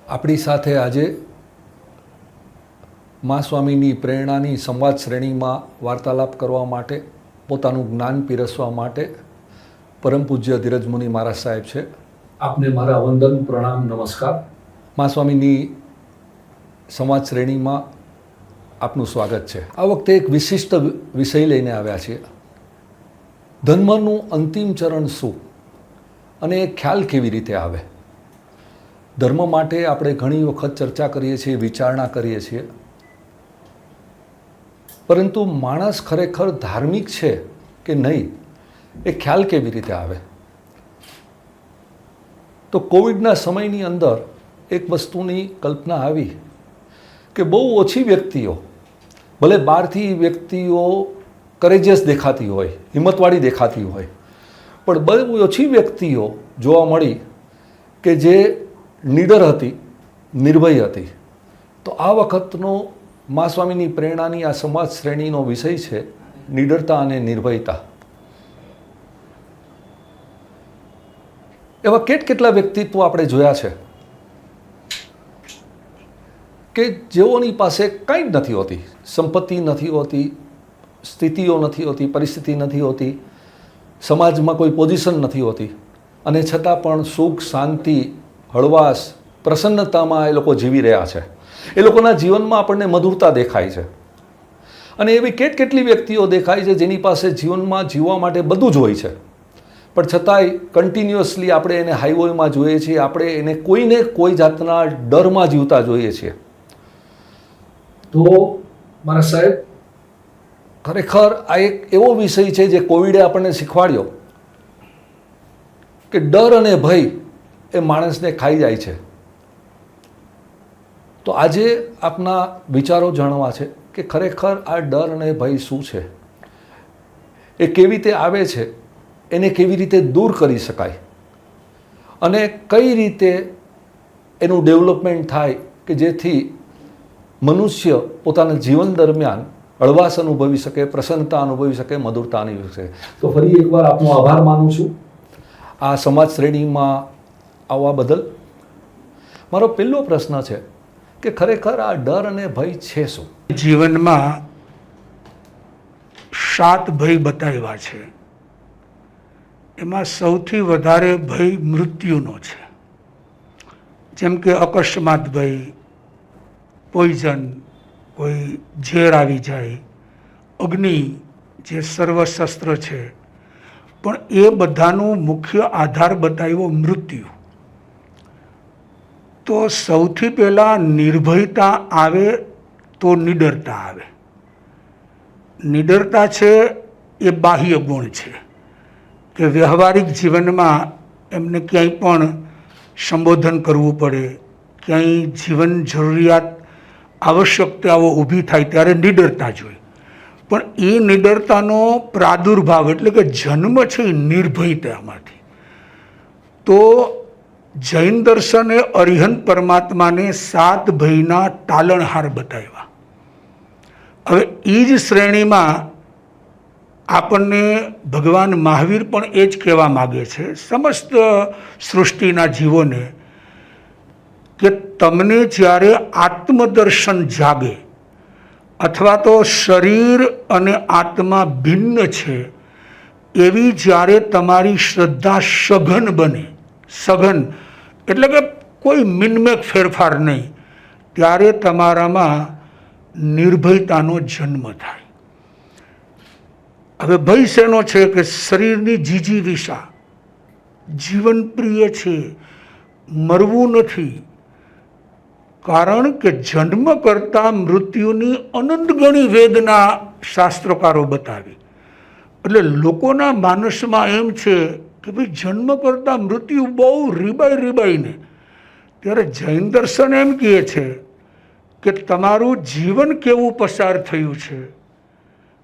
આપણી સાથે આજે મા સ્વામીની પ્રેરણાની સંવાદ શ્રેણીમાં વાર્તાલાપ કરવા માટે પોતાનું જ્ઞાન પીરસવા માટે પરમ પૂજ્ય ધીરજ મુનિ મહારાજ સાહેબ છે. આપને મારા વંદન પ્રણામ નમસ્કાર. મા સ્વામીની સંવાદ શ્રેણીમાં આપનું સ્વાગત છે. આ વખતે એક વિશિષ્ટ વિષય લઈને આવ્યા છીએ. ધર્મનું અંતિમ ચરણ શું અને એ ખ્યાલ કેવી રીતે આવે. ધર્મ માટે આપણે ઘણી વખત ચર્ચા કરીએ છીએ, વિચારણા કરીએ છીએ, પરંતુ માણસ ખરેખર ધાર્મિક છે કે નહીં એ ખ્યાલ કેવી રીતે આવે. તો કોવિડના સમયની અંદર એક વસ્તુની કલ્પના આવી કે બહુ ઓછી વ્યક્તિઓ, ભલે બહારથી વ્યક્તિઓ કરેજિયસ દેખાતી હોય, હિંમતવાળી દેખાતી હોય, પણ બહુ ઓછી વ્યક્તિઓ જોવા મળી કે જે નીડર હતી, નિર્ભય હતી. તો આ વખતનો મા સ્વામીની પ્રેરણાની આ સંવાદ શ્રેણીનો વિષય છે નીડરતા અને નિર્ભયતા. એવા કેટલા વ્યક્તિત્વ આપણે જોયા છે કે જેઓની પાસે કંઈ જ નથી હોતી, સંપત્તિ નથી હોતી, સ્થિતિઓ નથી હોતી, પરિસ્થિતિ નથી હોતી, સમાજમાં કોઈ પોઝિશન નથી હોતી, અને છતાં પણ સુખ, શાંતિ, હળવાશ, પ્રસન્નતામાં એ લોકો જીવી રહ્યા છે. એ લોકોના જીવનમાં આપણને મધુરતા દેખાય છે. અને એવી કેટલી વ્યક્તિઓ દેખાય છે જેની પાસે જીવનમાં જીવવા માટે બધું જ હોય છે, પણ છતાંય કન્ટિન્યુઅસલી આપણે એને હાઈવેમાં જોઈએ છીએ, આપણે એને કોઈને કોઈ જાતના ડરમાં જીવતા જોઈએ છીએ. તો મારા સાહેબ, ખરેખર આ એક એવો વિષય છે જે કોવિડે આપણને શીખવાડ્યો કે ડર અને ભય એ માણસને ખાઈ જાય છે. તો આજે આપના વિચારો જાણવા છે કે ખરેખર આ ડર અને ભય શું છે, એ કેવી રીતે આવે છે, એને કેવી રીતે દૂર કરી શકાય, અને કઈ રીતે એનું ડેવલપમેન્ટ થાય કે જેથી મનુષ્ય પોતાના જીવન દરમિયાન હળવાશ અનુભવી શકે, પ્રસન્નતા અનુભવી શકે, મધુરતા અનુભવી શકે. તો ફરી એકવાર આપનો આભાર માનું છું આ સમાજ શ્રેણીમાં આવવા બદલ. મારો પહેલો પ્રશ્ન છે કે ખરેખર આ ડર અને ભય છે શું? જીવનમાં 7 ભય બતાવ્યા છે. એમાં સૌથી વધારે ભય મૃત્યુનો છે. જેમ કે અકસ્માત ભય, પોઈઝન, કોઈ ઝેર આવી જાય, અગ્નિ જે સર્વશસ્ત્ર છે. પણ એ બધાનું મુખ્ય આધાર બતાવ્યો મૃત્યુ. તો સૌથી પહેલાં નિર્ભયતા આવે તો નિડરતા આવે. નિડરતા છે એ બાહ્ય ગુણ છે કે વ્યવહારિક જીવનમાં એમને ક્યાંય પણ સંબોધન કરવું પડે, ક્યાંય જીવન જરૂરિયાત આવશ્યકતાઓ ઊભી થાય ત્યારે નિડરતા જોઈએ. પણ એ નિડરતાનો પ્રાદુર્ભાવ એટલે કે જન્મ છે એ નિર્ભયતામાંથી. તો જૈન દર્શને અરિહંત પરમાત્માને 7 ભયના તાલણહાર બતાવ્યા. હવે એ જ શ્રેણીમાં આપણને ભગવાન મહાવીર પણ એ જ કહેવા માગે છે સમસ્ત સૃષ્ટિના જીવોને કે તમને જ્યારે આત્મદર્શન જાગે, અથવા તો શરીર અને આત્મા ભિન્ન છે એવી જ્યારે તમારી શ્રદ્ધા સઘન બને, સઘન એટલે કે કોઈ મિનમેક ફેરફાર નહીં, ત્યારે તમારામાં નિર્ભયતાનો જન્મ થાય. હવે ભય શેનો છે કે શરીરની જીજીવિષા, જીવન પ્રિય છે, મરવું નથી. કારણ કે જન્મ કરતાં મૃત્યુની અનંત ગણી વેદના શાસ્ત્રકારો બતાવી. એટલે લોકોના માનસમાં એમ છે કે ભાઈ જન્મ કરતાં મૃત્યુ બહુ રીબાઈને. ત્યારે જૈન દર્શન એમ કહે છે કે તમારું જીવન કેવું પસાર થયું છે,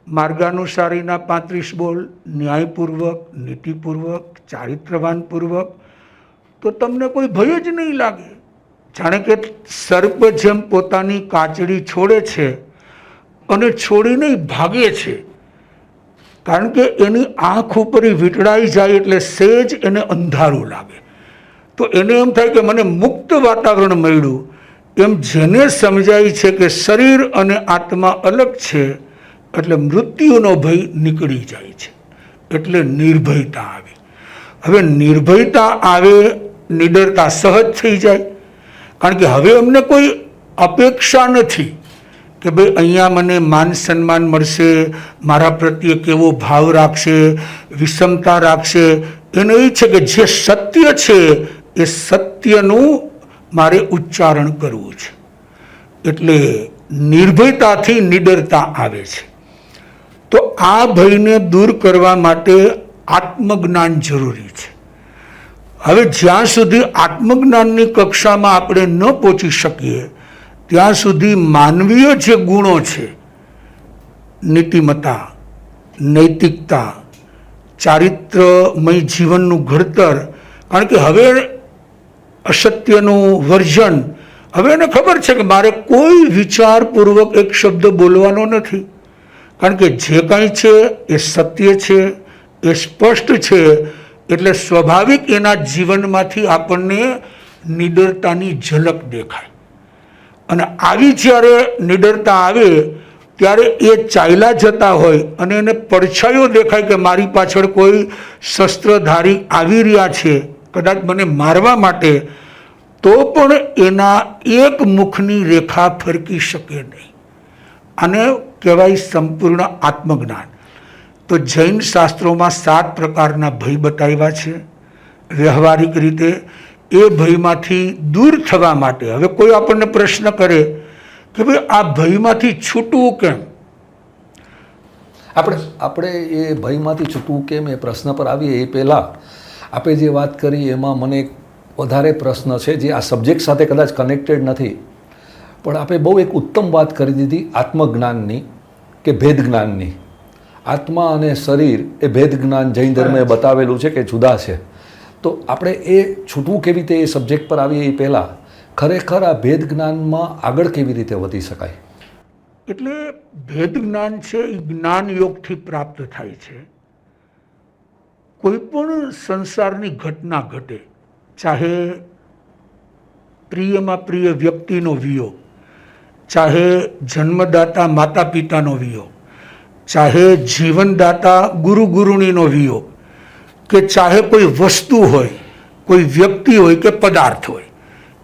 માર્ગાનુસારીના 35 બોલ, ન્યાયપૂર્વક, નીતિપૂર્વક, ચારિત્રવાનપૂર્વક, તો તમને કોઈ ભય જ નહીં લાગે. જાણે કે સર્પ જેમ પોતાની કાચડી છોડે છે અને છોડીને ભાગે છે, કારણ કે એની આંખ ઉપર વીંટળાઈ જાય એટલે સહેજ એને અંધારું લાગે. તો એને એમ થાય કે મને મુક્ત વાતાવરણ મળ્યું. એમ જેને સમજાય છે કે શરીર અને આત્મા અલગ છે, એટલે મૃત્યુનો ભય નીકળી જાય છે, એટલે નિર્ભયતા આવે. હવે નિર્ભયતા આવે, નિડરતા સહજ થઈ જાય, કારણ કે હવે અમને કોઈ અપેક્ષા નથી કે ભાઈ અહીંયા મને માન સન્માન મળશે, મારા પ્રત્યે કેવો ભાવ રાખશે, વિષમતા રાખશે. એને એ છે કે જે સત્ય છે એ સત્યનું મારે ઉચ્ચારણ કરવું છે. એટલે નિર્ભયતાથી નિડરતા આવે છે. તો આ ભયને દૂર કરવા માટે આત્મજ્ઞાન જરૂરી છે. હવે જ્યાં સુધી આત્મજ્ઞાનની કક્ષામાં આપણે ન પહોંચી શકીએ ત્યાં સુધી માનવીય જે ગુણો છે, નીતિમત્તા, નૈતિકતા, ચારિત્રમય જીવનનું ઘડતર, કારણ કે હવે અસત્યનું વર્જન, હવે એને ખબર છે કે મારે કોઈ વિચારપૂર્વક એક શબ્દ બોલવાનો નથી, કારણ કે જે કાંઈ છે એ સત્ય છે, એ સ્પષ્ટ છે. એટલે સ્વાભાવિક એના જીવનમાંથી આપણને નિડરતાની ઝલક દેખાય. અને આવી જ્યારે નિડરતા આવે ત્યારે એ ચાલ્યા જતા હોય અને એને પડછાયો દેખાય કે મારી પાછળ કોઈ શસ્ત્રધારી આવી રહ્યા છે, કદાચ મને મારવા માટે, તો પણ એના એક મુખની રેખા ફરકી શકે નહીં. આને કહેવાય સંપૂર્ણ આત્મજ્ઞાન. તો જૈન શાસ્ત્રોમાં 7 પ્રકારના ભય બતાવ્યા છે. વ્યવહારિક રીતે એ ભયમાંથી દૂર થવા માટે હવે કોઈ આપણને પ્રશ્ન કરે કે ભાઈ આ ભયમાંથી છૂટવું કેમ? આપણે એ ભયમાંથી છૂટવું કેમ એ પ્રશ્ન પર આવીએ એ પહેલાં આપણે જે વાત કરી એમાં મને એક વધારે પ્રશ્ન છે જે આ સબ્જેક્ટ સાથે કદાચ કનેક્ટેડ નથી, પણ આપણે બહુ એક ઉત્તમ વાત કરી દીધી આત્મજ્ઞાનની કે ભેદ જ્ઞાનની. આત્મા અને શરીર એ ભેદ જ્ઞાન જૈન ધર્મે બતાવેલું છે કે જુદા છે. તો આપણે એ છૂટવું કેવી રીતે એ સબ્જેક્ટ પર આવીએ એ પહેલાં ખરેખર આ ભેદ જ્ઞાનમાં આગળ કેવી રીતે વધી શકાય? એટલે ભેદ જ્ઞાન છે એ જ્ઞાન યોગથી પ્રાપ્ત થાય છે. કોઈ પણ સંસારની ઘટના ઘટે, ચાહે પ્રિયમાં પ્રિય વ્યક્તિનો વિયોગ, ચાહે જન્મદાતા માતા પિતાનો વિયોગ, ચાહે જીવનદાતા ગુરુ ગુરુણીનો વિયોગ, કે ચાહે કોઈ વસ્તુ હોય, કોઈ વ્યક્તિ હોય કે પદાર્થ હોય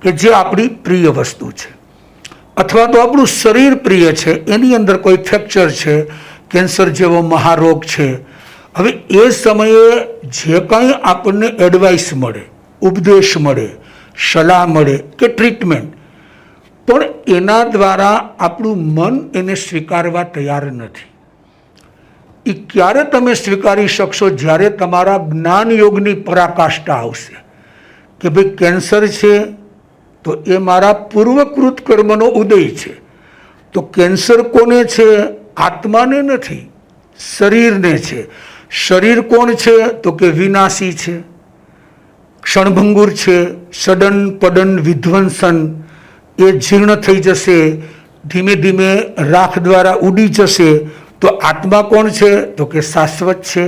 કે જે આપણી પ્રિય વસ્તુ છે, અથવા તો આપણું શરીર પ્રિય છે, એની અંદર કોઈ ફ્રેક્ચર છે, કેન્સર જેવો મહારોગ છે. હવે એ સમયે જે કાંઈ આપણને એડવાઇસ મળે, ઉપદેશ મળે, સલાહ મળે કે ટ્રીટમેન્ટ, પણ એના દ્વારા આપણું મન એને સ્વીકારવા તૈયાર નથી. એ ક્યારે તમે સ્વીકારી શકશો? જ્યારે તમારા જ્ઞાન યોગની પરાકાષ્ઠા આવશે કે ભાઈ કેન્સર છે તો એ મારા પૂર્વકૃત કર્મનો ઉદય છે. તો કેન્સર કોને છે? આત્માને નથી, શરીરને છે. શરીર કોણ છે? તો કે વિનાશી છે, ક્ષણભંગુર છે, સડન પડન વિધ્વંસન, એ જીર્ણ થઈ જશે, ધીમે ધીમે રાખ દ્વારા ઉડી જશે. તો આત્મા કોણ છે? તો કે શાશ્વત છે.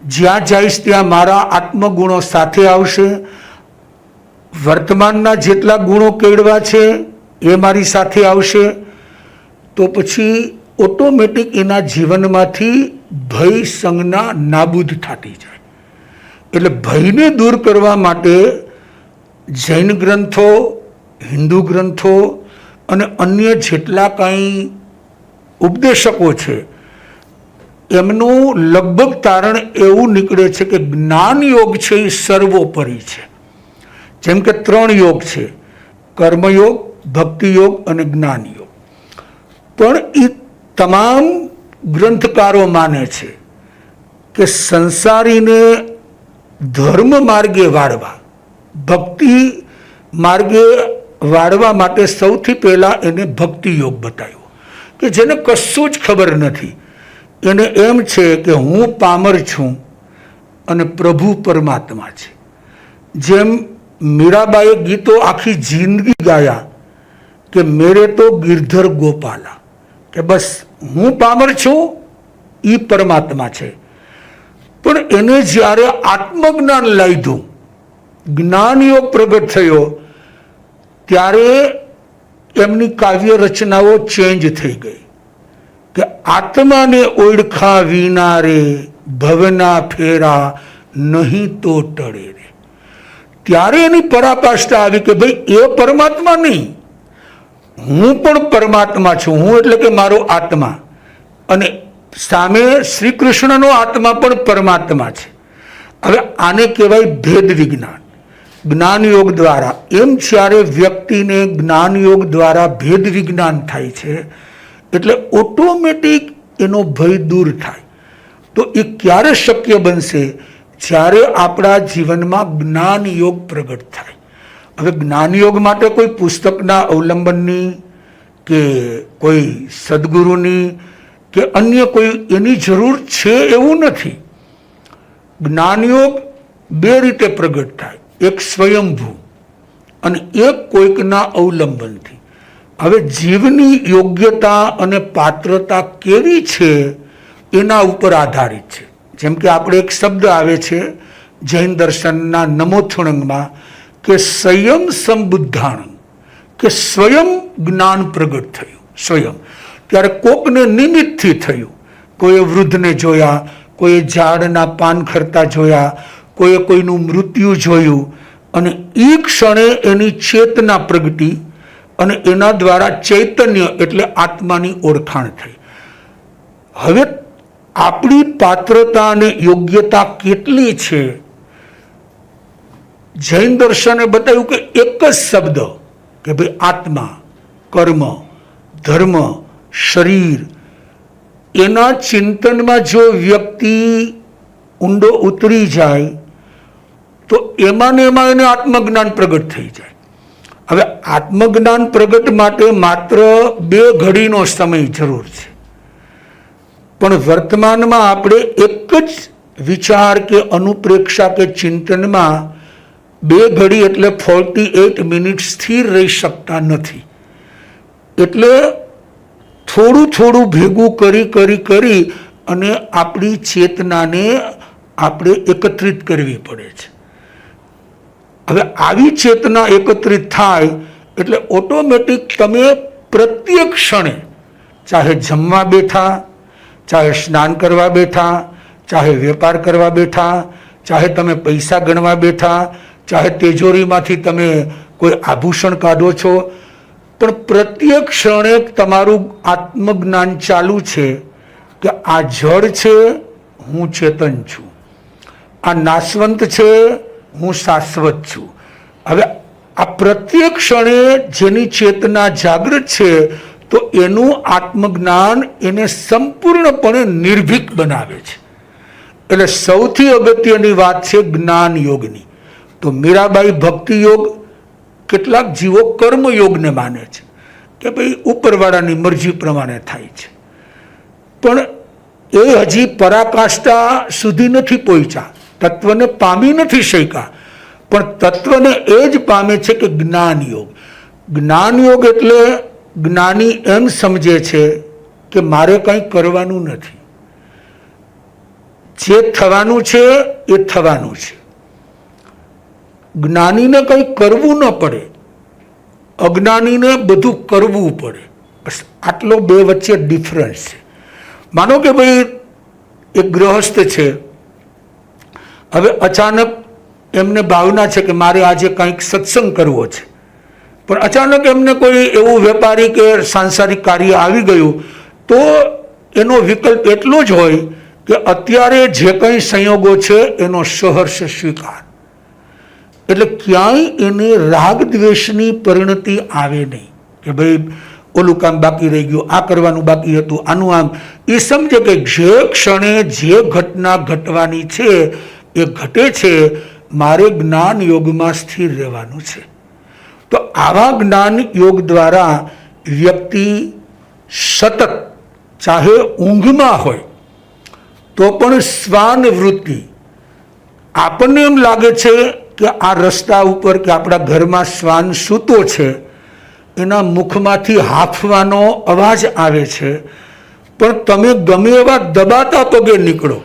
જ્યાં જઈશ ત્યાં મારા આત્મગુણો સાથે આવશે. વર્તમાનના જેટલા ગુણો કેળવા છે એ મારી સાથે આવશે. તો પછી ઓટોમેટિક એના જીવનમાંથી ભય સંજ્ઞા નાબૂદ થતી જાય. એટલે ભયને દૂર કરવા માટે જૈન ગ્રંથો, હિન્દુ ગ્રંથો અને અન્ય જેટલા કાંઈ ઉપદેશકો છે એમનું લગભગ તારણ એવું નીકળે છે કે જ્ઞાન યોગ છે એ સર્વોપરી છે. જેમ કે 3 યોગ છે, કર્મયોગ, ભક્તિ યોગ અને જ્ઞાન યોગ. પણ એ તમામ ગ્રંથકારો માને છે કે સંસારીને ધર્મ માર્ગે વાળવા, ભક્તિ માર્ગે વાળવા માટે સૌથી પહેલાં એને ભક્તિ યોગ બતાવ્યો કે જેને કશું જ ખબર નથી. એને એમ છે કે હું પામર છું અને પ્રભુ પરમાત્મા છે. જેમ મીરાબાઈએ ગીતો આખી જિંદગી ગાયા કે મેરે તો ગિરધર ગોપાલા, કે બસ હું પામર છું, એ પરમાત્મા છે. પણ એને જ્યારે આત્મજ્ઞાન લાગ્યું જ્ઞાન યોગ પ્રગટ થયો ત્યારે એમની કાવ્ય રચનાઓ ચેન્જ થઈ ગઈ કે આત્માને ઓળખા વિના રે ભવના ફેરા નહીં તો ટળે રે. ત્યારે એની પરાકાષ્ઠા આવી કે ભાઈ એ પરમાત્મા નહીં, હું પણ પરમાત્મા છું. હું એટલે કે મારો આત્મા, અને સામે શ્રી કૃષ્ણનો આત્મા પણ પરમાત્મા છે. હવે આને કહેવાય ભેદ વિજ્ઞાન. જ્ઞાન યોગ દ્વારા એમ જ્યારે વ્યક્તિને જ્ઞાન યોગ દ્વારા ભેદ વિજ્ઞાન થાય છે એટલે ઓટોમેટિક એનો ભય દૂર થાય. તો એ ક્યારે શક્ય બનશે? જ્યારે આપણા જીવનમાં જ્ઞાન યોગ પ્રગટ થાય. હવે જ્ઞાન યોગ માટે કોઈ પુસ્તકના અવલંબનની કે કોઈ સદગુરુની કે અન્ય કોઈ એની જરૂર છે એવું નથી. જ્ઞાન યોગ બે રીતે પ્રગટ થાય, એક સ્વયંભૂ અને એક કોઈકના અવલંબનથી. હવે જીવની યોગ્યતા અને પાત્રતા કેવી છે એના ઉપર આધારિત છે. જેમ કે આપણે એક શબ્દ આવે છે જૈન દર્શનના નમોથુણંગમાં કે સ્વયં સંબુદ્ધાણંગ, કે સ્વયં જ્ઞાન પ્રગટ થયું. સ્વયં ત્યારે કોકને નિમિત્તથી થયું. કોઈએ વૃદ્ધને જોયા, કોઈએ ઝાડના પાન ખરતા જોયા, કોઈએ કોઈનું મૃત્યુ જોયું, અને એ ક્ષણે એની ચેતના પ્રગટી અને એના દ્વારા ચૈતન્ય એટલે આત્માની ઓળખાણ થઈ. હવે આપણી પાત્રતા અને યોગ્યતા કેટલી છે? જૈન દર્શને બતાવ્યું કે એક જ શબ્દ કે ભાઈ આત્મા, કર્મ, ધર્મ, શરીર, એના ચિંતનમાં જો વ્યક્તિ ઊંડો ઉતરી જાય તો એમાં ને એમાં એને આત્મજ્ઞાન પ્રગટ થઈ જાય. હવે આત્મજ્ઞાન પ્રગટ માટે માત્ર 2 ઘડીનો સમય જરૂર છે, પણ વર્તમાનમાં આપણે એક જ વિચાર કે અનુપ્રેક્ષા કે ચિંતનમાં 2 ઘડી એટલે 48 મિનિટ સ્થિર રહી શકતા નથી. એટલે થોડું થોડું ભેગું કરી અને આપણી ચેતનાને આપણે એકત્રિત કરવી પડે છે. હવે આવી ચેતના એકત્રિત થાય એટલે ઓટોમેટિક તમે પ્રત્યેક ક્ષણે, ચાહે જમવા બેઠા, ચાહે સ્નાન કરવા બેઠા, ચાહે વેપાર કરવા બેઠા, ચાહે તમે પૈસા ગણવા બેઠા, ચાહે તિજોરીમાંથી તમે કોઈ આભૂષણ કાઢો છો, પણ પ્રત્યેક ક્ષણે તમારું આત્મજ્ઞાન ચાલુ છે કે આ જળ છે, હું ચેતન છું, આ નાશવંત છે, હું શાશ્વત છું. હવે આ પ્રત્યેક ક્ષણે જેની ચેતના જાગૃત છે તો એનું આત્મજ્ઞાન એને સંપૂર્ણપણે નિર્ભીક બનાવે છે. એટલે સૌથી અગત્યની વાત છે જ્ઞાન યોગની. તો મીરાબાઈ ભક્તિ યોગ, કેટલાક જીવો કર્મયોગને માને છે કે ભાઈ ઉપરવાળાની મરજી પ્રમાણે થાય છે, પણ એ હજી પરાકાષ્ઠા સુધી નથી પહોંચ્યા, તત્વને પામી નથી શક્યા. પણ તત્વને એ જ પામે છે કે જ્ઞાન યોગ. જ્ઞાન યોગ એટલે જ્ઞાની એમ સમજે છે કે મારે કંઈ કરવાનું નથી, જે થવાનું છે એ થવાનું છે. જ્ઞાનીને કંઈ કરવું ન પડે, અજ્ઞાનીને બધું કરવું પડે. બસ આટલો 2 વચ્ચે ડિફરન્સ છે. માનો કે ભાઈ એક ગૃહસ્થ છે, હવે અચાનક એમને ભાવના છે કે મારે આજે કંઈક સત્સંગ કરવો છે, પણ અચાનક એમને કોઈ એવું વેપારી કે સાંસારિક કાર્ય આવી ગયું તો એનો વિકલ્પ એટલો જ હોય કે અત્યારે જે કંઈ સંયોગો છે એનો સહર્ષ સ્વીકાર. એટલે ક્યાંય એને રાગ દ્વેષની પરિણતિ આવે નહીં કે ભાઈ ઓલું કામ બાકી રહી ગયું, આ કરવાનું બાકી હતું, આનું આમ. એ સમજે કે જે ક્ષણે જે ઘટના ઘટવાની છે એ ઘટે છે, મારે જ્ઞાન યોગમાં સ્થિર રહેવાનું છે. તો આવા જ્ઞાન યોગ દ્વારા વ્યક્તિ સતત, ચાહે ઊંઘમાં હોય તો પણ શ્વાન વૃત્તિ, આપણને એમ લાગે છે કે આ રસ્તા ઉપર કે આપણા ઘરમાં શ્વાન સૂતો છે, એના મુખમાંથી હાંફવાનો અવાજ આવે છે, પણ તમે ગમે એવા દબાતા પગે નીકળો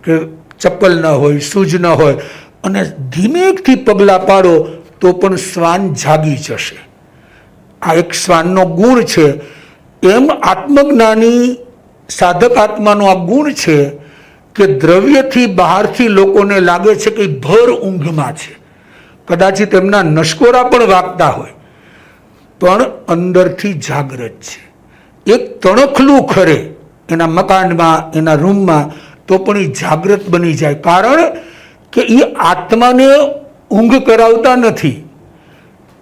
કે ચપ્પલ ન હોય, શૂઝ ન હોય, અને ધીમેકથી પગલાં પાડો તો પણ શ્વાન જાગી જશે. આ એક શ્વાનનો ગુણ છે. એમ આત્મજ્ઞાની સાધક આત્માનો આ ગુણ છે કે દ્રવ્યથી બહારથી લોકોને લાગે છે કે ભર ઊંઘમાં છે, કદાચિત એમના નસકોરા પણ વાગતા હોય, પણ અંદરથી જાગ્રત છે. એક તણખલું ખરે એના મકાનમાં, એના રૂમમાં, તો પણ એ જાગ્રત બની જાય. કારણ કે એ આત્માને ઊંઘ કરાવતા નથી.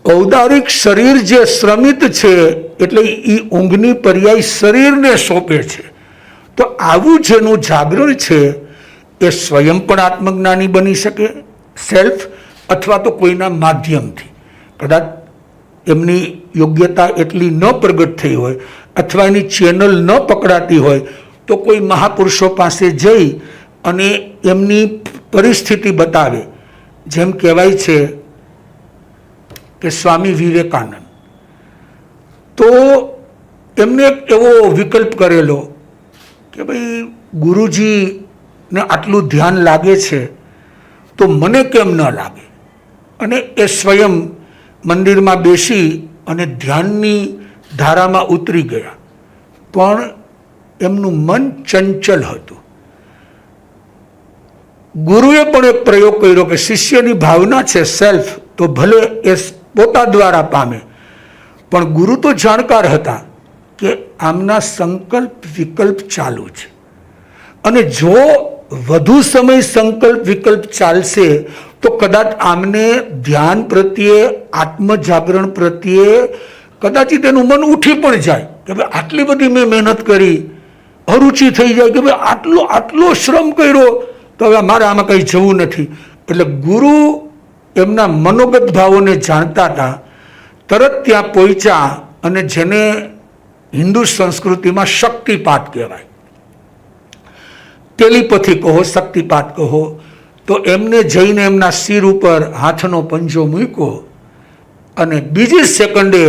ઔદારિક શરીર જે શ્રમિત છે એટલે એ ઊંઘની પર્યાય શરીરને સોંપે છે. તો આવું જેનું જાગરણ છે એ સ્વયં પણ આત્મજ્ઞાની બની શકે, સેલ્ફ, અથવા તો કોઈના માધ્યમથી. કદાચ એમની યોગ્યતા એટલી ન પ્રગટ થઈ હોય અથવા એની ચેનલ ન પકડાતી હોય તો કોઈ મહાપુરુષો પાસે જઈ અને એમની પરિસ્થિતિ બતાવે. જેમ કહેવાય છે કે સ્વામી વિવેકાનંદ, તો એમને એક એવો વિકલ્પ કરેલો કે ભાઈ ગુરુજીને આટલું ધ્યાન લાગે છે તો મને કેમ ન લાગે. અને એ સ્વયં મંદિરમાં બેસી અને ધ્યાનની ધારામાં ઉતરી ગયા, પણ એમનું મન ચંચલ હતું. ગુરુએ પણ એક પ્રયોગ કર્યો કે શિષ્યની ભાવના છે સેલ્ફ, તો ભલે એ પોતા દ્વારા પામે, પણ ગુરુ તો જાણકાર હતા કે આમના સંકલ્પ વિકલ્પ ચાલુ છે, અને જો વધુ સમય સંકલ્પ વિકલ્પ ચાલશે તો કદાચ આમને ધ્યાન પ્રત્યે, આત્મજાગરણ પ્રત્યે કદાચિત એનું મન ઉઠી પણ જાય કે ભાઈ આટલી બધી મેં મહેનત કરી, અરુચિ થઈ જાય કે ભાઈ આટલો શ્રમ કર્યો તો હવે મારે આમાં કંઈ જવું નથી. એટલે ગુરુ એમના મનોગત ભાવોને જાણતા હતા, તરત ત્યાં પહોંચ્યા અને જેને હિન્દુ સંસ્કૃતિમાં શક્તિપાત કહેવાય, ટેલિપથી કહો, શક્તિપાત કહો, તો એમને જઈને એમના શિર ઉપર હાથનો પંજો મૂક્યો અને બીજી સેકન્ડે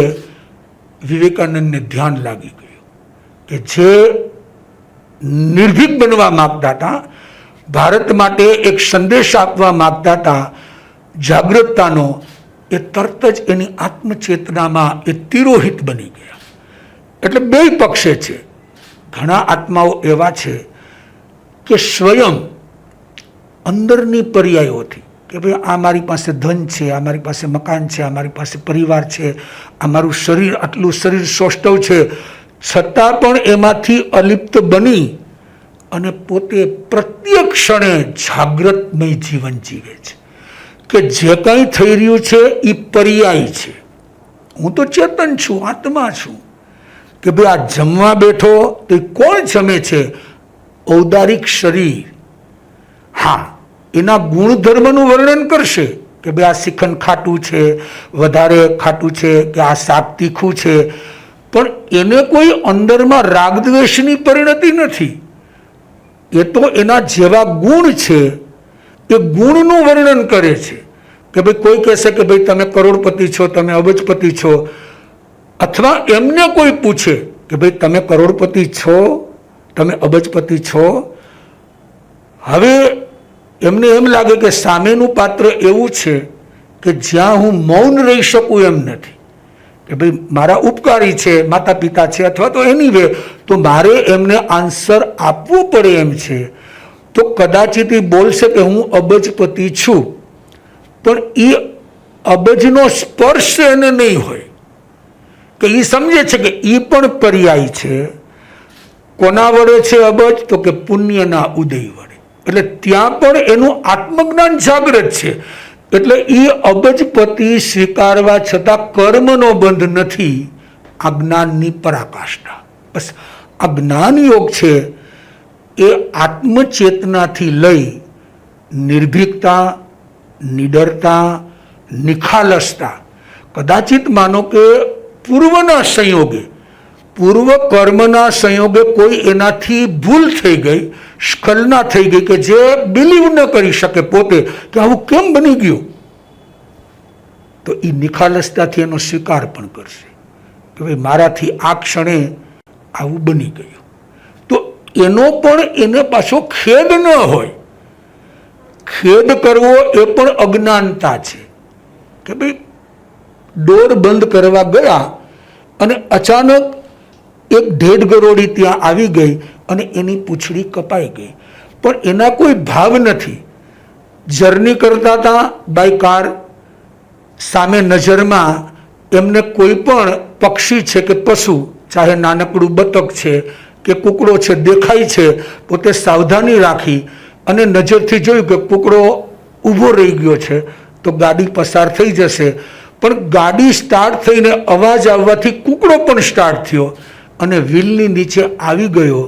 વિવેકાનંદને ધ્યાન લાગી ગયું કે જે નિર્ભીક બનવા માગતા હતા, ભારત માટે એક સંદેશ આપવા માગતા હતા જાગૃતતાનો, એ તરત જ એની આત્મચેતનામાં એ તિરોહિત બની ગયા. એટલે બે પક્ષે છે. ઘણા આત્માઓ એવા છે કે સ્વયં અંદરની પર્યાયોથી કે ભાઈ આ મારી પાસે ધન છે, આ મારી પાસે મકાન છે, આ મારી પાસે પરિવાર છે, આ મારું શરીર, આટલું શરીર સૌષ્ઠવ છે, છતાં પણ એમાંથી અલિપ્ત બની અને પોતે પ્રત્યેક ક્ષણે જાગ્રતમય જીવન જીવે છે કે જે કંઈ થઈ રહ્યું છે એ પર્યાય છે. હું તો ચેતન છું, આત્મા છું. કે ભાઈ આ જમવા બેઠો તો એ કોણ જમે છે? ઔદારિક શરીર. હા, એના ગુણધર્મનું વર્ણન કરશે કે ભાઈ આ શ્રીખંડ ખાટું છે, વધારે ખાટું છે, કે આ શાક તીખું છે, પણ એને કોઈ અંદરમાં રાગદ્વેષની પરિણતિ નથી. એ તો એના જેવા ગુણ છે એ ગુણનું વર્ણન કરે છે. કે ભાઈ કોઈ કહેશે કે ભાઈ તમે કરોડપતિ છો, તમે અબજપતિ છો, અથવા એમને કોઈ પૂછે કે ભાઈ તમે કરોડપતિ છો, તમે અબજપતિ છો, હવે એમને એમ લાગે કે સામેનું પાત્ર એવું છે કે જ્યાં હું મૌન રહી શકું એમ નથી, કે ભાઈ મારા ઉપકારી છે, માતા પિતા છે, અથવા તો એની વે, તો મારે એમને આન્સર આપવું પડે એમ છે. તો કદાચિત એ બોલશે કે હું અબજપતિ છું, પણ એ અબજનો સ્પર્શ એને નહીં હોય, કે એ સમજે છે કે એ પણ પર્યાય છે. કોના વડે છે અબજ? તો કે પુણ્યના ઉદય વડે. એટલે ત્યાં પણ એનું આત્મજ્ઞાન જાગૃત છે. એટલે એ અબજપતિ સ્વીકારવા છતાં કર્મનો બંધ નથી, આ જ્ઞાનની પરાકાષ્ઠા. બસ આ જ્ઞાન યોગ છે એ આત્મચેતનાથી લઈ નિર્ભીકતા, નિડરતા, નિખાલસતા, કદાચિત માનો કે પૂર્વના સંયોગે, પૂર્વ કર્મના સંયોગે કોઈ એનાથી ભૂલ થઈ ગઈ, સ્ખલના થઈ ગઈ કે જે બિલીવ ન કરી શકે પોતે કે આવું કેમ બની ગયું, તો એ નિખાલસતાથી એનો સ્વીકાર પણ કરશે કે ભાઈ મારાથી આ ક્ષણે આવું બની ગયું. તો એનો પણ એને પાછો ખેદ ન હોય. ખેદ કરવો એ પણ અજ્ઞાનતા છે કે ભાઈ ડોર બંધ કરવા ગયા અને અચાનક એક ઢેઢ ગરોળી ત્યાં આવી ગઈ અને એની પૂંછડી કપાઈ ગઈ, પણ એના કોઈ ભાવ નથી. જર્ની કરતા હતા બાય કાર, સામે નજરમાં એમને કોઈ પણ પક્ષી છે કે પશુ, ચાહે નાનકડું બતક છે કે કૂકડો છે દેખાય છે, પોતે સાવધાની રાખી અને નજરથી જોયું કે કૂકડો ઊભો રહી ગયો છે તો ગાડી પસાર થઈ જશે. પણ ગાડી સ્ટાર્ટ થઈને અવાજ આવવાથી કૂકડો પણ સ્ટાર્ટ થયો અને વ્હીલની નીચે આવી ગયો.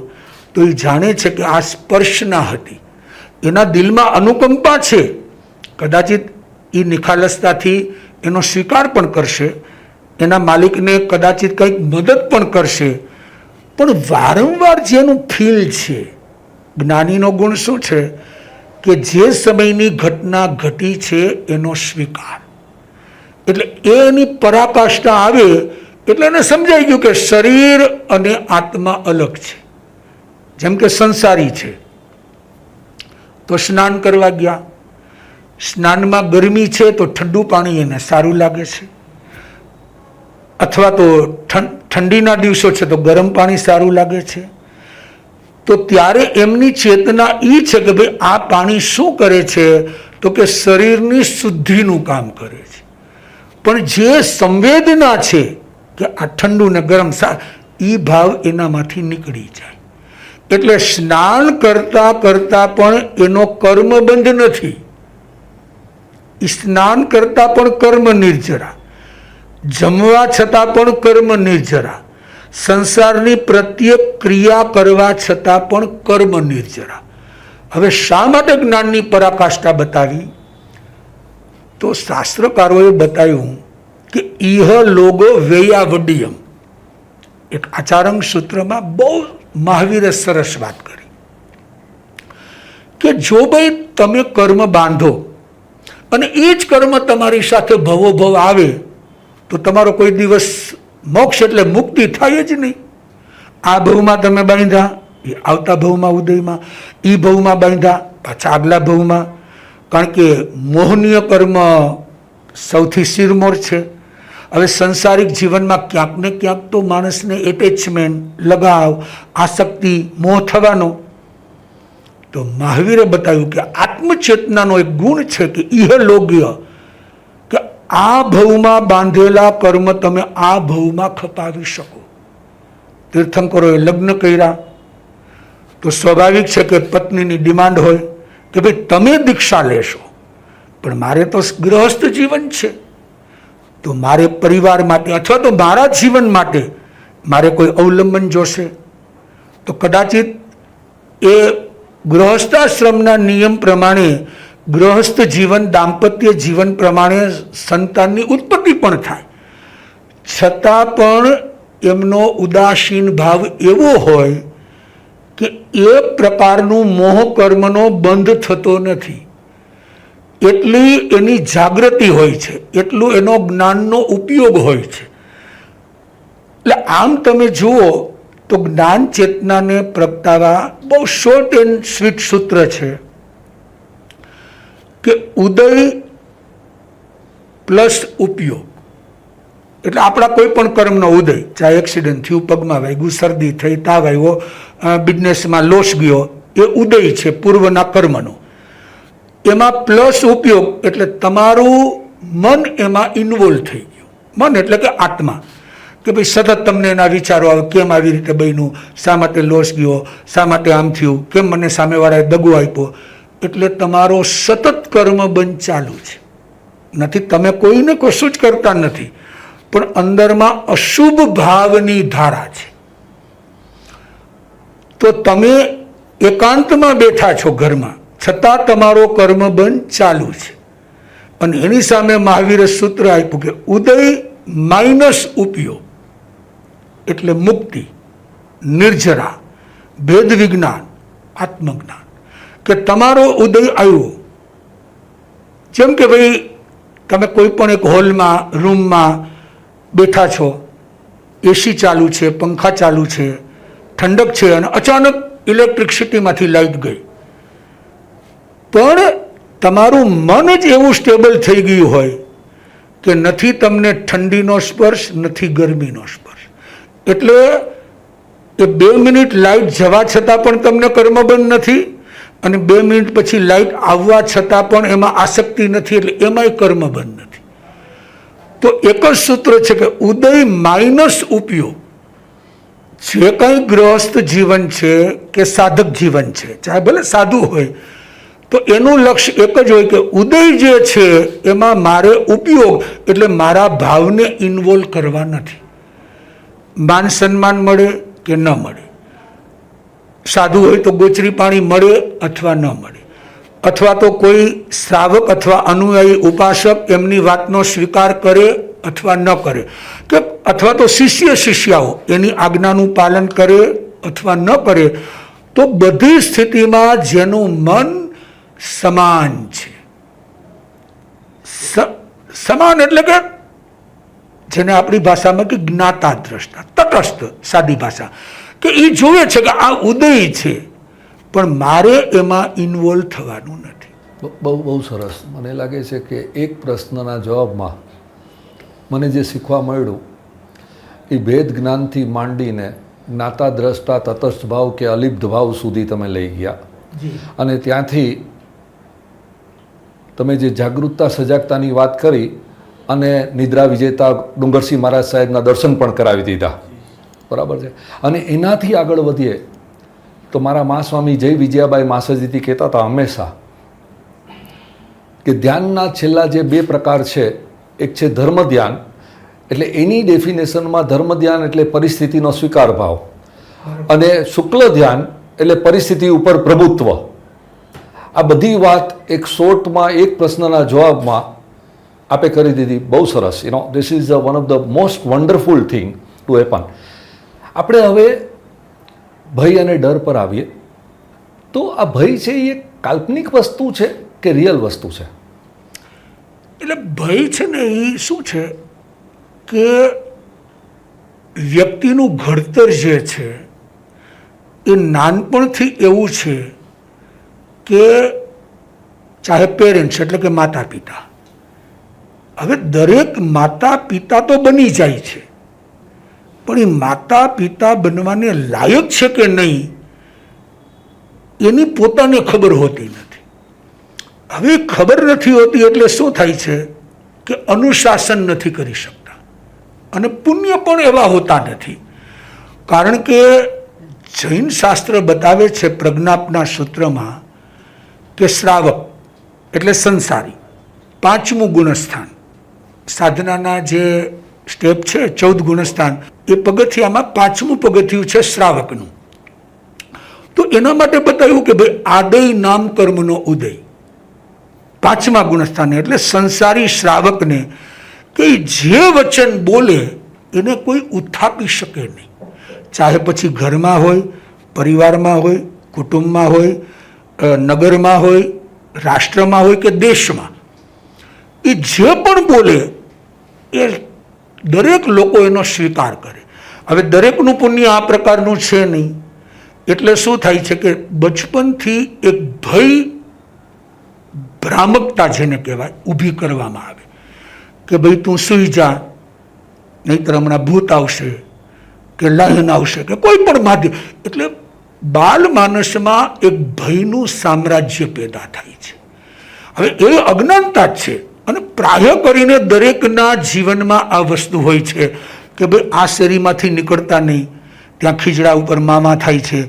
તો એ જાણે છે કે આ સ્પર્શના હતી. એના દિલમાં અનુકંપા છે, કદાચિત એ નિખાલસતાથી એનો સ્વીકાર પણ કરશે, એના માલિકને કદાચિત કંઈક મદદ પણ કરશે. પણ વારંવાર જેનું ફીલ છે, જ્ઞાનીનો ગુણ શું છે કે જે સમયની ઘટના ઘટી છે એનો સ્વીકાર. એટલે એની પરાકાષ્ઠા આવે એટલે એને સમજાઈ ગયું કે શરીર અને આત્મા અલગ છે. જેમ કે સંસારી છે તો સ્નાન કરવા ગયા, સ્નાનમાં ગરમી છે તો ઠંડુ પાણી એને સારું લાગે છે, અથવા તો ઠંડીના દિવસો છે તો ગરમ પાણી સારું લાગે છે. તો ત્યારે એમની ચેતના એ છે કે ભાઈ આ પાણી શું કરે છે તો કે શરીરની શુદ્ધિનું કામ કરે છે. પણ જે સંવેદના છે કે આ ઠંડુ ને ગરમ એ ભાવ એનામાંથી નીકળી જાય. એટલે સ્નાન કરતા કરતા પણ એનો કર્મબંધ નથી. સ્નાન કરતા પણ કર્મ નિર્જરા, જમવા છતાં પણ કર્મ નિર્જરા, સંસારની પ્રત્યેક ક્રિયા કરવા છતાં પણ કર્મ નિર્જરા. હવે શા માટે જ્ઞાનની પરાકાષ્ઠા બતાવી? તો શાસ્ત્રકારોએ બતાવ્યું કે ઇહ લોગો વેયાવડિયમ, એક આચારંગ સૂત્રમાં બહુ મહાવીરે સરસ વાત કરી કે જો ભાઈ તમે કર્મ બાંધો અને એ જ કર્મ તમારી સાથે ભવોભવ આવે તો તમારો કોઈ દિવસ મોક્ષ એટલે મુક્તિ થાય જ નહીં. આ ભવમાં તમે બાંધ્યા, એ આવતા ભવમાં ઉદયમાં, એ ભવમાં બાંધ્યા પાછા આગલા ભવમાં. કારણ કે મોહનીય કર્મ સૌથી શિરમોર છે. હવે સંસારિક જીવનમાં ક્યાંક ને ક્યાંક તો માણસને એટેચમેન્ટ, લગાવ, આસક્તિ, મોહ થવાનો. તો મહાવીરે બતાવ્યું કે આત્મચેતનાનો એક ગુણ છે કે ઇહ લોગ્ય, કે આ ભવમાં બાંધેલા કર્મ તમે આ ભવમાં ખપાવી શકો. તીર્થંકરોએ લગ્ન કર્યા તો સ્વાભાવિક છે કે પત્નીની ડિમાન્ડ હોય કે ભાઈ તમે દીક્ષા લેશો, પણ મારે તો ગૃહસ્થ જીવન છે, તો મારે પરિવાર માટે અથવા તો મારા જીવન માટે મારે કોઈ અવલંબન જોશે. તો કદાચિત એ ગૃહસ્થાશ્રમના નિયમ પ્રમાણે ગૃહસ્થ જીવન, દાંપત્ય જીવન પ્રમાણે સંતાનની ઉત્પત્તિ પણ થાય, છતાં પણ એમનો ઉદાસીન ભાવ એવો હોય કે એ પ્રકારનું મોહ કર્મનો બંધ થતો નથી. એટલી એની જાગૃતિ હોય છે, એટલું એનો જ્ઞાનનો ઉપયોગ હોય છે. એટલે આમ તમે જુઓ તો જ્ઞાન ચેતનાને પ્રગટાવવા બહુ શોર્ટ એન્ડ સ્વીટ સૂત્ર છે કે ઉદય પ્લસ ઉપયોગ. એટલે આપણા કોઈ પણ કર્મનો ઉદય, ચાહે એક્સિડન્ટ થયું, પગમાં વાગ્યું, શરદી થઈ, તાવ આવ્યો, બિઝનેસમાં લોસ ગયો, એ ઉદય છે પૂર્વના કર્મનો. એમાં પ્લસ ઉપયોગ એટલે તમારું મન એમાં ઇન્વોલ્વ થઈ ગયું. મન એટલે કે આત્મા, કે ભાઈ સતત તમને એના વિચારો આવે, કેમ આવી રીતે બન્યું, શા માટે લોસ ગયો, શા માટે આમ થયું, કેમ મને સામેવાળાએ દગો આપ્યો. એટલે તમારો સતત કર્મ બંધ ચાલુ છે. નથી તમે કોઈને કશું જ કરતા નથી, પણ અંદરમાં અશુભ ભાવની ધારા છે. તો તમે એકાંતમાં બેઠા છો ઘરમાં, છતાં તમારો કર્મબંધ ચાલુ છે. અને એની સામે મહાવીરે સૂત્ર આપ્યું કે ઉદય માઇનસ ઉપયોગ એટલે મુક્તિ, નિર્જરા, ભેદ વિજ્ઞાન, આત્મજ્ઞાન. કે તમારો ઉદય આવ્યો, જેમ કે ભાઈ તમે કોઈ પણ એક હોલમાં, રૂમમાં બેઠા છો, એસી ચાલુ છે, પંખા ચાલુ છે, ઠંડક છે, અને અચાનક ઇલેક્ટ્રિસિટીમાંથી લાઈટ ગઈ. પણ તમારું મન જ એવું સ્ટેબલ થઈ ગયું હોય કે નથી તમને ઠંડીનો સ્પર્શ, નથી ગરમીનો સ્પર્શ, એટલે એ 2 મિનિટ લાઇટ જવા છતાં પણ તમને કર્મબંધ નથી, અને 2 મિનિટ પછી લાઇટ આવવા છતાં પણ એમાં આસક્તિ નથી, એટલે એમાંય કર્મબંધ નથી. તો એક જ સૂત્ર છે કે ઉદય માઇનસ ઉપયોગ. જે કંઈ ગૃહસ્થ જીવન છે કે સાધક જીવન છે, ચાહે ભલે સાધુ હોય, તો એનું લક્ષ્ય એક જ હોય કે ઉદય જે છે એમાં મારે ઉપયોગ, એટલે મારા ભાવને ઇન્વોલ્વ કરવા નથી. માન સન્માન મળે કે ન મળે, સાધુ હોય તો ગોચરી પાણી મળે અથવા ન મળે, અથવા તો કોઈ શ્રાવક અથવા અનુયાયી ઉપાસક એમની વાતનો સ્વીકાર કરે અથવા ન કરે, કે અથવા તો શિષ્યાઓ એની આજ્ઞાનું પાલન કરે અથવા ન કરે, તો બધી સ્થિતિમાં જેનું મન સમાન છે, સમાન એટલે કે જેને આપણી ભાષામાં કે જ્ઞાતા દ્રષ્ટા, તટસ્થ સાદી ભાષા, કે એ જોવે છે કે આ ઉદય છે પણ મારે એમાં ઇન્વોલ્વ થવાનું નથી. બહુ સરસ. મને લાગે છે કે એક પ્રશ્નના જવાબમાં મને જે શીખવા મળ્યું એ ભેદ જ્ઞાનથી માંડીને જ્ઞાતા દ્રષ્ટા, તટસ્થ ભાવ કે અલિપ્ત ભાવ સુધી તમે લઈ ગયા, અને ત્યાંથી તમે જે જાગૃતતા સજાગતાની વાત કરી અને નિદ્રા વિજેતા ડુંગરસિંહ મહારાજ સાહેબના દર્શન પણ કરાવી દીધા, બરાબર છે. અને એનાથી આગળ વધીએ તો મારા મા સ્વામી જય વિજયાબાઈ માસાજીથી કહેતા હતા હંમેશા કે ધ્યાનના છેલ્લા જે 2 પ્રકાર છે, એક છે ધર્મ ધ્યાન, એટલે એની ડેફિનેશનમાં ધર્મ ધ્યાન એટલે પરિસ્થિતિનો સ્વીકાર ભાવ, અને શુક્લ ધ્યાન એટલે પરિસ્થિતિ ઉપર પ્રભુત્વ. આ બધી વાત એક શોર્ટમાં એક પ્રશ્નના જવાબમાં આપે કરી દીધી. બહુ સરસ. This is one of the most wonderful thing to happen. આપણે હવે ભય અને ડર પર આવીએ તો આ ભય છે એ કાલ્પનિક વસ્તુ છે કે રિયલ વસ્તુ છે? એટલે ભય છે ને એ શું છે કે વ્યક્તિનું ઘડતર જે છે એ નાનપણથી એવું છે કે ચાહે પેરેન્ટ્સ એટલે કે માતા પિતા, હવે દરેક માતા પિતા તો બની જાય છે, પણ એ માતા પિતા બનવાને લાયક છે કે નહીં એની પોતાને ખબર હોતી નથી. હવે ખબર નથી હોતી એટલે શું થાય છે કે અનુશાસન નથી કરી શકતા, અને પુણ્ય પણ એવા હોતા નથી. કારણ કે જૈન શાસ્ત્ર બતાવે છે પ્રજ્ઞાપના સૂત્રમાં કે શ્રાવક એટલે સંસારી 5મું ગુણસ્થાન, સાધનાના જે સ્ટેપ છે 14 ગુણસ્થાન, એ પગથિયામાં 5મું પગથિયું છે શ્રાવકનું. તો એના માટે બતાવ્યું કે ભાઈ આદય નામ કર્મનો ઉદય, 5મા ગુણસ્થાને, એટલે સંસારી શ્રાવકને કે જે વચન બોલે એને કોઈ ઉથાપી શકે નહીં, ચાહે પછી ઘરમાં હોય, પરિવારમાં હોય, કુટુંબમાં હોય, નગરમાં હોય, રાષ્ટ્રમાં હોય કે દેશમાં, એ જે પણ બોલે એ દરેક લોકો એનો સ્વીકાર કરે. હવે દરેકનું પુણ્ય આ પ્રકારનું છે નહીં, એટલે શું થાય છે કે બચપનથી એક ભય ભ્રામકતા જેને કહેવાય ઊભી કરવામાં આવે કે ભાઈ તું સૂઈ જા, નહીંતર હમણાં ભૂત આવશે કે લાઈન આવશે કે કોઈ પણ માધ્યમ, એટલે બાલ માનસમાં એક ભયનું સામ્રાજ્ય પેદા થાય છે. હવે એ અજ્ઞાનતા જ છે, અને પ્રાય કરીને દરેકના જીવનમાં આ વસ્તુ હોય છે કે ભાઈ આ શેરીમાંથી નીકળતા નહીં, ત્યાં ખીજડા ઉપર મામા થાય છે,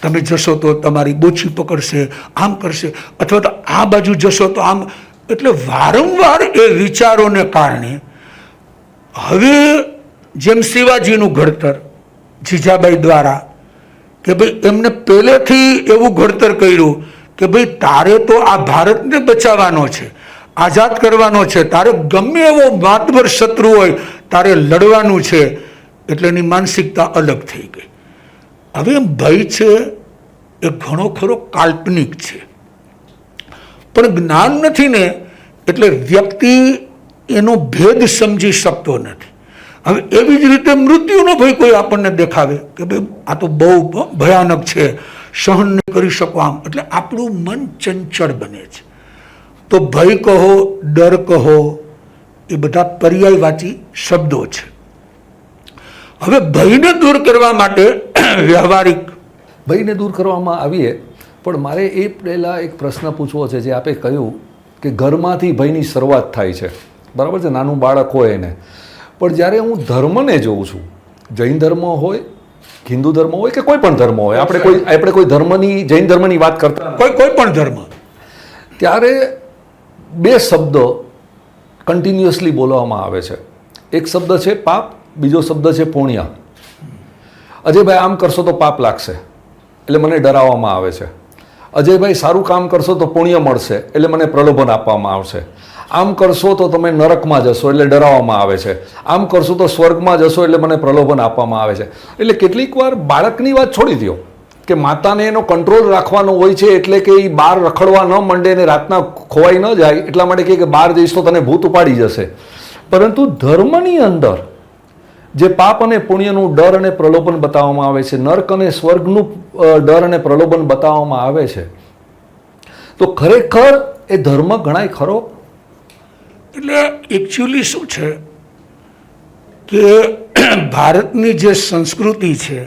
તમે જશો તો તમારી બોછી પકડશે, આમ કરશે, અથવા તો આ બાજુ જશો તો આમ. એટલે વારંવાર એ વિચારોને કારણે હવે જેમ શિવાજીનું ઘડતર જીજાબાઈ દ્વારા, કે ભાઈ એમને પહેલેથી એવું ઘડતર કર્યું કે ભાઈ તારે તો આ ભારતને બચાવવાનો છે, આઝાદ કરવાનો છે, તારે ગમે એવો માતબર શત્રુ હોય તારે લડવાનું છે, એટલે એની માનસિકતા અલગ થઈ ગઈ. હવે એમ ભય છે એ ઘણો ખરો કાલ્પનિક છે, પણ જ્ઞાન નથી ને એટલે વ્યક્તિ એનો ભેદ સમજી શકતો નથી. હવે એવી જ રીતે મૃત્યુનો ભય કોઈ આપણને દેખાવે કે ભાઈ આ તો બહુ ભયાનક છે, સહન નહીં કરી શકો આમ, એટલે આપણું મન ચંચળ બને છે. તો ભય કહો, ડર કહો, એ બધા પર્યાયવાચી શબ્દો છે. હવે ભયને દૂર કરવા માટે વ્યવહારિક ભયને દૂર કરવામાં આવીએ, પણ મારે એ પહેલાં એક પ્રશ્ન પૂછવો છે. જે આપે કહ્યું કે ઘરમાંથી ભયની શરૂઆત થાય છે, બરાબર છે, નાનું બાળક હોય એને. પણ જ્યારે હું ધર્મને જોઉં છું, જૈન ધર્મ હોય, હિન્દુ ધર્મ હોય કે કોઈ પણ ધર્મ હોય, આપણે કોઈ ધર્મની, જૈન ધર્મની વાત કરતા કોઈ પણ ધર્મ, ત્યારે બે શબ્દ કન્ટિન્યુઅસલી બોલવામાં આવે છે. એક શબ્દ છે પાપ, બીજો શબ્દ છે પુણ્ય. અજયભાઈ આમ કરશો તો પાપ લાગશે એટલે મને ડરાવવામાં આવે છે. અજયભાઈ સારું કામ કરશો તો પુણ્ય મળશે એટલે મને પ્રલોભન આપવામાં આવશે. આમ કરશો તો તમે નરકમાં જશો એટલે ડરાવવામાં આવે છે. આમ કરશો તો સ્વર્ગમાં જશો એટલે મને પ્રલોભન આપવામાં આવે છે. એટલે કેટલીક વાર બાળકની વાત છોડી દો કે માતાને એનો કંટ્રોલ રાખવાનો હોય છે, એટલે કે એ બહાર રખડવા ન માંડે ને રાતના ખોવાઈ ન જાય એટલા માટે કે બહાર જઈશ તો તને ભૂત ઉપાડી જશે. પરંતુ ધર્મની અંદર જે પાપ અને પુણ્યનું ડર અને પ્રલોભન બતાવવામાં આવે છે, નર્ક અને સ્વર્ગનું ડર અને પ્રલોભન બતાવવામાં આવે છે, તો ખરેખર એ ધર્મ ગણાય ખરો? એટલે એકચ્યુઅલી શું છે કે ભારતની જે સંસ્કૃતિ છે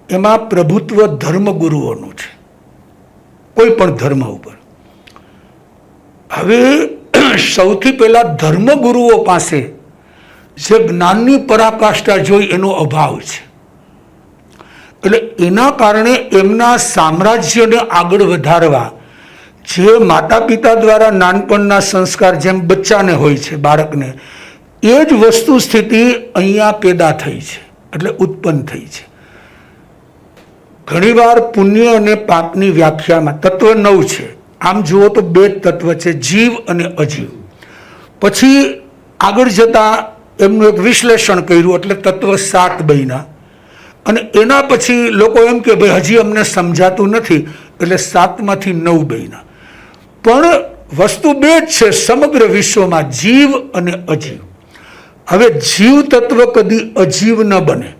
એમાં પ્રભુત્વ ધર્મગુરુઓનું છે, કોઈ પણ ધર્મ ઉપર. હવે સૌથી પહેલા ધર્મગુરુઓ પાસે જે જ્ઞાનની પરાકાષ્ઠા જોઈ એનો અભાવ છે. એટલે એના કારણે એમના સામ્રાજ્યને આગળ વધારવા જે માતા પિતા દ્વારા નાનપણના સંસ્કાર જેમ બચ્ચાને હોય છે, બાળકને, એ જ વસ્તુ સ્થિતિ અહીંયા પેદા થઈ છે, એટલે ઉત્પન્ન થઈ છે. ઘણીવાર પુણ્ય અને પાપની વ્યાખ્યામાં તત્વ 9 છે. આમ જુઓ તો 2 તત્વ છે, જીવ અને અજીવ. પછી આગળ જતા એમનું એક વિશ્લેષણ કર્યું એટલે તત્વ 7 બન્યા. અને એના પછી લોકો એમ કે ભાઈ હજી અમને સમજાતું નથી એટલે 7માંથી 9 બન્યા. પણ વસ્તુ 2 જ છે સમગ્ર વિશ્વમાં, જીવ અને અજીવ. હવે જીવ તત્વ કદી અજીવ ન બને.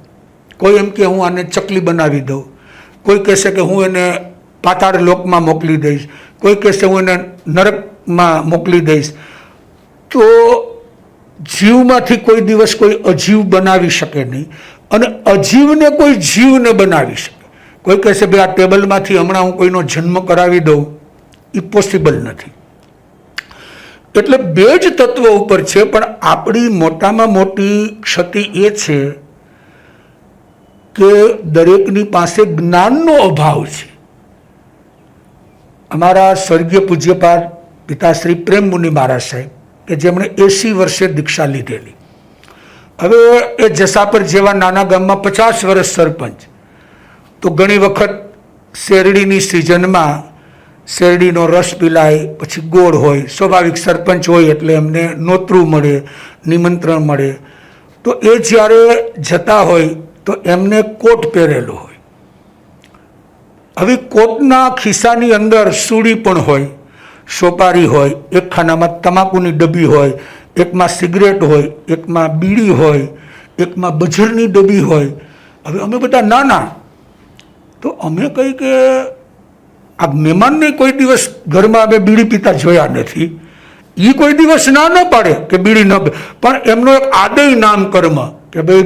કોઈ એમ કે હું આને ચકલી બનાવી દઉં, કોઈ કહેશે કે હું એને પાતાળ લોકમાં મોકલી દઈશ, કોઈ કહેશે હું એને નરકમાં મોકલી દઈશ. તો જીવમાંથી કોઈ દિવસ કોઈ અજીવ બનાવી શકે નહીં, અને અજીવને કોઈ જીવ ન બનાવી શકે. કોઈ કહેશે ભાઈ આ ટેબલમાંથી હમણાં હું કોઈનો જન્મ કરાવી દઉં, એ પોસિબલ નથી. એટલે 2 જ તત્વો ઉપર છે. પણ આપણી મોટામાં મોટી ક્ષતિ એ છે કે દરેકની પાસે જ્ઞાનનો અભાવ છે. અમારા સ્વર્ગીય પૂજ્યપાદ પિતાશ્રી પ્રેમ મુનિ મહારાજ સાહેબ કે જેમણે 80 વર્ષે દીક્ષા લીધેલી, હવે એ જસાપર જેવા નાના ગામમાં 50 વર્ષ સરપંચ. તો ઘણી વખત શેરડીની સિઝનમાં શેરડીનો રસ પીલાય, પછી ગોળ હોય, સ્વાભાવિક સરપંચ હોય એટલે એમને નોતરું મળે, નિમંત્રણ મળે. તો એ જ્યારે જતા હોય તો એમને કોટ પહેરેલો હોય. હવે કોટના ખિસ્સાની અંદર સૂડી પણ હોય, સોપારી હોય, એક ખાનામાં તમાકુની ડબ્બી હોય, એકમાં સિગરેટ હોય, એકમાં બીડી હોય, એકમાં બજરની ડબ્બી હોય. હવે અમે બધા નાના, તો અમે કહી કે આ મહેમાનને કોઈ દિવસ ઘરમાં અમે બીડી પીતા જોયા નથી, એ કોઈ દિવસ ના ન પાડે કે બીડી ન, પણ એમનો એક આદય નામ કર્મ કે ભાઈ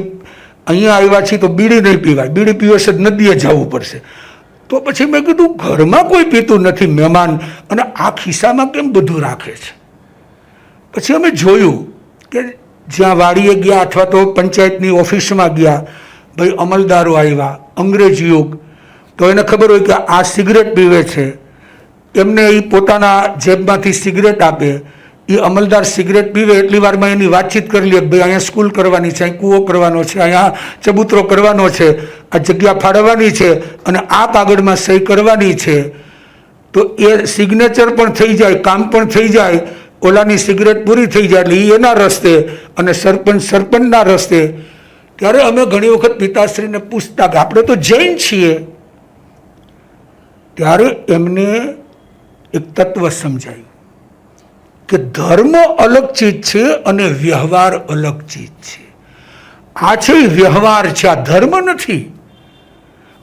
અહીંયા આવ્યા છીએ તો બીડી નહીં પીવાય, બીડી પીવે છે નદીએ જવું પડશે. તો પછી મેં કીધું ઘરમાં કોઈ પીતું નથી મહેમાન, અને આ ખિસ્સામાં કેમ બધું રાખે છે? પછી અમે જોયું કે જ્યાં વાડીએ ગયા અથવા તો પંચાયતની ઓફિસમાં ગયા, ભાઈ અમલદારો આવ્યા, અંગ્રેજી યુગ, તો એને ખબર હોય કે આ સિગરેટ પીવે છે, એમને એ પોતાના જેબમાંથી સિગરેટ આપે. એ અમલદાર સિગરેટ પીવે એટલી વારમાં એની વાતચીત કરી લે, ભાઈ અહીંયા સ્કૂલ કરવાની છે, અહીં કૂવો કરવાનો છે, અહીંયા ચબૂતરો કરવાનો છે, આ જગ્યા ફાળવવાની છે, અને આ કાગળમાં સહી કરવાની છે. તો એ સિગ્નેચર પણ થઈ જાય, કામ પણ થઈ જાય, ઓલાની સિગરેટ પૂરી થઈ જાય, એટલે એ એના રસ્તે અને સરપંચના રસ્તે. ત્યારે અમે ઘણી વખત પિતાશ્રીને પૂછતા કે આપણે તો જૈન છીએ. ત્યારે એમને એક તત્વ સમજાયું કે ધર્મ અલગ ચીજ છે અને વ્યવહાર અલગ ચીજ છે. આ છે વ્યવહાર છે, આ ધર્મ નથી.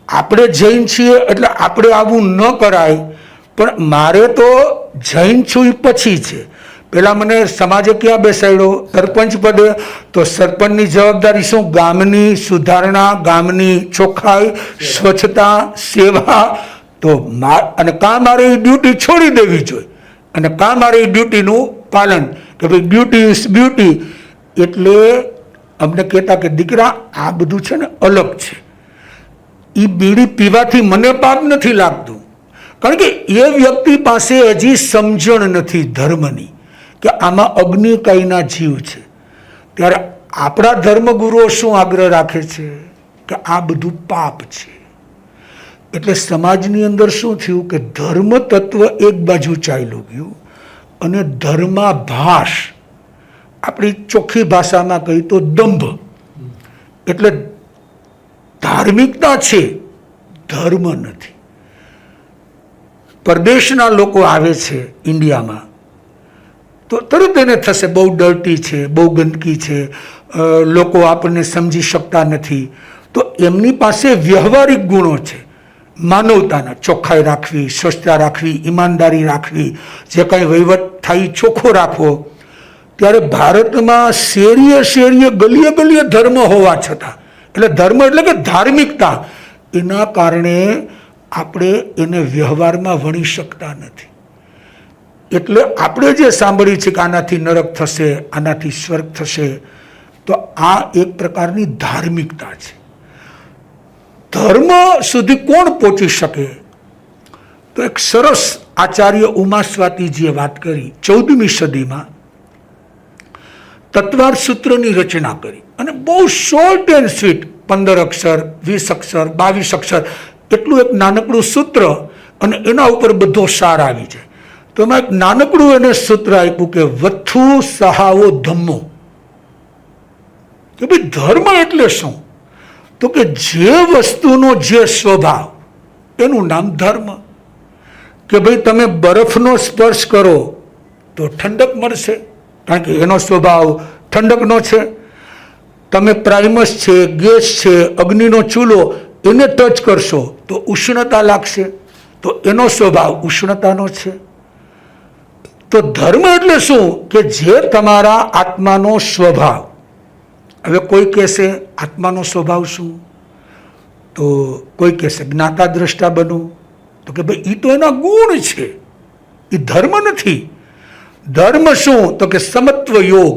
આપણે જૈન છીએ એટલે આપણે આવું ન કરાય, પણ મારે તો જૈન છું એ પછી છે. પેલા મને સમાજે ક્યાં બેસાડ્યો? સરપંચ પદે. તો સરપંચની જવાબદારી શું? ગામની સુધારણા, ગામની ચોખ્ખાઈ, સ્વચ્છતા, સેવા. તો અને કાં મારે એ ડ્યુટી છોડી દેવી જોઈએ, અને કાં મારે એ ડ્યુટીનું પાલન, કે ભાઈ ડ્યુટી ઇઝ બ્યુટી. એટલે અમને કહેતા કે દીકરા આ બધું છે ને અલગ છે. એ બીડી પીવાથી મને પાપ નથી લાગતું, કારણ કે એ વ્યક્તિ પાસે હજી સમજણ નથી ધર્મની, કે આમાં અગ્નિકાયના જીવ છે. ત્યારે આપણા ધર્મગુરુઓ શું આગ્રહ રાખે છે? કે આ બધું પાપ છે. એટલે સમાજની અંદર શું થયું કે ધર્મ તત્વ એક બાજુ ચાલ્યું ગયું, અને ધર્માભાસ, આપણી ચોખ્ખી ભાષામાં કહી તો દંભ, એટલે ધાર્મિકતા છે, ધર્મ નથી. પરદેશના લોકો આવે છે ઇન્ડિયામાં તો તરત એને થશે બહુ ડર્ટી છે, બહુ ગંદકી છે, લોકો આપણને સમજી શકતા નથી. તો એમની પાસે વ્યવહારિક ગુણો છે, માનવતાના, ચોખ્ખાઈ રાખવી, સ્વચ્છતા રાખવી, ઈમાનદારી રાખવી, જે કાંઈ વહીવટ થાય ચોખ્ખો રાખવો. ત્યારે ભારતમાં શેરીએ શેરીએ, ગલીએ ગલીએ ધર્મ હોવા છતાં, એટલે ધર્મ એટલે કે ધાર્મિકતા, એના કારણે આપણે એને વ્યવહારમાં વણી શકતા નથી. એટલે આપણે જે સાંભળ્યું છે કે આનાથી નરક થશે, આનાથી સ્વર્ગ થશે, તો આ એક પ્રકારની ધાર્મિકતા છે. ધર્મ સુધી કોણ પહોંચી શકે? તો એક સરસ આચાર્ય ઉમાસ્વાતીજીએ વાત કરી. 14મી સદીમાં તત્વાર સૂત્રની રચના કરી, અને બહુ શોર્ટ એન્ડ સ્વીટ, 15 અક્ષર, 20 અક્ષર, 22 અક્ષર, એટલું એક નાનકડું સૂત્ર, અને એના ઉપર બધો સાર આવી જાય. તો એમાં એક નાનકડું એને સૂત્ર આપ્યું કે વથુ સહાવો ધમ્મો. કે ભાઈ ધર્મ એટલે શું? તો કે જે વસ્તુનો જે સ્વભાવ, એનું નામ ધર્મ. કે ભાઈ તમે બરફનો સ્પર્શ કરો તો ઠંડક મળશે, કારણ કે એનો સ્વભાવ ઠંડકનો છે. તમે પ્રાઇમસ છે, ગેસ છે, અગ્નિનો ચૂલો, એને ટચ કરશો તો ઉષ્ણતા લાગશે, તો એનો સ્વભાવ ઉષ્ણતાનો છે. તો ધર્મ એટલે શું? કે જે તમારા આત્માનો સ્વભાવ. હવે કોઈ કહેશે આત્માનો સ્વભાવ શું? તો કોઈ કહેશે જ્ઞાતા દ્રષ્ટા બનવું. તો કે ભાઈ એ તો એના ગુણ છે, એ ધર્મ નથી. ધર્મ શું? તો કે સમત્વ યોગ.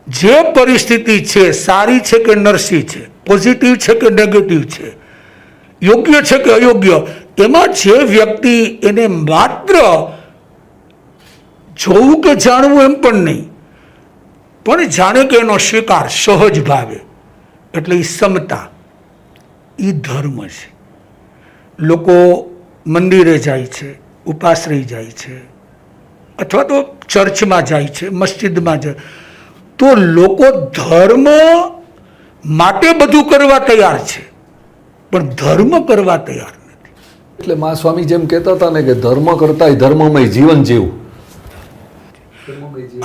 જે પરિસ્થિતિ છે, સારી છે કે નરસી છે, પોઝિટિવ છે કે નેગેટિવ છે, યોગ્ય છે કે અયોગ્ય, એમાં જે વ્યક્તિ એને માત્ર જોવું કે જાણવું એમ પણ નહીં, પણ જાણે કે એનો સ્વીકાર સહજ ભાવે, એટલે એ સમતા, એ ધર્મ છે. લોકો મંદિરે જાય છે, ઉપાશ્રય જાય છે, અથવા તો ચર્ચમાં જાય છે, મસ્જિદમાં જાય, તો લોકો ધર્મ માટે બધું કરવા તૈયાર છે, પણ ધર્મ કરવા તૈયાર નથી. એટલે મા સ્વામી જેમ કહેતા હતા ને કે ધર્મ કરતા ધર્મમય જીવન જીવવું.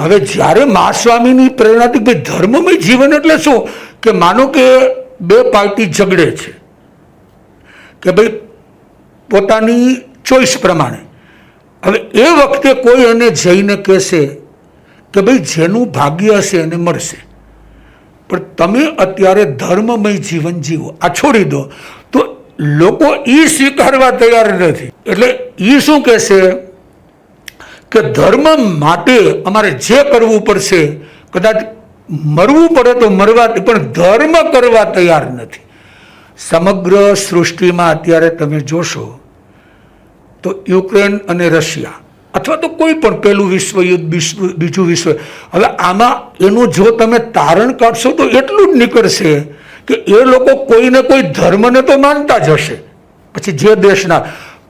હવે જ્યારે મા સ્વામીની પ્રેરણાથી ભાઈ ધર્મમય જીવન એટલે શું? કે માનો કે બે પાર્ટી ઝઘડે છે, કે ભાઈ પોતાની ચોઈસ પ્રમાણે. હવે એ વખતે કોઈ એને જઈને કહેશે કે ભાઈ જેનું ભાગ્ય હશે એને મળશે, પણ તમે અત્યારે ધર્મમય જીવન જીવો, આ છોડી દો. તો લોકો એ સ્વીકારવા તૈયાર નથી. એટલે એ શું કહેશે કે ધર્મ માટે અમારે જે કરવું પડશે, કદાચ મરવું પડે તો મરવા, પણ ધર્મ કરવા તૈયાર નથી. સમગ્ર સૃષ્ટિમાં અત્યારે તમે જોશો તો યુક્રેન અને રશિયા, અથવા તો કોઈ પણ પહેલું વિશ્વયુદ્ધ, બીજું વિશ્વ, હવે આમાં એનું જો તમે તારણ કાઢશો તો એટલું જ નીકળશે કે એ લોકો કોઈને કોઈ ધર્મને તો માનતા જ હશે, પછી જે દેશના,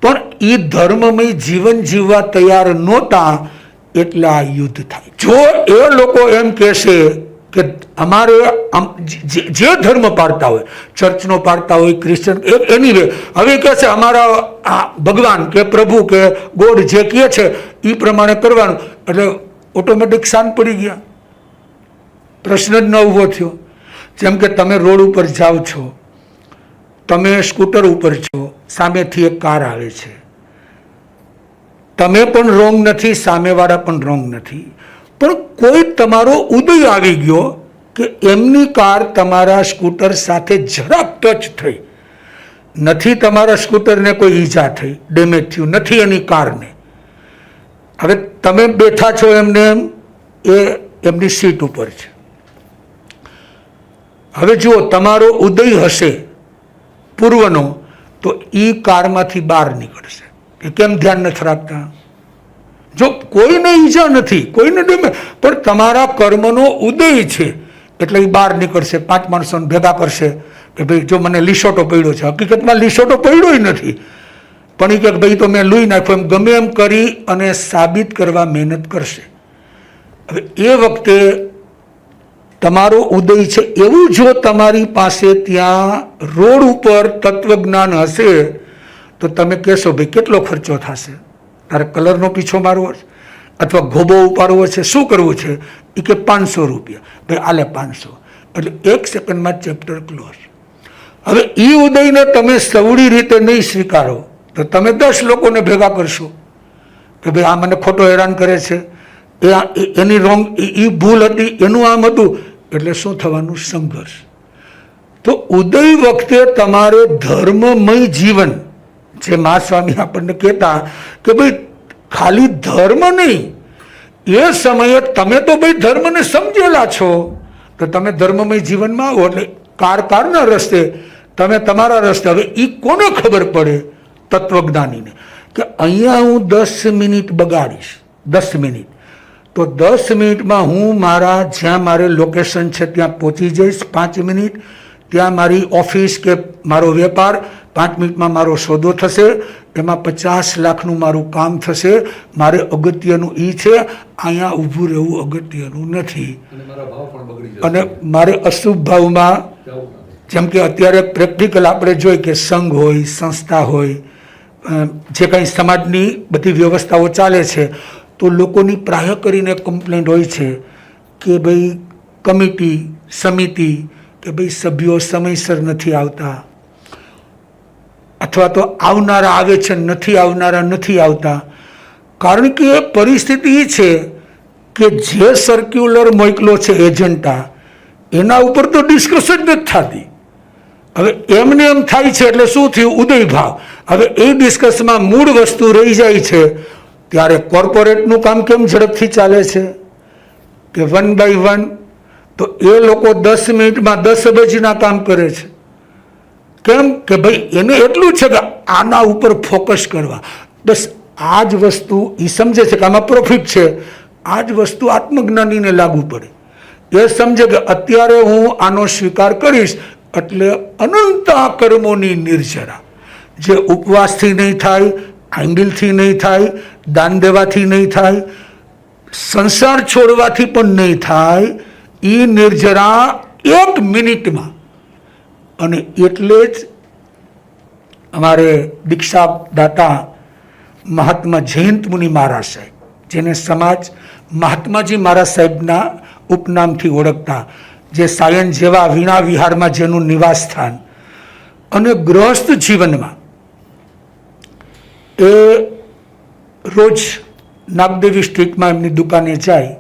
પણ એ ધર્મમય જીવન જીવવા તૈયાર નહોતા, એટલે આ યુદ્ધ થાય. જો એ લોકો એમ કહેશે કે અમારે જે ધર્મ પાળતા હોય, ચર્ચનો પાળતા હોય, ક્રિશ્ચન, એની વે, હવે કહે છે અમારા આ ભગવાન કે પ્રભુ કે ગોડ જે કહે છે એ પ્રમાણે કરવાનું, એટલે ઓટોમેટિક શાંત પડી ગયા, પ્રશ્ન જ ન ઊભો થયો. જેમ કે તમે રોડ ઉપર જાઓ છો, તમે સ્કૂટર ઉપર છો, સામેથી એક કાર આવે છે, તમે પણ રોંગ નથી, સામેવાળા પણ રોંગ નથી, પણ કોઈ તમારો ઉદય આવી ગયો કે એમની કાર તમારા સ્કૂટર સાથે જરાક ટચ થઈ, નથી તમારા સ્કૂટરને કોઈ ઈજા થઈ, ડેમેજ થયું નથી એની કારને, હવે તમે બેઠા છો એમને એમ, એ એમની સીટ ઉપર છે. હવે જુઓ, તમારો ઉદય હશે પૂર્વનો તો એ કારમાંથી બહાર નીકળશે. એ કેમ ધ્યાન નથી રાખતા? જો કોઈને ઈજા નથી, કોઈને ડેમેજ, પણ તમારા કર્મનો ઉદય છે એટલે એ બહાર નીકળશે, 5 માણસોને ભેગા કરશે કે ભાઈ જો મને લીસોટો પડ્યો છે. હકીકતમાં લીસોટો પડ્યો નથી, પણ એ કે ભાઈ તો મેં લૂઈ નાખ્યો, એમ ગમે એમ કરી અને સાબિત કરવા મહેનત કરશે. હવે એ વખતે તમારો ઉદય છે એવું જો તમારી પાસે ત્યાં રોડ ઉપર તત્વજ્ઞાન હશે તો તમે કહેશો ભાઈ કેટલો ખર્ચો થશે, તારે કલરનો પીછો મારવો છે અથવા ગોબો ઉપાડવો છે, શું કરવું છે? એ કે 500 રૂપિયા. ભાઈ આલે 500, એટલે 1 સેકન્ડમાં ચેપ્ટર ક્લોઝ. હવે એ ઉદયને તમે સવડી રીતે નહીં સ્વીકારો તો તમે 10 લોકોને ભેગા કરશો કે ભાઈ આ મને ખોટો હેરાન કરે છે, એની રોંગ, એ ભૂલ હતી, એનું આમ હતું, એટલે શું થવાનું? સંઘર્ષ. તો ઉદય વખતે તમારે ધર્મમય જીવન, જે મા સ્વામી આપણને કહેતા કે ભાઈ ખાલી ધર્મ નહીં, એ સમયે તમે તો ભાઈ ધર્મને સમજેલા છો તો તમે ધર્મમય જીવનમાં આવો એટલે કારના રસ્તે, તમે તમારા રસ્તે. હવે એ કોને ખબર પડે? તત્વજ્ઞાનીને, કે અહીંયા હું 10 મિનિટ બગાડીશ, 10 મિનિટ, તો 10 મિનિટમાં હું મારા જ્યાં મારે લોકેશન છે ત્યાં પહોંચી જઈશ, 5 મિનિટ ત્યાં મારી ઓફિસ કે મારો વેપાર, 5 મિનિટમાં મારો સોદો થશે, એમાં 50 લાખનું મારું કામ થશે. મારે અગત્યનું એ છે, અહીંયા ઊભું રહેવું અગત્યનું નથી, અને મારે અશુભ ભાવમાં, જેમ કે અત્યારે પ્રેક્ટિકલ આપણે જોઈએ કે સંઘ હોય, સંસ્થા હોય, જે કંઈ સમાજની બધી વ્યવસ્થાઓ ચાલે છે, તો લોકોની પ્રાય કરીને કમ્પ્લેન્ટ હોય છે કે ભાઈ કમિટી, સમિતિ, કે ભાઈ સભ્યો સમયસર નથી આવતા, અથવા તો આવનારા આવે છે, નથી આવનારા નથી આવતા. કારણ કે એ પરિસ્થિતિ એ છે કે જે સર્ક્યુલર મોકલો છે એજન્ટા, એના ઉપર તો ડિસ્કશન જ નથી થતી. હવે એમને એમ થાય છે એટલે શું થયું? ઉદય ભાવ. હવે એ ડિસ્કશનમાં મૂળ વસ્તુ રહી જાય છે. ત્યારે કોર્પોરેટનું કામ કેમ ઝડપથી ચાલે છે કે 1 by 1, તો એ લોકો 10 મિનિટમાં 10 અબજના કામ કરે છે. કેમ કે ભાઈ એને એટલું છે કે આના ઉપર ફોકસ કરવા. બસ આ જ વસ્તુ એ સમજે છે કે આમાં પ્રોફિટ છે. આ જ વસ્તુ આત્મજ્ઞાનીને લાગુ પડે. એ સમજે કે અત્યારે હું આનો સ્વીકાર કરીશ એટલે અનંત કર્મોની નિર્જરા, જે ઉપવાસથી નહીં થાય, આંબિલથી નહીં થાય, દાન દેવાથી નહીં થાય, સંસાર છોડવાથી પણ નહીં થાય, એ નિર્જરા 1 મિનિટમાં. અને એટલે જ અમારે દીક્ષા દાતા મહાત્મા જયંત મુનિ મહારાજ સાહેબ, જેને સમાજ મહાત્માજી મહારાજ સાહેબના ઉપનામથી ઓળખતા, જે સાયન જેવા વીણા વિહારમાં જેનું નિવાસ સ્થાન, અને ગૃહસ્થ જીવનમાં એ રોજ નાગદેવી સ્ટ્રીટમાં એમની દુકાને જાય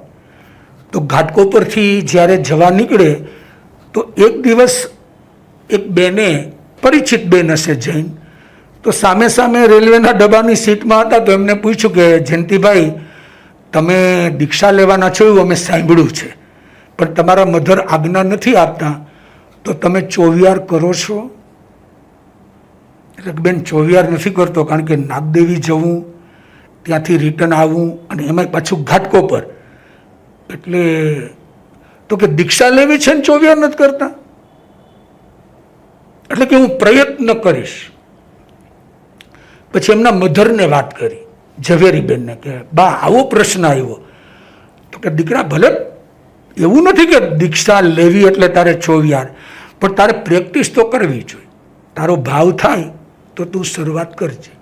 તો ઘાટકોપરથી જ્યારે જવા નીકળે તો એક દિવસ એક બેને, પરિચિત બેન હશે જૈન, તો સામે સામે રેલવેના ડબ્બાની સીટમાં હતા. તો એમને પૂછ્યું કે જયંતિભાઈ, તમે દીક્ષા લેવાના છો એવું અમે સાંભળ્યું છે, પણ તમારા મધર આજ્ઞા નથી આપતા, તો તમે ચોવિયાર કરો છો? એટલે બેન ચોવિયાર નથી કરતો, કારણ કે નાગદેવી જવું, ત્યાંથી રિટર્ન આવવું, અને એમાં પાછું ઘાટકો પર, એટલે તો કે દીક્ષા લેવી છે ને ચોવિયાર નથી કરતા? એટલે કે હું પ્રયત્ન કરીશ. પછી એમના મધરને વાત કરી, ઝવેરીબેનને, કે બા આવો પ્રશ્ન આવ્યો. તો કે દીકરા, ભલે એવું નથી કે દીક્ષા લેવી એટલે તારે ચોવિયાર, પણ તારે પ્રેક્ટિસ તો કરવી જોઈએ. તારો ભાવ થાય તો તું શરૂઆત કરજે.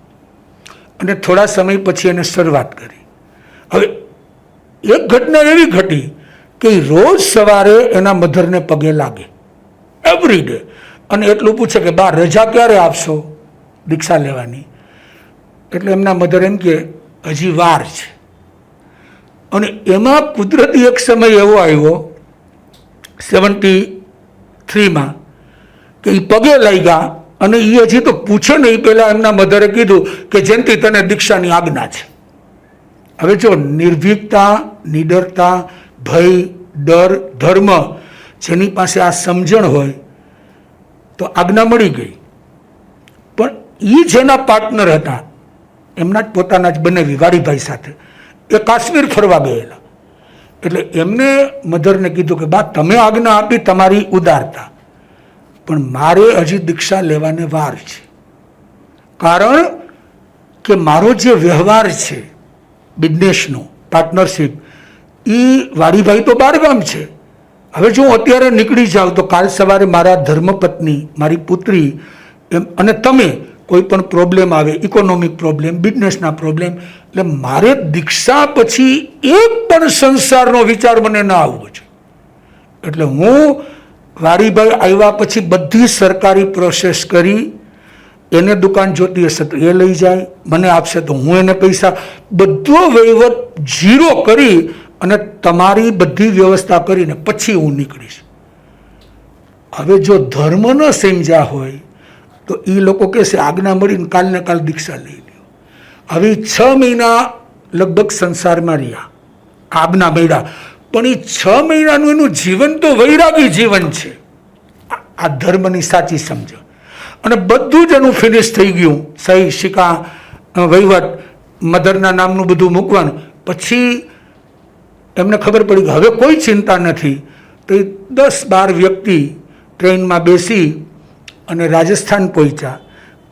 અને થોડા સમય પછી એને શરૂઆત કરી. હવે એક ઘટના એવી ઘટી કે રોજ સવારે એના મધરને પગે લાગે, એવરી ડે, અને એટલું પૂછે કે બા રજા ક્યારે આપશો દીક્ષા લેવાની? એટલે એમના મધર એમ કે હજી વાર છે. અને એમાં કુદરતી એક સમય એવો આવ્યો 73માં કે એ પગે લાગ્યા અને એ હજી તો પૂછે ને એ પહેલાં એમના મધરે કીધું કે જયંતિ તને દીક્ષાની આજ્ઞા છે. હવે જો નિર્ભીકતા, નિડરતા, ભય, ડર, ધર્મ જેની પાસે આ સમજણ હોય તો આજ્ઞા મળી ગઈ. પણ એ જેના પાર્ટનર હતા એમના જ પોતાના જ બનેવી વાડીભાઈ સાથે એ કાશ્મીર ફરવા ગયેલા. એટલે એમને મધરને કીધું કે બા તમે આજ્ઞા આપી તમારી ઉદારતા, પણ મારે હજી દીક્ષા લેવાને વાર છે. કારણ કે મારો જે વ્યવહાર છે બિઝનેસનો પાર્ટનરશિપ એ વાડીભાઈ તો બહારગામ છે. હવે જો હું અત્યારે નીકળી જાઉં તો કાલ સવારે મારા ધર્મપત્ની, મારી પુત્રી અને તમે કોઈ પણ પ્રોબ્લેમ આવે, ઇકોનોમિક પ્રોબ્લેમ, બિઝનેસના પ્રોબ્લેમ, એટલે મારે દીક્ષા પછી એક પણ સંસારનો વિચાર મને ના આવવો છે. એટલે હું વાડીભાઈ આવ્યા પછી બધી સરકારી પ્રોસેસ કરી, એને દુકાન જોતી હશે તો એ લઈ જાય, મને આપશે તો હું એને પૈસા, બધો વહીવટ ઝીરો કરી અને તમારી બધી વ્યવસ્થા કરીને પછી હું નીકળીશ. હવે જો ધર્મ ન સમજ્યા હોય તો એ લોકો કહેશે આજ્ઞા મળીને કાલને કાલ દીક્ષા લઈ લ્યો. હવે 6 મહિના લગભગ સંસારમાં રહ્યા, આજ્ઞા મળ્યા, પણ એ 6 મહિનાનું એનું જીવન તો વૈરાગી જીવન છે. આ ધર્મની સાચી સમજ. અને બધું જ એનું ફિનિશ થઈ ગયું, સહી સિક્કા, વહીવટ, મધરના નામનું બધું મૂકવાનું. પછી એમને ખબર પડી કે હવે કોઈ ચિંતા નથી. તો એ 10-12 વ્યક્તિ ટ્રેનમાં બેસી અને રાજસ્થાન પહોંચ્યા.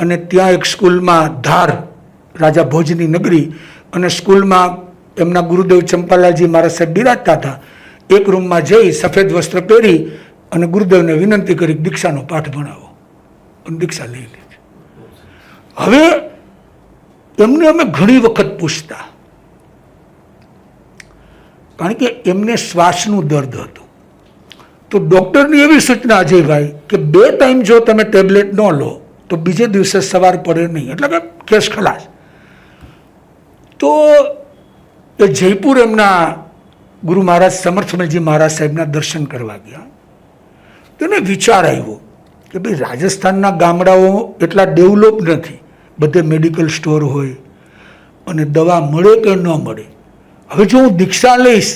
અને ત્યાં એક સ્કૂલમાં ધાર, રાજા ભોજની નગરી, અને સ્કૂલમાં એમના ગુરુદેવ ચંપાલાલજી મહારાજ સાહેબ બિરાજતા હતા. એક રૂમમાં જઈ સફેદ વસ્ત્ર પહેરી અને ગુરુદેવને વિનંતી કરી દીક્ષાનો પાઠ ભણાવો, અને દીક્ષા લઈ લીધી. હવે એમને અમે ઘણી વખત પૂછતા, કારણ કે એમને શ્વાસનું દર્દ હતું. તો ડૉક્ટરની એવી સૂચના અજયભાઈ કે 2 ટાઈમ જો તમે ટેબ્લેટ ન લો તો બીજે દિવસે સવાર પડે નહીં, એટલે કે કેસ ખલાસ. તો એ જયપુર એમના ગુરુ મહારાજ સમર્થમલજી મહારાજ સાહેબના દર્શન કરવા ગયા. તેને વિચાર આવ્યો કે ભાઈ રાજસ્થાનના ગામડાઓ એટલા ડેવલપ નથી, બધે મેડિકલ સ્ટોર હોય અને દવા મળે કે ન મળે. હવે જો હું દીક્ષા લઈશ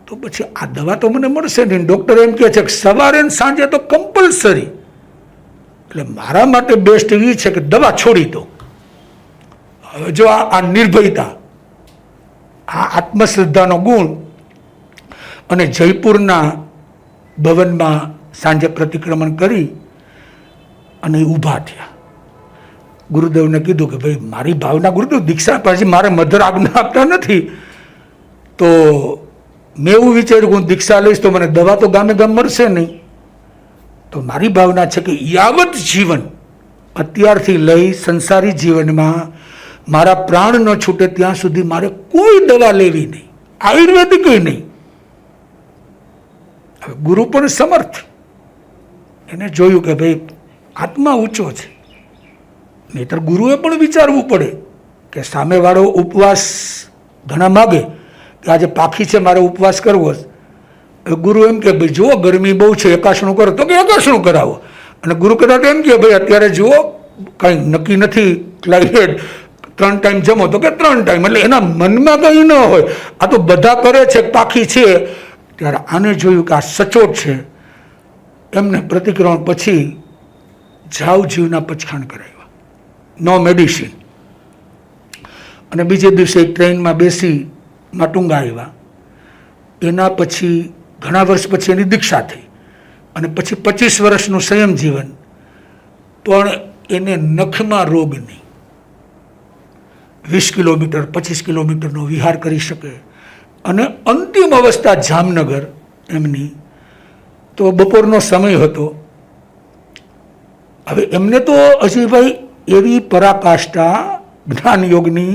તો પછી આ દવા તો મને મળશે નહીં. ડૉક્ટર એમ કહે છે કે સવારે ને સાંજે તો કમ્પલસરી. એટલે મારા માટે બેસ્ટ એવી છે કે દવા છોડી દો. હવે જો આ નિર્ભયતા, આ આત્મશ્રદ્ધાનો ગુણ, અને જયપુરના ભવનમાં સાંજે પ્રતિક્રમણ કરી અને ઊભા થયા. ગુરુદેવને કીધું કે ભાઈ મારી ભાવના ગુરુદેવ દીક્ષા પછી મારે મધર આજ્ઞા આપતા નથી, તો મેં એવું વિચાર્યું કે હું દીક્ષા લઈશ તો મને દવા તો ગામે ગામ મળશે નહીં. તો મારી ભાવના છે કે યાવત જીવન, અત્યારથી લઈ સંસારી જીવનમાં મારા પ્રાણ ન છૂટે ત્યાં સુધી મારે કોઈ દવા લેવી નહીં, આયુર્વેદિક નહીં. હવે ગુરુ પણ સમર્થ, એને જોયું કે ભાઈ આત્મા ઊંચો છે, નહીતર ગુરુએ પણ વિચારવું પડે કે સામેવાળો ઉપવાસ ઘણા માગે કે આજે પાખી છે મારે ઉપવાસ કરવો છે. ગુરુ એમ કે ભાઈ જુઓ ગરમી બહુ છે, એકાશણું કરો, તો કે એકાશણું કરાવો. અને ગુરુ કદાચ એમ કે ભાઈ અત્યારે જુઓ કંઈ નક્કી નથી, ક્લાઇમેટ 3 ટાઈમ જમો, તો કે 3 ટાઈમ. એટલે એના મનમાં કંઈ ન હોય, આ તો બધા કરે છે, પાખી છે. ત્યારે આને જોયું કે આ સચોટ છે. એમને પ્રતિક્રમણ પછી જાવ જીવના પચખાણ કરાવ્યા, નો મેડિસિન. અને બીજે દિવસે ટ્રેનમાં બેસી માટુંગા આવ્યા. એના પછી ઘણા વર્ષ પછી એની દીક્ષા થઈ, અને પછી 25 વર્ષનું સંયમ જીવન. પણ એને નખમાં રોગ નહીં. 20 કિલોમીટર 25 કિલોમીટરનો વિહાર કરી શકે. અને અંતિમ અવસ્થા જામનગર એમની, તો બપોરનો સમય હતો. હવે એમને તો અજયભાઈ એવી પરાકાષ્ઠા જ્ઞાન યોગની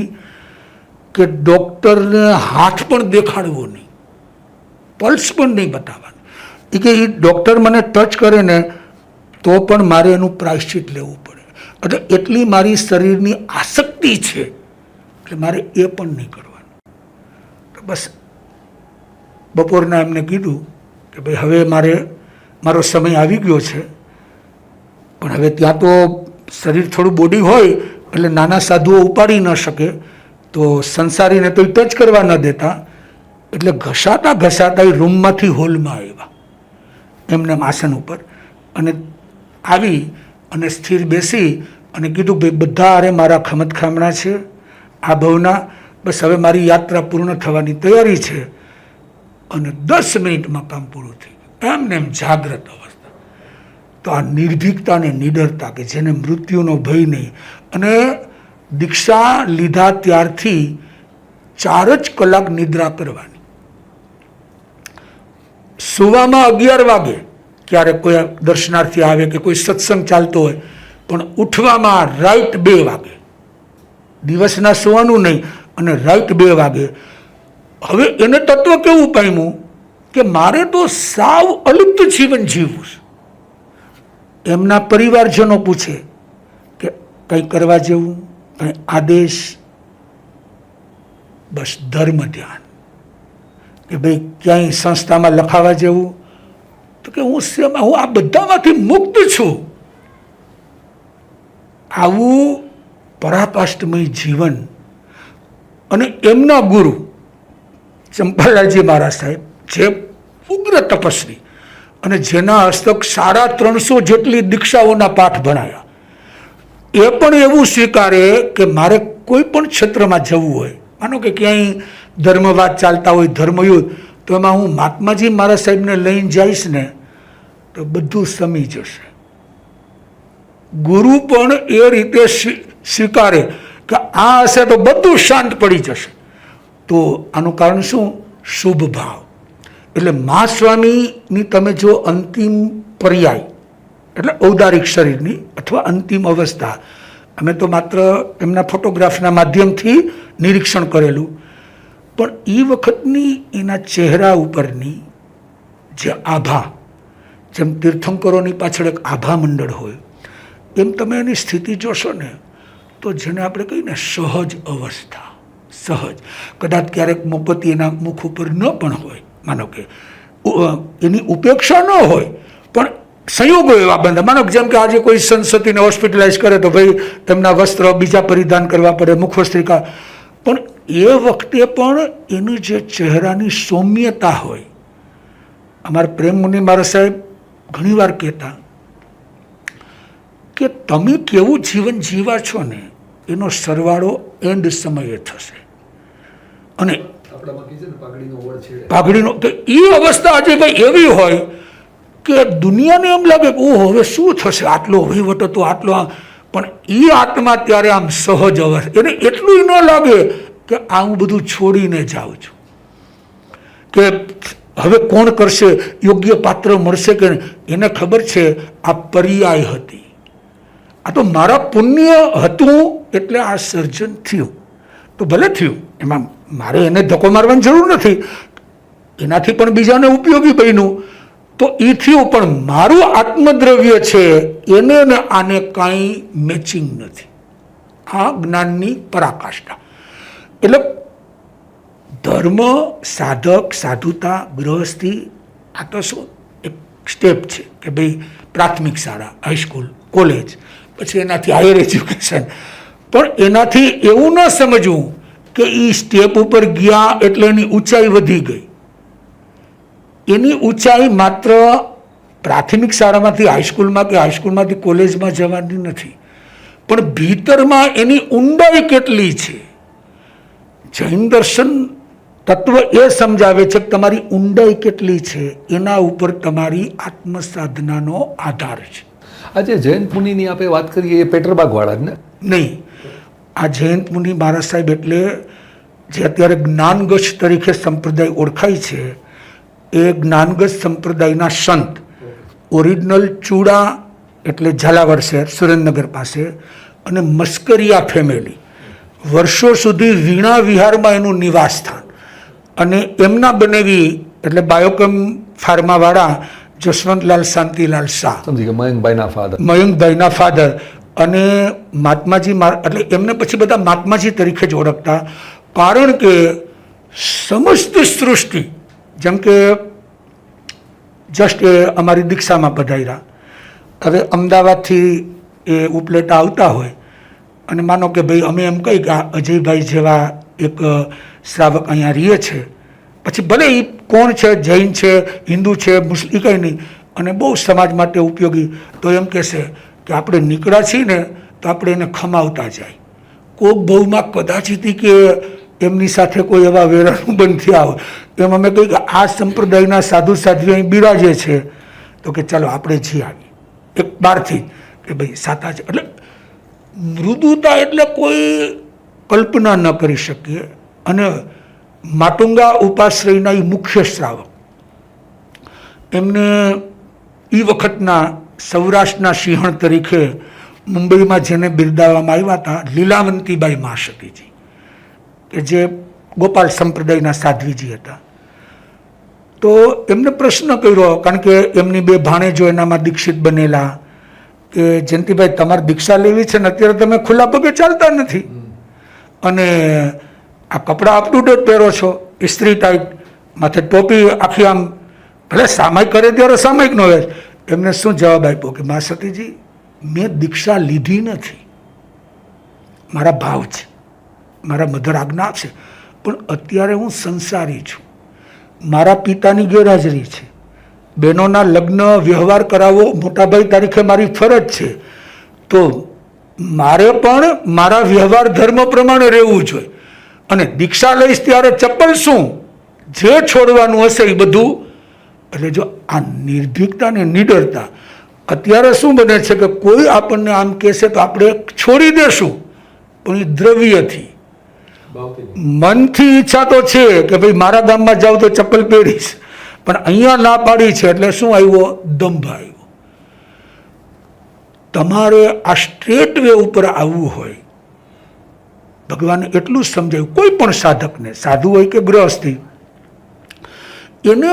કે ડૉક્ટરને હાથ પણ દેખાડવો નહીં, પલ્સ પણ નહીં બતાવવાનું. એ કે એ ડૉક્ટર મને ટચ કરે ને તો પણ મારે એનું પ્રાયશ્ચિત લેવું પડે. એટલે એટલી મારી શરીરની આસક્તિ છે એટલે મારે એ પણ નહીં કરવાનું. તો બસ બપોરના એમને કીધું કે ભાઈ હવે મારો સમય આવી ગયો છે, પણ હવે ત્યાં તો શરીર થોડું બોડી હોય એટલે નાના સાધુઓ ઉપાડી ન શકે, તો સંસારીને તો ટચ કરવા ન દેતા, એટલે ઘસાતા ઘસાતા એ રૂમમાંથી હોલમાં આવ્યા એમને આસન ઉપર, અને આવી અને સ્થિર બેસી અને કીધું ભાઈ બધા અરે મારા ખમતખામણા છે આ ભવના, બસ હવે મારી યાત્રા પૂર્ણ થવાની તૈયારી છે. અને 10 મિનિટમાં કામ પૂરું થઈ ગયું, એમને એમ જાગ્રત અવસ્થા. તો આ નિર્ભીકતા અને નિડરતા કે જેને મૃત્યુનો ભય નહીં, અને દીક્ષા લીધા ત્યારથી 4 જ કલાક નિદ્રા કરવાની. સુવામાં 11 વાગે ક્યારેક કોઈ દર્શનાર્થી આવે કે કોઈ સત્સંગ ચાલતો હોય, પણ ઉઠવામાં રાઈટ 2 વાગે, દિવસના સુવાનું નહીં, અને રાઈટ 2 વાગે. હવે એને તત્વ કેવું પામ્યું કે મારે તો સાવ અલિપ્ત જીવન જીવવું છે. એમના પરિવારજનો પૂછે કે કંઈ કરવા જેવું, કંઈ આદેશ, બસ ધર્મ ધ્યાન, કે ભાઈ ક્યાંય સંસ્થામાં લખાવા જેવું, તો કે હું આ બધામાંથી મુક્ત છું. આવું પરાકાષ્ઠમય જીવન. અને એમના ગુરુ ચંપાલાલજી મહારાજ સાહેબ, જે ઉગ્ર તપસ્વી અને જેના હસ્તક 350 જેટલી દીક્ષાઓના પાઠ ભણાયા, એ પણ એવું સ્વીકારે કે મારે કોઈ પણ ક્ષેત્રમાં જવું હોય, માનો કે ક્યાંય ધર્મવાદ ચાલતા હોય, ધર્મયુદ્ધ, તો એમાં હું મહાત્માજી મારા સાહેબને લઈને જઈશ ને તો બધું સમી જશે. ગુરુ પણ એ રીતે સ્વીકારે કે આ હશે તો બધું શાંત પડી જશે. તો આનું કારણ શું? શુભ ભાવ. એટલે મા સ્વામીની તમે જો અંતિમ પર્યાય એટલે ઔદારિક શરીરની અથવા અંતિમ અવસ્થા, અમે તો માત્ર એમના ફોટોગ્રાફના માધ્યમથી નિરીક્ષણ કરેલું, પણ એ વખતની એના ચહેરા ઉપરની જે આભા, જેમ તીર્થંકરોની પાછળ એક આભા મંડળ હોય, એમ તમે એની સ્થિતિ જોશો ને તો જેને આપણે કહીએ ને સહજ અવસ્થા, સહજ. કદાચ ક્યારેક મોપતી એના મુખ ઉપર ન પણ હોય, માનો કે એની ઉપેક્ષા ન હોય, પણ સંયોગો એવા બંધ. માનો જેમ કે આજે કોઈ સંસદીને હોસ્પિટલાઇઝ કરે તો ભાઈ તેમના વસ્ત્ર બીજા પરિધાન કરવા પડે, મુખવસ્ત્રિકા, પણ એ વખતે પણ એની જે ચહેરાની સૌમ્યતા હોય. અમારા પ્રેમ મુનિ મારા સાહેબ ઘણીવાર કહેતા કે તમે કેવું જીવન જીવા છો ને એનો સરવાળો એન્ડ સમયે થશે. અને પાઘડીનો તો એ અવસ્થા આજે ભાઈ એવી હોય કે દુનિયાને એમ લાગે કે ઓહો હવે શું થશે, આટલો વહીવટ હતો, આટલો, પણ એ આત્મા ત્યારે આમ સહજ અવસ્થા, એને એટલું ન લાગે કે આ હું બધું છોડીને જાઉં છું, કે હવે કોણ કરશે, યોગ્ય પાત્ર મળશે કે એને ખબર છે આ પર્યાય હતી, આ તો મારા પુણ્ય હતું એટલે આ સર્જન થયું. તો ભલે થયું, એમાં મારે એને ધક્કો મારવાની જરૂર નથી, એનાથી પણ બીજાને ઉપયોગી બન્યું તો એ થયું, પણ મારું આત્મદ્રવ્ય છે એને ને આને કાંઈ મેચિંગ નથી. આ જ્ઞાનની પરાકાષ્ઠા. એટલે ધર્મ, સાધક, સાધુતા, ગૃહસ્થી, આ તો શું એક સ્ટેપ છે કે ભાઈ પ્રાથમિક શાળા, હાઈસ્કૂલ, કોલેજ, પછી એનાથી હાયર એજ્યુકેશન. પણ એનાથી એવું ન સમજવું કે એ સ્ટેપ ઉપર ગયા એટલે એની ઊંચાઈ વધી ગઈ. એની ઊંચાઈ માત્ર પ્રાથમિક શાળામાંથી હાઈસ્કૂલમાં કે હાઈસ્કૂલમાંથી કોલેજમાં જવાની નથી, પણ ભીતરમાં એની ઊંડાઈ કેટલી છે. જૈન દર્શન તત્વ એ સમજાવે છે કે તમારી ઊંડાઈ કેટલી છે એના ઉપર તમારી આત્મસાધનાનો આધાર છે. આજે જૈન મુનિની આપણે વાત કરીએ એ પેટરબાગવાળા જ ને? નહીં, આ જૈન મુનિ મહારાજ સાહેબ એટલે જે અત્યારે જ્ઞાનગશ તરીકે સંપ્રદાય ઓળખાય છે, એ જ્ઞાનગશ સંપ્રદાયના સંત, ઓરિજિનલ ચૂડા એટલે ઝાલાવાડ શહેર સુરેન્દ્રનગર પાસે, અને મસ્કરિયા ફેમિલી, વર્ષો સુધી વીણા વિહારમાં એનું નિવાસ સ્થાન, અને એમના બનેવી એટલે બાયોકેમ ફાર્માવાળા જસવંતલાલ શાંતિલાલ શાહ, સમજી ગયા, મયંકભાઈના ફાધર, મયંકભાઈના ફાધર, અને મહાત્માજી એટલે એમને પછી બધા મહાત્માજી તરીકે જ ઓળખતા, કારણ કે સમસ્ત સૃષ્ટિ, જેમ કે જસ્ટ એ અમારી દીક્ષામાં પધાર્યા, હવે અમદાવાદથી એ ઉપલેટા આવતા હોય અને માનો કે ભાઈ અમે એમ કહી કે આ અજયભાઈ જેવા એક શ્રાવક અહીંયા રહીએ છે, પછી ભલે એ કોણ છે, જૈન છે, હિન્દુ છે, મુસ્લિમ, કંઈ નહીં, અને બહુ સમાજ માટે ઉપયોગી, તો એમ કહેશે કે આપણે નીકળ્યા છીએ ને તો આપણે એને ખમાવતા જાય. કોક બહુમાં કદાચિત કે એમની સાથે કોઈ એવા વેરાનું બંધ થયા હોય, એમ અમે કહ્યું કે આ સંપ્રદાયના સાધુ સાધ્વી અહીં બિરાજે છે, તો કે ચાલો આપણે જી આવીએ એક બહારથી કે ભાઈ સાતા છે. એટલે મૃદુતા એટલે કોઈ કલ્પના ન કરી શકીએ. અને માટુંગા ઉપાશ્રયના એ મુખ્ય શ્રાવક, એમને એ વખતના સૌરાષ્ટ્રના સિંહણ તરીકે મુંબઈમાં જેને બિરદાવવામાં આવ્યા હતા, લીલાવંતીબાઈ મહાસતીજી, કે જે ગોપાલ સંપ્રદાયના સાધ્વીજી હતા. તો એમને પ્રશ્ન કર્યો, કારણ કે એમની બે ભાણેજો એનામાં દીક્ષિત બનેલા, કે જયંતિભાઈ તમારે દીક્ષા લેવી છે ને અત્યારે તમે ખુલ્લા પગે ચાલતા નથી, અને આ કપડાં અપ ટુ ડેટ પહેરો છો, ઇસ્ત્રી ટાઈટ, માથે ટોપી આખી, આમ ભલે સામાયિક કરે ત્યારે સામાયિક નો હોય. એમને શું જવાબ આપ્યો કે મહાસતીજી, મેં દીક્ષા લીધી નથી, મારા ભાવ છે, મારા મધર આજ્ઞા આપશે, પણ અત્યારે હું સંસારી છું, મારા પિતાની ગેરહાજરી છે, બહેનોના લગ્ન વ્યવહાર કરાવવો મોટાભાઈ તારીખે મારી ફરજ છે, તો મારે પણ મારા વ્યવહાર ધર્મ પ્રમાણે રહેવું જોઈએ, અને દીક્ષા લઈશ ત્યારે ચપ્પલ શું, જે છોડવાનું હશે એ બધું. એટલે જો આ નિર્ભીકતા ને નિડરતા, અત્યારે શું બને છે કે કોઈ આપણને આમ કહેશે તો આપણે છોડી દેશું, પણ એ દ્રવ્યથી, મનથી ઈચ્છા તો છે કે ભાઈ મારા ગામમાં જાઉં તો ચપ્પલ પહેરીશ, પણ અહીંયા ના પાડી છે, એટલે શું આવ્યો, દંભ આવ્યો. તમારે આ સ્ટ્રેટ વે ઉપર આવવું હોય, ભગવાને એટલું જ સમજાયું કોઈ પણ સાધકને, સાધુ હોય કે ગૃહસ્થી, એને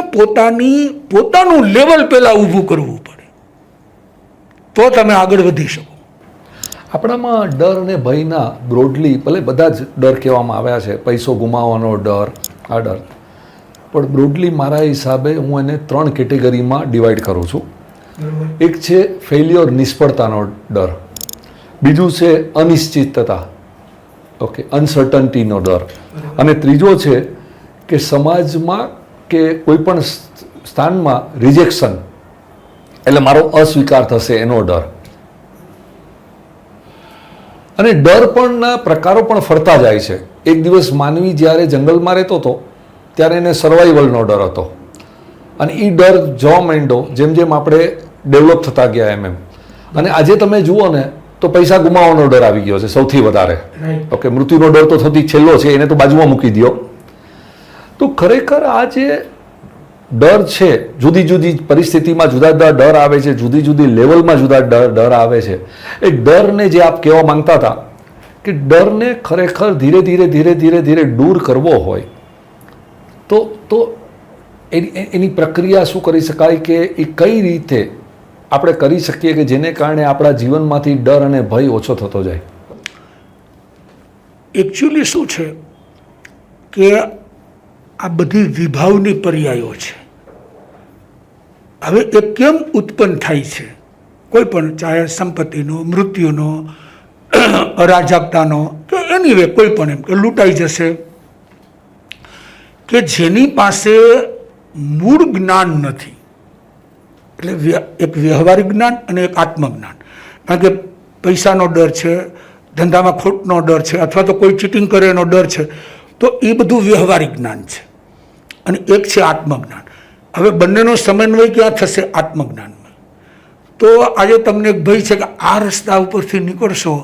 પોતાનું લેવલ પહેલા ઊભું કરવું પડે, તો તમે આગળ વધી શકો. આપણામાં ડર અને ભયના બ્રોડલી ભલે બધા જ ડર કહેવામાં આવ્યા છે, પૈસો ગુમાવવાનો ડર, આ ડર, પણ બ્રોડલી મારા હિસાબે હું એને 3 કેટેગરીમાં ડિવાઈડ કરું છું. એક છે ફેલ્યોર, નિષ્ફળતાનો ડર, બીજું છે અનિશ્ચિતતા, ઓકે, અનસર્ટન્ટીનો ડર, અને ત્રીજો છે કે સમાજમાં કે કોઈ પણ સ્થાનમાં રિજેક્શન, એટલે મારો અસ્વીકાર થશે એનો ડર. અને ડર પણના પ્રકારો પણ ફરતા જાય છે. એક દિવસ માનવી જ્યારે જંગલમાં રહેતો હતો ત્યારે એને સર્વાઈવલનો ડર હતો, અને એ ડર જોવા માંડ્યો જેમ જેમ આપણે ડેવલપ થતા ગયા એમ. અને આજે તમે જુઓ ને તો પૈસા ગુમાવવાનો ડર આવી ગયો છે સૌથી વધારે, ઓકે, મૃત્યુનો ડર તો સૌથી છેલ્લો છે, એને તો બાજુમાં મૂકી દો. તો ખરેખર આ જે ડર છે, જુદી જુદી પરિસ્થિતિમાં જુદા જુદા ડર આવે છે, જુદી જુદી લેવલમાં જુદા ડર આવે છે. એ ડરને જે આપ કહેવા માંગતા હતા કે ડરને ખરેખર ધીરે ધીરે ધીરે ધીરે ધીરે દૂર કરવો હોય તો એની પ્રક્રિયા શું કરી શકાય, કે એ કઈ રીતે આપણે કરી શકીએ કે જેને કારણે આપણા જીવનમાંથી ડર અને ભય ઓછો થતો જાય? એકચ્યુઅલી શું છે કે આ બધી વિભાવની પર્યાયો છે. હવે એ કેમ ઉત્પન્ન થાય છે, કોઈ પણ, ચાહે સંપત્તિનો, મૃત્યુનો, અરાજકતાનો, કે એની વે કોઈ પણ, એમ કે લૂંટાઈ જશે, કે જેની પાસે મૂળ જ્ઞાન નથી, એટલે એક વ્યવહારિક જ્ઞાન અને એક આત્મજ્ઞાન. કારણ કે પૈસાનો ડર છે, ધંધામાં ખોટનો ડર છે, અથવા તો કોઈ ચીટિંગ કરે એનો ડર છે, તો એ બધું વ્યવહારિક જ્ઞાન છે, અને એક છે આત્મજ્ઞાન. હવે બંનેનો સમન્વય ક્યાં થશે? આત્મજ્ઞાનમાં. તો આજે તમને એક ભય છે કે આ રસ્તા ઉપરથી નીકળશો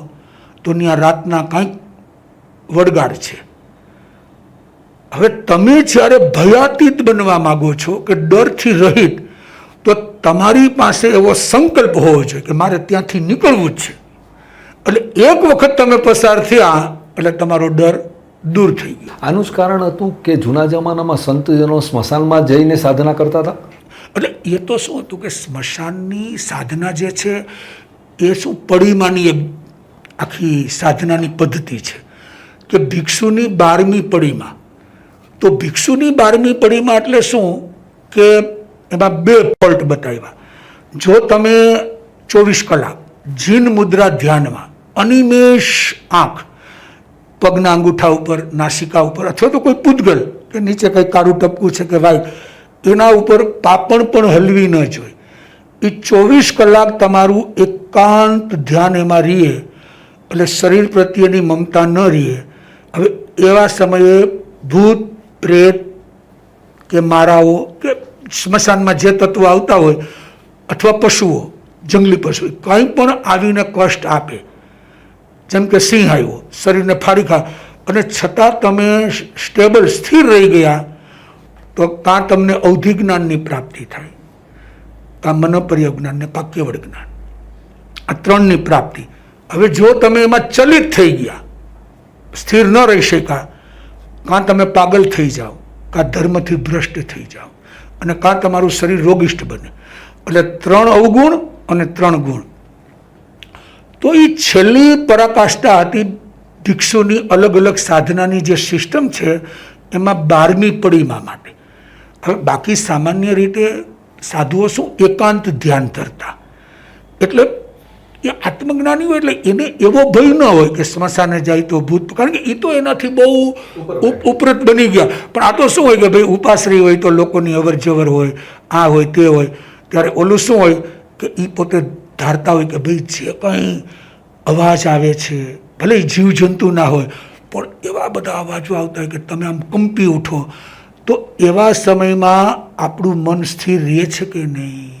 તો ત્યાં રાતના કાંઈક વડગાડ છે. હવે તમે જ્યારે ભયાતીત બનવા માગો છો કે ડરથી રહિત, તો તમારી પાસે એવો સંકલ્પ હોવો જોઈએ કે મારે ત્યાંથી નીકળવું જ છે. એટલે એક વખત તમે પસાર થયા એટલે તમારો ડર દૂર થઈ ગયો. આનું જ કારણ હતું કે જૂના જમાનામાં સંતજનો સ્મશાનમાં જઈને સાધના કરતા હતા. એટલે એ તો શું હતું કે સ્મશાનની સાધના જે છે એ શું પડીમાંની એક આખી સાધનાની પદ્ધતિ છે કે ભિક્ષુની 12મી પડીમાં. તો ભિક્ષુની 12મી પડીમાં એટલે શું કે એમાં 2 ફોલ્ટ બતાવ્યા. જો તમે 24 કલાક જીન મુદ્રા ધ્યાનમાં અનિમેષ આંખ પગના અંગૂઠા ઉપર, નાસિકા ઉપર, અથવા તો કોઈ પૂતગલ કે નીચે કંઈ કાળું ટપકું છે કે વાય એના ઉપર પાપણ પણ હલવી ન જોઈએ. એ 24 કલાક તમારું એકાંત ધ્યાન એમાં રહીએ એટલે શરીર પ્રત્યેની મમતા ન રહીએ. હવે એવા સમયે ભૂત પ્રેત કે મારાઓ કે સ્મશાનમાં જે તત્વો આવતા હોય અથવા પશુઓ, જંગલી પશુ કંઈ પણ આવીને કષ્ટ આપે, જેમ કે સિંહ આવ્યો શરીરને ફાડી ખા, અને છતાં તમે સ્ટેબલ સ્થિર રહી ગયા, તો કાં તમને અવધિ જ્ઞાનની પ્રાપ્તિ થાય, કાં મનોપર્ય જ્ઞાન ને કાં કેવળ જ્ઞાન, આ 3ની પ્રાપ્તિ. હવે જો તમે એમાં ચલિત થઈ ગયા, સ્થિર ન રહી શક્યા, કાં તમે પાગલ થઈ જાઓ, કાં ધર્મથી ભ્રષ્ટ થઈ જાઓ, અને કાં તમારું શરીર રોગિષ્ઠ બને. એટલે 3 અવગુણ અને 3 ગુણ. તો એ છેલ્લી પરાકાષ્ઠા હતી ભિક્ષુની અલગ અલગ સાધનાની જે સિસ્ટમ છે એમાં 12મી પડીમાં માટે. હવે બાકી સામાન્ય રીતે સાધુઓ શું એકાંત ધ્યાન ધરતા, એટલે એ આત્મજ્ઞાની હોય એટલે એને એવો ભય ન હોય કે સ્મશાને જાય તો ભૂત, કારણ કે એ તો એનાથી બહુ ઉપરત બની ગયા. પણ આ તો શું હોય કે ભાઈ ઉપાશ્રી હોય તો લોકોની અવર જવર હોય, આ હોય તે હોય, ત્યારે ઓલું શું હોય કે એ પોતે ધારતા હોય કે ભાઈ જે કંઈ અવાજ આવે છે, ભલે જીવજંતુ ના હોય પણ એવા બધા અવાજો આવતા હોય કે તમે આમ કંપી ઉઠો. તો એવા સમયમાં આપણું મન સ્થિર રહે છે કે નહીં,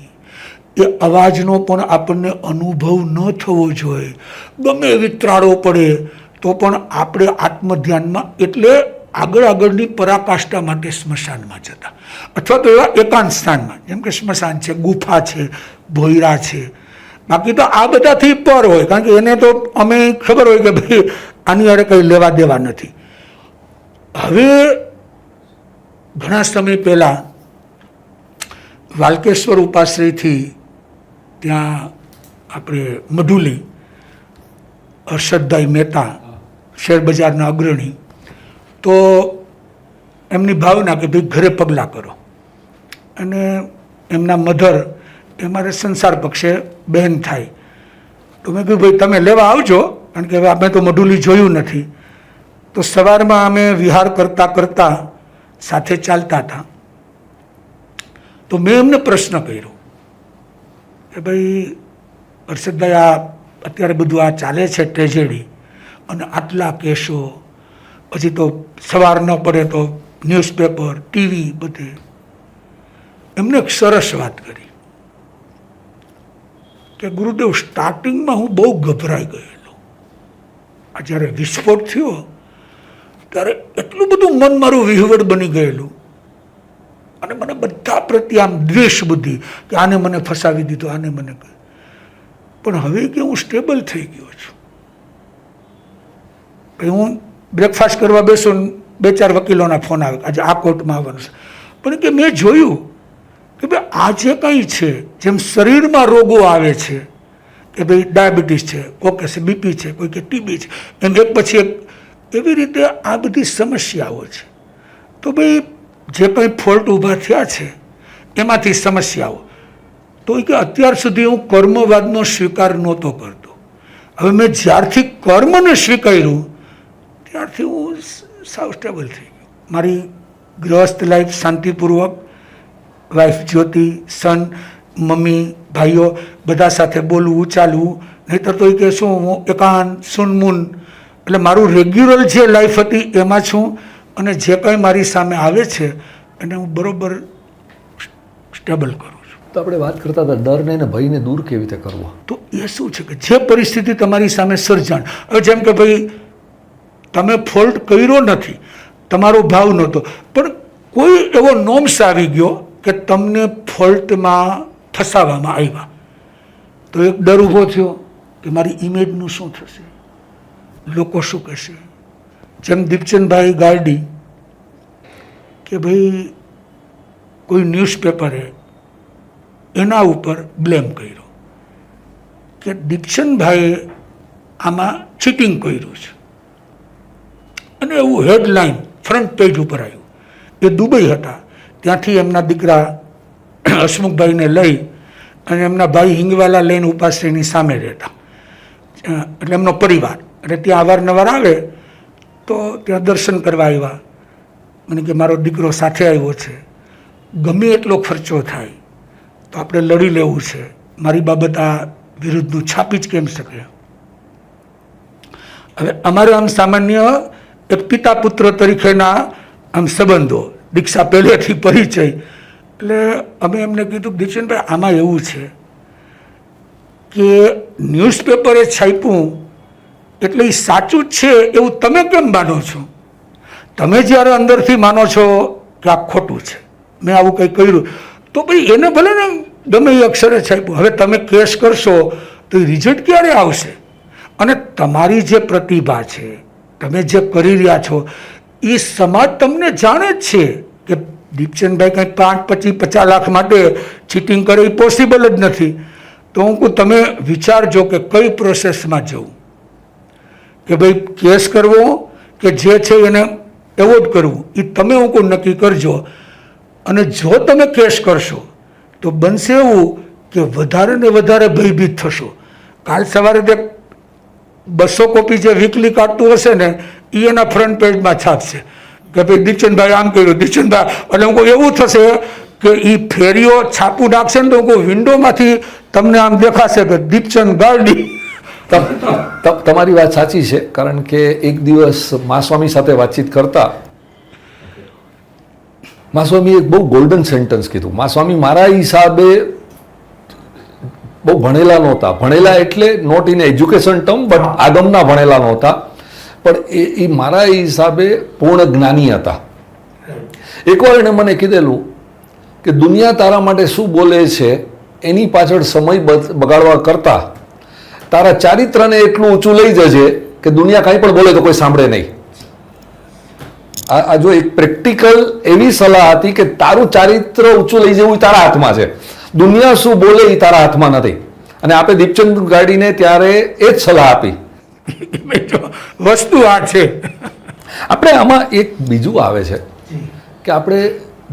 એ અવાજનો પણ આપણને અનુભવ ન થવો જોઈએ. ગમે એવી ત્રાળો પડે તો પણ આપણે આત્મધ્યાનમાં, એટલે આગળની પરાકાષ્ઠા માટે સ્મશાનમાં જતા, અથવા તો એવા એકાંત સ્થાનમાં, જેમ કે સ્મશાન છે, ગુફા છે, ભોયરા છે. બાકી તો આ બધાથી પર હોય, કારણ કે એને તો અમે ખબર હોય કે ભાઈ આની અરે કંઈ લેવા દેવા નથી. હવે ઘણા સમય પહેલાં વાલકેશ્વર ઉપાશ્રયથી ત્યાં આપણે મઢુલી હર્ષદભાઈ મહેતા, શેરબજારના અગ્રણી, તો એમની ભાવના કે ભાઈ ઘરે પગલાં કરો, અને એમના મધર એ મારે સંસાર પક્ષે બહેન થાય. તો મેં કહ્યું ભાઈ તમે લેવા આવજો, કારણ કે હવે અમે તો મઢુલી જોયું નથી. તો સવારમાં અમે વિહાર કરતાં કરતાં સાથે ચાલતા હતા. તો મેં એમને પ્રશ્ન કર્યો કે ભાઈ હર્ષદભાઈ, આ અત્યારે બધું આ ચાલે છે ટ્રેજેડી, અને આટલા કેસો, પછી તો સવાર ન પડે તો ન્યૂઝપેપર, ટીવી બધે. એમને એક સરસ વાત કરી કે ગુરુદેવ, સ્ટાર્ટિંગમાં હું બહુ ગભરાઈ ગયેલો. આ જ્યારે વિસ્ફોટ થયો ત્યારે એટલું બધું મન મારું વિહવળ બની ગયેલું, અને મને બધા પ્રત્યે આમ દ્વેષ બુદ્ધિ કે આને મને ફસાવી દીધો, આને મને. પણ હવે કે હું સ્ટેબલ થઈ ગયો છું, ભાઈ હું બ્રેકફાસ્ટ કરવા બેસું, 2-4 વકીલોના ફોન આવે, આજે આ કોર્ટમાં આવવાનું છે. પણ કે મેં જોયું કે ભાઈ આ જે કંઈ છે, જેમ શરીરમાં રોગો આવે છે કે ભાઈ ડાયાબિટીસ છે, કોઈ કહેશે બીપી છે, કોઈ કે ટીબી છે, એમ એક પછી એક, એવી રીતે આ બધી સમસ્યાઓ છે. તો ભાઈ જે કંઈ ફોલ્ટ ઊભા થયા છે એમાંથી સમસ્યાઓ, તો કે અત્યાર સુધી હું કર્મવાદનો સ્વીકાર નહોતો કરતો. હવે મેં જ્યારથી કર્મને સ્વીકાર્યું ત્યારથી હું સાવ સ્ટેબલ થઈ ગયો. મારી ગૃહસ્થ લાઈફ શાંતિપૂર્વક, વાઈફ જ્યોતિ, સન, મમ્મી, ભાઈઓ બધા સાથે બોલવું ચાલવું. નહીંતર તો એ કે શું હું એકાંત સુનમૂન, એટલે મારું રેગ્યુલર જે લાઈફ હતી એમાં છું, અને જે કંઈ મારી સામે આવે છે એને હું બરાબર સ્ટેબલ કરું છું. તો આપણે વાત કરતા હતા ડરને અને ભયને દૂર કેવી રીતે કરવો. તો એ શું છે કે જે પરિસ્થિતિ તમારી સામે સર્જાણ, હવે જેમ કે ભાઈ તમે ફોલ્ટ કર્યો નથી, તમારો ભાવ નહોતો, પણ કોઈ એવો નોમ્સ આવી ગયો કે તમને ફોલ્ટમાં ફસાવવામાં આવ્યા, તો એક ડર ઊભો થયો કે મારી ઇમેજનું શું થશે, લોકો શું કહેશે. જેમ દીપચંદભાઈ ગાર્ડી કે ભાઈ કોઈ ન્યૂઝપેપરે એના ઉપર બ્લેમ કર્યો કે દીપચંદભાઈએ આમાં ચીટિંગ કર્યું છે અને એવું હેડલાઇન ફ્રન્ટ પેજ ઉપર આવ્યું. એ દુબઈ હતા, ત્યાંથી એમના દીકરા હસમુખભાઈને લઈ અને એમના ભાઈ હિંગવાલા લઈને ઉપાશ્રીની સામે રહેતા, એટલે એમનો પરિવાર. એટલે ત્યાં અવારનવાર આવે તો ત્યાં દર્શન કરવા આવ્યા. મને કે મારો દીકરો સાથે આવ્યો છે, ગમે એટલો ખર્ચો થાય તો આપણે લડી લેવું છે, મારી બાબત આ વિરુદ્ધનું છાપી જ કેમ શકે. હવે અમારે આમ સામાન્ય એક પિતા પુત્ર તરીકેના આમ સંબંધો, દીક્ષા પહેલેથી પરિચય, એટલે અમે એમને કીધું કે દીક્ષનભાઈ આમાં એવું છે કે ન્યૂઝપેપરે છાપ્યું એટલે એ સાચું જ છે એવું તમે કેમ માનો છો? તમે જ્યારે અંદરથી માનો છો કે આ ખોટું છે, મેં આવું કંઈ કર્યું, તો ભાઈ એને ભલે ને ગમે એ અક્ષરે છાપ્યું, હવે તમે કેસ કરશો તો એ રિઝલ્ટ ક્યારે આવશે? અને તમારી જે પ્રતિભા છે, તમે જે કરી રહ્યા છો, એ સમાજ તમને જાણે જ છે કે દીપચંદભાઈ કંઈ 5-25-50 લાખ માટે ચીટિંગ કરે એ પોસિબલ જ નથી. તો હું કહું તમે વિચારજો કે કઈ પ્રોસેસમાં જવું, કે ભાઈ કેસ કરવો કે જે છે એને એવોર્ડ કરવું, એ તમે હું કહું નક્કી કરજો. અને જો તમે કેસ કરશો તો બનશે એવું કે વધારે ને વધારે ભયભીત થશો. કાલ સવારે 200 કોપી જે વીકલી કાઢતું હશે ને એ એના ફ્રન્ટ પેજમાં છાપશે કે ભાઈ દીપચંદભાઈ આમ કર્યું, દીપચંદભાઈ. એટલે હું કહું એવું થશે કે એ ફેરીઓ છાપું નાખશે ને તો હું કહું વિન્ડોમાંથી તમને આમ દેખાશે કે દીપચંદ ગાર્ડી. તમારી વાત સાચી છે, કારણ કે એક દિવસ માસ્વામી સાથે વાતચીત કરતા માસ્વામી એક બહુ ગોલ્ડન સેન્ટન્સ કીધું. માસ્વામી મારા હિસાબે બહુ ભણેલા નહોતા, ભણેલા એટલે not in education term, but આગમના ભણેલા નહોતા, પણ એ મારા હિસાબે પૂર્ણ જ્ઞાની હતા. એકવાર એણે મને કીધેલું કે દુનિયા તારા માટે શું બોલે છે એની પાછળ સમય બગાડવા કરતા તારા ચારિત્રને એટલું ઊંચું લઈ જજે કે દુનિયા કાંઈ પણ બોલે તો કોઈ સાંભળે નહીં. આ જો એક પ્રેક્ટિકલ એવી સલાહ હતી કે તારું ચારિત્ર ઊંચું લઈ જવું તારા હાથમાં છે, દુનિયા શું બોલે એ તારા હાથમાં નથી. અને આપણે દીપચંદ ગાડીને ત્યારે એ જ સલાહ આપી. વસ્તુ આ છે. આપણે આમાં એક બીજું આવે છે કે આપણે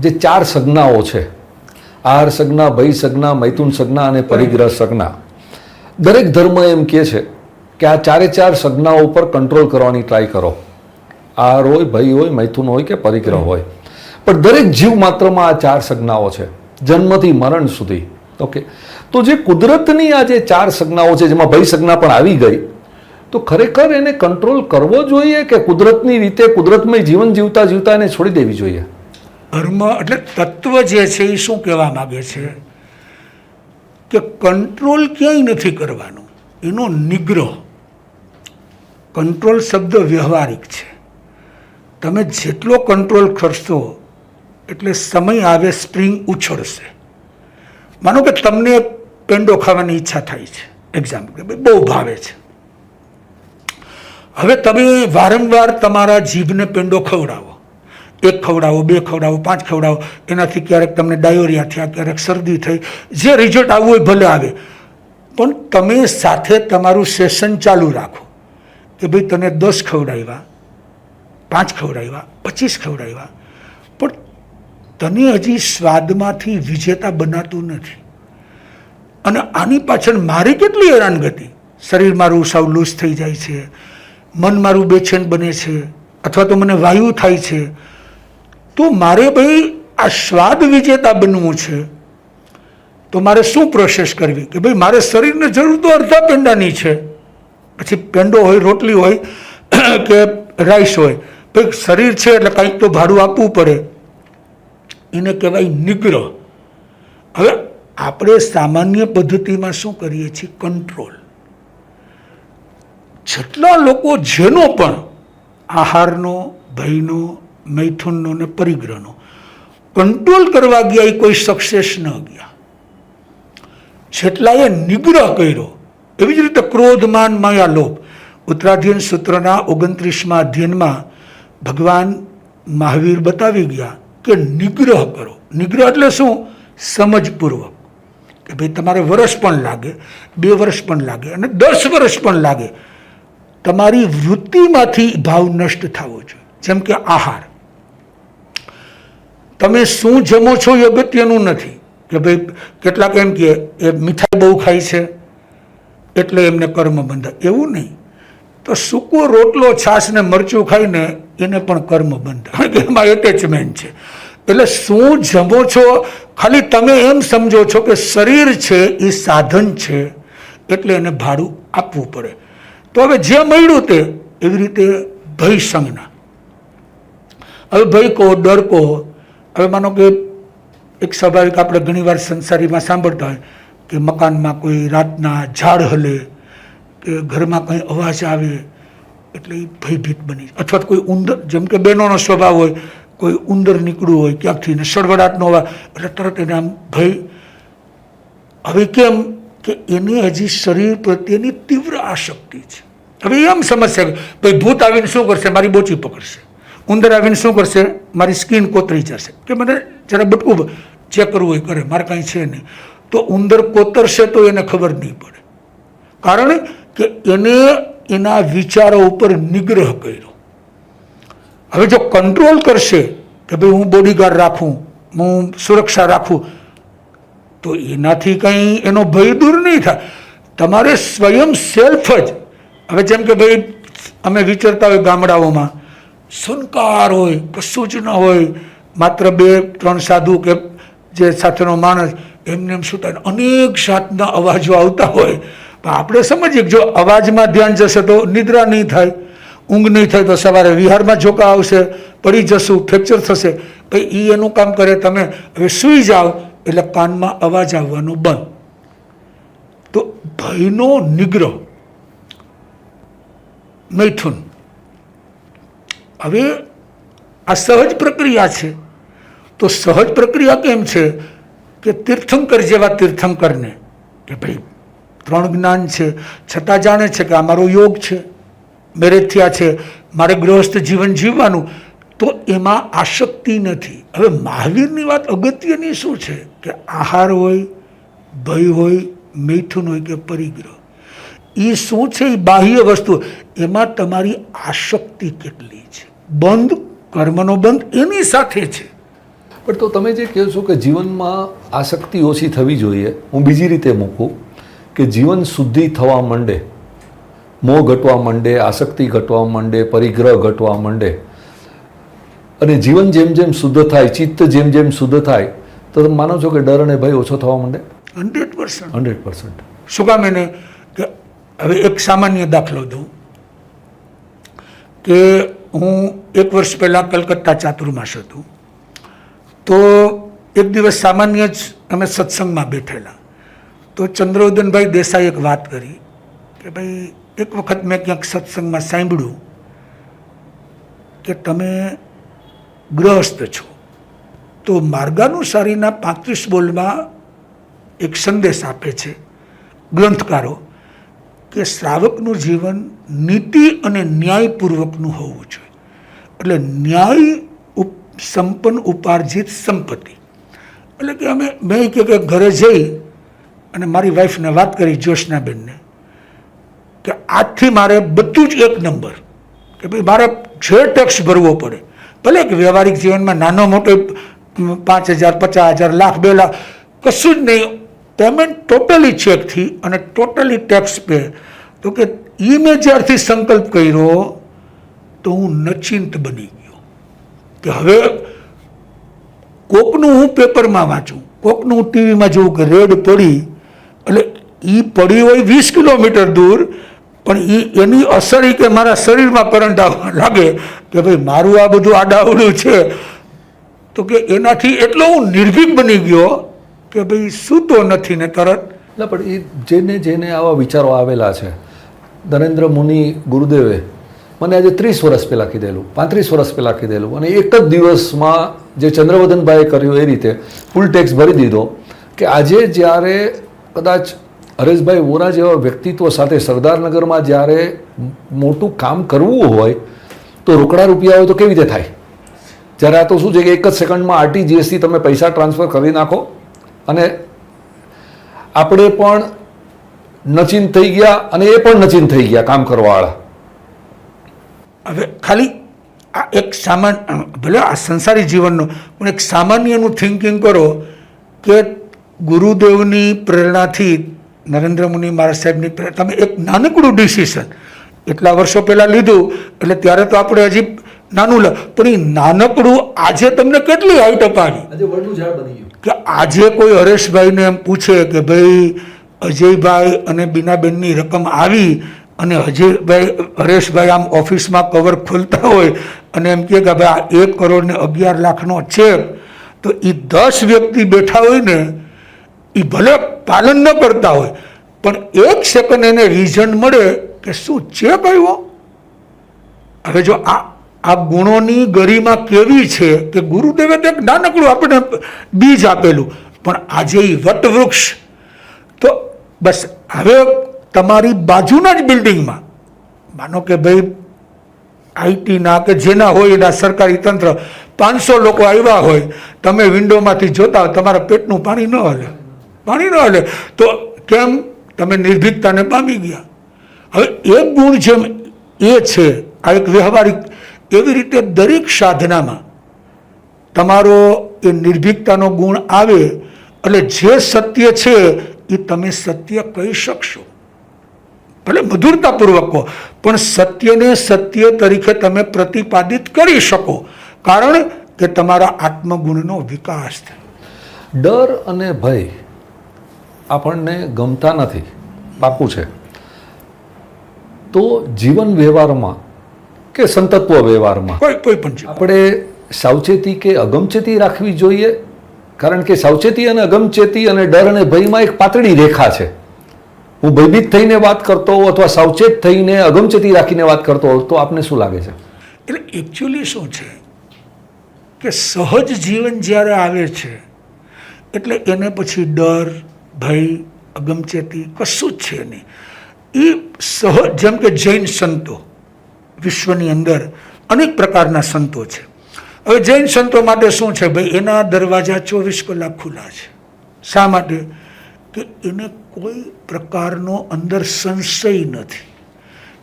જે 4 સંજ્ઞાઓ છે, આહાર સંજ્ઞા, ભય સંજ્ઞા, મૈથુન સંજ્ઞા અને પરિગ્રહ સંજ્ઞા, દરેક ધર્મ એમ કહે છે કે આ 4 સંજ્ઞાઓ ઉપર કંટ્રોલ કરવાની ટ્રાય કરો. આહાર હોય, ભય હોય, મૈથુન હોય કે પરિગ્રહ હોય, પણ દરેક જીવ માત્રમાં આ 4 સંજ્ઞાઓ છે જન્મથી મરણ સુધી. ઓકે, તો જે કુદરતની આ જે 4 સંજ્ઞાઓ છે જેમાં ભય સંજ્ઞા પણ આવી ગઈ, તો ખરેખર એને કંટ્રોલ કરવો જોઈએ કે કુદરતની રીતે કુદરતમય જીવન જીવતા જીવતા એને છોડી દેવી જોઈએ? ધર્મ એટલે તત્વ જે છે એ શું કહેવા માગે છે કે કંટ્રોલ ક્યાંય નથી કરવાનું, એનો નિગ્રહ. કંટ્રોલ શબ્દ વ્યવહારિક છે. તમે જેટલો કંટ્રોલ કરશો એટલે સમય આવે સ્પ્રિંગ ઉછળશે. માનો કે તમને પેંડો ખાવાની ઈચ્છા થાય છે, એક્ઝામ્પલ બહુ ભાવે છે. હવે તમે વારંવાર તમારા જીભને પેંડો ખવડાવો, 1 ખવડાવો, 2 ખવડાવો, 5 ખવડાવો, એનાથી ક્યારેક તમને ડાયોરિયા થયા, ક્યારેક શરદી થઈ, જે રિઝલ્ટ આવવું હોય ભલે આવે, પણ તમે સાથે તમારું સેશન ચાલુ રાખો કે ભાઈ તને 10 ખવડાવ્યા, 5 ખવડાવ્યા, 25 ખવડાવ્યા, પણ તને હજી સ્વાદમાંથી વિજેતા બનાતું નથી. અને આની પાછળ મારી કેટલી હેરાનગતિ, શરીર મારું સાવ લૂઝ થઈ જાય છે, મન મારું બેચેન બને છે, અથવા તો મને વાયુ થાય છે. તો મારે ભાઈ આ સ્વાદ વિજેતા બનવું છે તો મારે શું પ્રોસેસ કરવી કે ભાઈ મારે શરીરને જરૂર તો અડધા પેંડાની છે, પછી પેંડો હોય, રોટલી હોય કે રાઈસ હોય, ભાઈ શરીર છે એટલે કંઈક તો ભાડું આપવું પડે. એને કહેવાય નિગ્રહ. હવે આપણે સામાન્ય પદ્ધતિમાં શું કરીએ છીએ? કંટ્રોલ. જેટલા લોકો જેનો પણ આહારનો, ભયનો, મૈથુનનો ને પરિગ્રહનો કંટ્રોલ કરવા ગયા એ કોઈ સક્સેસ ન ગયા. જેટલાએ નિગ્રહ કર્યો, એવી જ રીતે ક્રોધ, માન, માયા, લોભ. ઉત્તરાધ્યન સૂત્રના 29મા અધ્યયનમાં ભગવાન મહાવીર બતાવી ગયા કે નિગ્રહ કરો. નિગ્રહ એટલે શું? સમજપૂર્વક. કે ભાઈ તમારે વર્ષ પણ લાગે, 2 વર્ષ પણ લાગે અને 10 વર્ષ પણ લાગે, તમારી વૃત્તિમાંથી ભાવ નષ્ટ થવો જોઈએ. જેમ કે આહાર, તમે શું જમો છો એ અગત્યનું નથી. કે ભાઈ કેટલાક એમ કે એ મીઠાઈ બહુ ખાય છે એટલે એમને કર્મ બંધાય, એવું નહીં. તો સૂકો રોટલો છાશ ને મરચું ખાઈને એને પણ કર્મ બંધાય, કે એમાં એટેચમેન્ટ છે. એટલે શું જમો છો, ખાલી તમે એમ સમજો છો કે શરીર છે એ સાધન છે એટલે એને ભાડું આપવું પડે. તો હવે જે મળ્યું તે એવી રીતે ભય સંજ્ઞા. હવે ભય કહો, ડર કહો. હવે માનો કે એક સ્વાભાવિક આપણે ઘણીવાર સંસારીમાં સાંભળતા હોય કે મકાનમાં કોઈ રાતના ઝાડ હલે કે ઘરમાં કંઈ અવાજ આવે એટલે એ ભયભીત બની, અથવા તો કોઈ ઉંદર, જેમ કે બહેનોનો સ્વભાવ હોય, કોઈ ઉંદર નીકળ્યું હોય ક્યાંકથી ને સળવડાટનો અવાજ એટલે તરત એને આમ ભય. હવે કેમ કે એને હજી શરીર પ્રત્યેની તીવ્ર આસક્તિ છે. હવે એમ સમજશે ભાઈ ભૂત આવીને શું કરશે, મારી બોચી પકડશે, ઉંદર આવીને શું કરશે, મારી સ્કિન કોતરી જશે, કે મને જરા બટકું જે કરવું હોય કરે, મારે કાંઈ છે નહીં. તો ઉંદર કોતરશે તો એને ખબર નહીં પડે, કારણ કે એને એના વિચારો ઉપર નિગ્રહ કર્યો. હવે જો કંટ્રોલ કરશે કે ભાઈ હું બોડીગાર્ડ રાખું, હું સુરક્ષા રાખું, તો એનાથી કંઈ એનો ભય દૂર નહીં થાય. તમારે સ્વયં સેલ્ફ જ, હવે જેમ કે ભાઈ અમે વિચારતા હોય ગામડાઓમાં સુનકાર હોય, કશું જ ન હોય, માત્ર 2-3 સાધુ કે જે સાથેનો માણસ, એમને એમ શું થાય, અનેક જાતના અવાજો આવતા હોય. પણ આપણે સમજીએ કે જો અવાજમાં ધ્યાન જશે તો નિદ્રા નહીં થાય, ઊંઘ નહીં થાય, તો સવારે વિહારમાં ઝોકા આવશે, પડી જશું, ફ્રેક્ચર થશે. ભાઈ એ એનું કામ કરે, તમે હવે સૂઈ જાઓ એટલે કાનમાં અવાજ આવવાનો બંધ. તો ભયનો નિગ્રહ, મૈથુન. હવે આ સહજ પ્રક્રિયા છે. તો સહજ પ્રક્રિયા કેમ છે કે તીર્થંકર જેવા તીર્થંકરને કે ભાઈ 3 જ્ઞાન છે છતાં જાણે છે કે આ મારો યોગ છે, મેરેજ થયા છે, મારે ગૃહસ્થ જીવન જીવવાનું, તો એમાં આસક્તિ નથી. હવે મહાવીરની વાત અગત્યની શું છે કે આહાર હોય, ભય હોય, મૈથુન હોય કે પરિગ્રહ, એ શું છે, એ બાહ્ય વસ્તુ. એમાં તમારી આસક્તિ કેટલી છે, બંધ, કર્મનો બંધ એની સાથે છે. પણ તો તમે જે કહો છો કે જીવનમાં આસક્તિ ઓછી થવી જોઈએ, હું બીજી રીતે મૂકું કે જીવન શુદ્ધિ થવા માંડે, મોહ ઘટવા માંડે, આસક્તિ ઘટવા માંડે, પરિગ્રહ ઘટવા માંડે, અને જીવન જેમ જેમ શુદ્ધ થાય, ચિત્ત જેમ જેમ શુદ્ધ થાય, તો તમે માનો છો કે ડર અને ભય ઓછો થવા માંડે? 100%. 100%. શું કામ એને કે હવે એક સામાન્ય દાખલો દઉં કે હું 1 વર્ષ પહેલાં કલકત્તા ચાતુર્માસ હતું. તો એક દિવસ સામાન્ય જ અમે સત્સંગમાં બેઠેલા, તો ચંદ્રવદનભાઈ દેસાઈ એક વાત કરી કે ભાઈ એક વખત મેં ક્યાંક સત્સંગમાં સાંભળ્યું કે તમે ગૃહસ્થ છો, તો માર્ગાનુસારીના 35 બોલમાં એક સંદેશ આપે છે ગ્રંથકારો કે શ્રાવકનું જીવન નીતિ અને ન્યાયપૂર્વકનું હોવું જોઈએ. એટલે ન્યાય સંપન્ન ઉપાર્જિત સંપત્તિ. એટલે કે મેં કે ઘરે જઈ અને મારી વાઈફને વાત કરી, જ્યોત્સનાબેનને, કે આજથી મારે બધું જ 1 નંબર, કે ભાઈ મારે જે ટેક્સ ભરવો પડે, ભલે કે વ્યવહારિક જીવનમાં નાનો મોટો 5,000, 50,000, લાખ, 2 લાખ, કશું જ નહીં, પેમેન્ટ ટોટલી ચેકથી અને ટોટલી ટેક્સ પે. તો કે એ મેં જ્યારથી સંકલ્પ કર્યો તો હું નચિંત બની ગયો કે હવે કોકનું હું પેપરમાં વાંચું, કોકનું હું ટીવીમાં જોઉં કે રેડ પડી, એટલે એ પડી હોય 20 કિલોમીટર દૂર, પણ એની અસર કે મારા શરીરમાં કરંટ આવવા લાગે કે ભાઈ મારું આ બધું આડાવડું છે. તો કે એનાથી એટલો હું નિર્ભીક બની ગયો કે ભાઈ સૂતો નથી ને તરત. એટલે પણ એ જેને જેને આવા વિચારો આવેલા છે, નરેન્દ્ર મુનિ ગુરુદેવે મને આજે 30 વર્ષ પહેલાં કીધેલું, 35 વર્ષ પહેલાં કીધેલું, અને એક જ દિવસમાં જે ચંદ્રવદનભાઈએ કર્યું એ રીતે ફૂલ ટેક્સ ભરી દીધો. કે આજે જ્યારે કદાચ હરેશભાઈ વોરા જેવા વ્યક્તિત્વ સાથે સરદારનગરમાં જ્યારે મોટું કામ કરવું હોય તો રોકડા રૂપિયા હોય તો કેવી રીતે થાય? જ્યારે આ તો શું છે કે 1 જ સેકન્ડમાં RTGS થી તમે પૈસા ટ્રાન્સફર કરી નાખો, અને આપણે પણ નચીન થઈ ગયા અને એ પણ નચીન થઈ ગયા કામ કરવાવાળા. હવે ખાલી આ એક સામાન્ય, ભલે આ સંસારી જીવનનું પણ એક સામાન્યનું થિંકિંગ કરો કે ગુરુદેવની પ્રેરણાથી, નરેન્દ્ર મુનિ મહારાજ સાહેબની પ્રેરણા, તમે એક નાનકડું ડિસિઝન એટલા વર્ષો પહેલાં લીધું, એટલે ત્યારે તો આપણે હજી નાનું પણ એ નાનકડું આજે તમને કેટલી હાઈટ અપાવી. આજે વડનું ઝાડ બની ગયું. કે આજે કોઈ હરેશભાઈને એમ પૂછે કે ભાઈ અજયભાઈ અને બીનાબેનની રકમ આવી, અને અજયભાઈ હરેશભાઈ આમ ઓફિસમાં કવર ખોલતા હોય અને એમ કહે કે ભાઈ આ 1 કરોડ ને 11 લાખનો ચેક, તો એ 10 વ્યક્તિ બેઠા હોય ને એ ભલે પાલન ન કરતા હોય પણ 1 સેકન્ડ એને રીઝન મળે કે શું ચેક આવ્યો. હવે જો આ ગુણોની ગરિમા કેવી છે કે ગુરુદેવે તો એક નાનકડું આપણે બીજ આપેલું, પણ આજે એ વટવૃક્ષ. તો બસ હવે તમારી બાજુના જ બિલ્ડિંગમાં માનો કે ભાઈ આઈટીના કે જેના હોય એના સરકારી તંત્ર 500 લોકો આવ્યા હોય, તમે વિન્ડોમાંથી જોતા હોય, તમારા પેટનું પાણી ન હલે. તો કેમ? તમે નિર્ભીકતાને પામી ગયા. હવે એક ગુણ જેમ એ છે, આ એક વ્યવહારિક, એવી રીતે દરેક સાધનામાં તમારો એ નિર્ભીકતાનો ગુણ આવે એટલે જે સત્ય છે એ તમે સત્ય કહી શકશો, ભલે મધુરતાપૂર્વક કહો, પણ સત્યને સત્ય તરીકે તમે પ્રતિપાદિત કરી શકો, કારણ કે તમારા આત્મગુણનો વિકાસ થાય. ડર અને ભય આપણને ગમતા નથી, પાકું છે. તો જીવન વ્યવહારમાં કે સંતત્વ વ્યવહારમાં કોઈ પણ આપણે સાવચેતી કે અગમચેતી રાખવી જોઈએ, કારણ કે સાવચેતી અને અગમચેતી અને ડર અને ભયમાં એક પાતળી રેખા છે. હું ભયભીત થઈને વાત કરતો હોઉં અથવા સાવચેત થઈને અગમચેતી રાખીને વાત કરતો હોઉં તો આપને શું લાગે છે? એટલે એકચ્યુઅલી શું છે કે સહજ જીવન જ્યારે આવે છે એટલે એને પછી ડર, ભય, અગમચેતી કશું જ છે નહીં. એ સહજ, જેમ કે જૈન સંતો, વિશ્વની અંદર અનેક પ્રકારના સંતો છે. હવે જૈન સંતો માટે શું છે ભાઈ, એના દરવાજા 24 કલાક ખુલ્લા છે. શા માટે? કે એને કોઈ પ્રકારનો અંદર સંશય નથી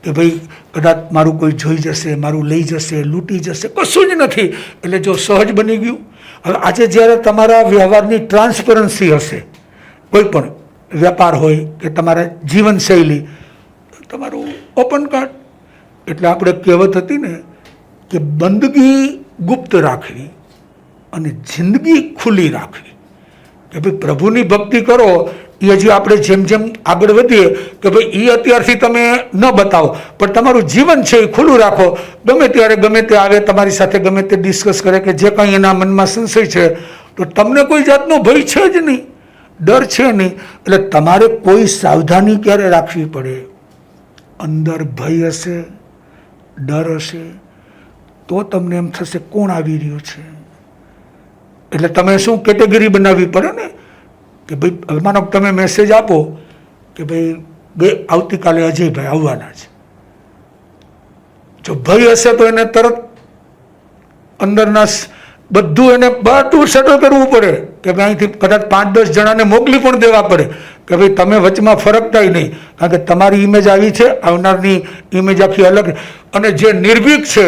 કે ભાઈ કદાચ મારું કોઈ જોઈ જશે, મારું લઈ જશે, લૂંટી જશે, કશું જ નથી. એટલે જો સહજ બની ગયું. હવે આજે જ્યારે તમારા વ્યવહારની ટ્રાન્સપરન્સી હશે, કોઈ પણ વેપાર હોય કે તમારા જીવનશૈલી, તમારું ઓપન કાર્ડ. એટલે આપણે કહેવત હતી ને કે બંદગી ગુપ્ત રાખવી અને જિંદગી ખુલ્લી રાખવી. કે ભાઈ પ્રભુની ભક્તિ કરો, એ હજી આપણે જેમ જેમ આગળ વધીએ કે ભાઈ એ અત્યારથી તમે ન બતાવો, પણ તમારું જીવન છે એ ખુલ્લું રાખો. ગમે ત્યારે ગમે તે આવે, તમારી સાથે ગમે તે ડિસ્કસ કરે કે જે કંઈ એના મનમાં સંશય છે, તો તમને કોઈ જાતનો ભય છે જ નહીં, ડર છે નહીં. એટલે તમારે કોઈ સાવધાની ક્યારે રાખવી પડે? અંદર ભય હશે, ડર હશે, તો તમને એમ થશે કોણ આવી રહ્યું છે. એટલે તમે શું કેટેગરી બનાવવી પડે ને કે ભાઈ હવે માનો તમે મેસેજ આપો કે ભાઈ આવતીકાલે અજયભાઈ આવવાના છે. જો ભય હશે તો એને તરત અંદરના બધું એને બધું સેટલ કરવું પડે કે ભાઈ અહીંથી કદાચ 5-10 જણાને મોકલી પણ દેવા પડે કે ભાઈ તમે વચમાં ફરકતાય નહીં, કારણ કે તમારી ઇમેજ આવી છે, આવનારની ઇમેજ આખી અલગ. અને જે નિર્ભીક છે,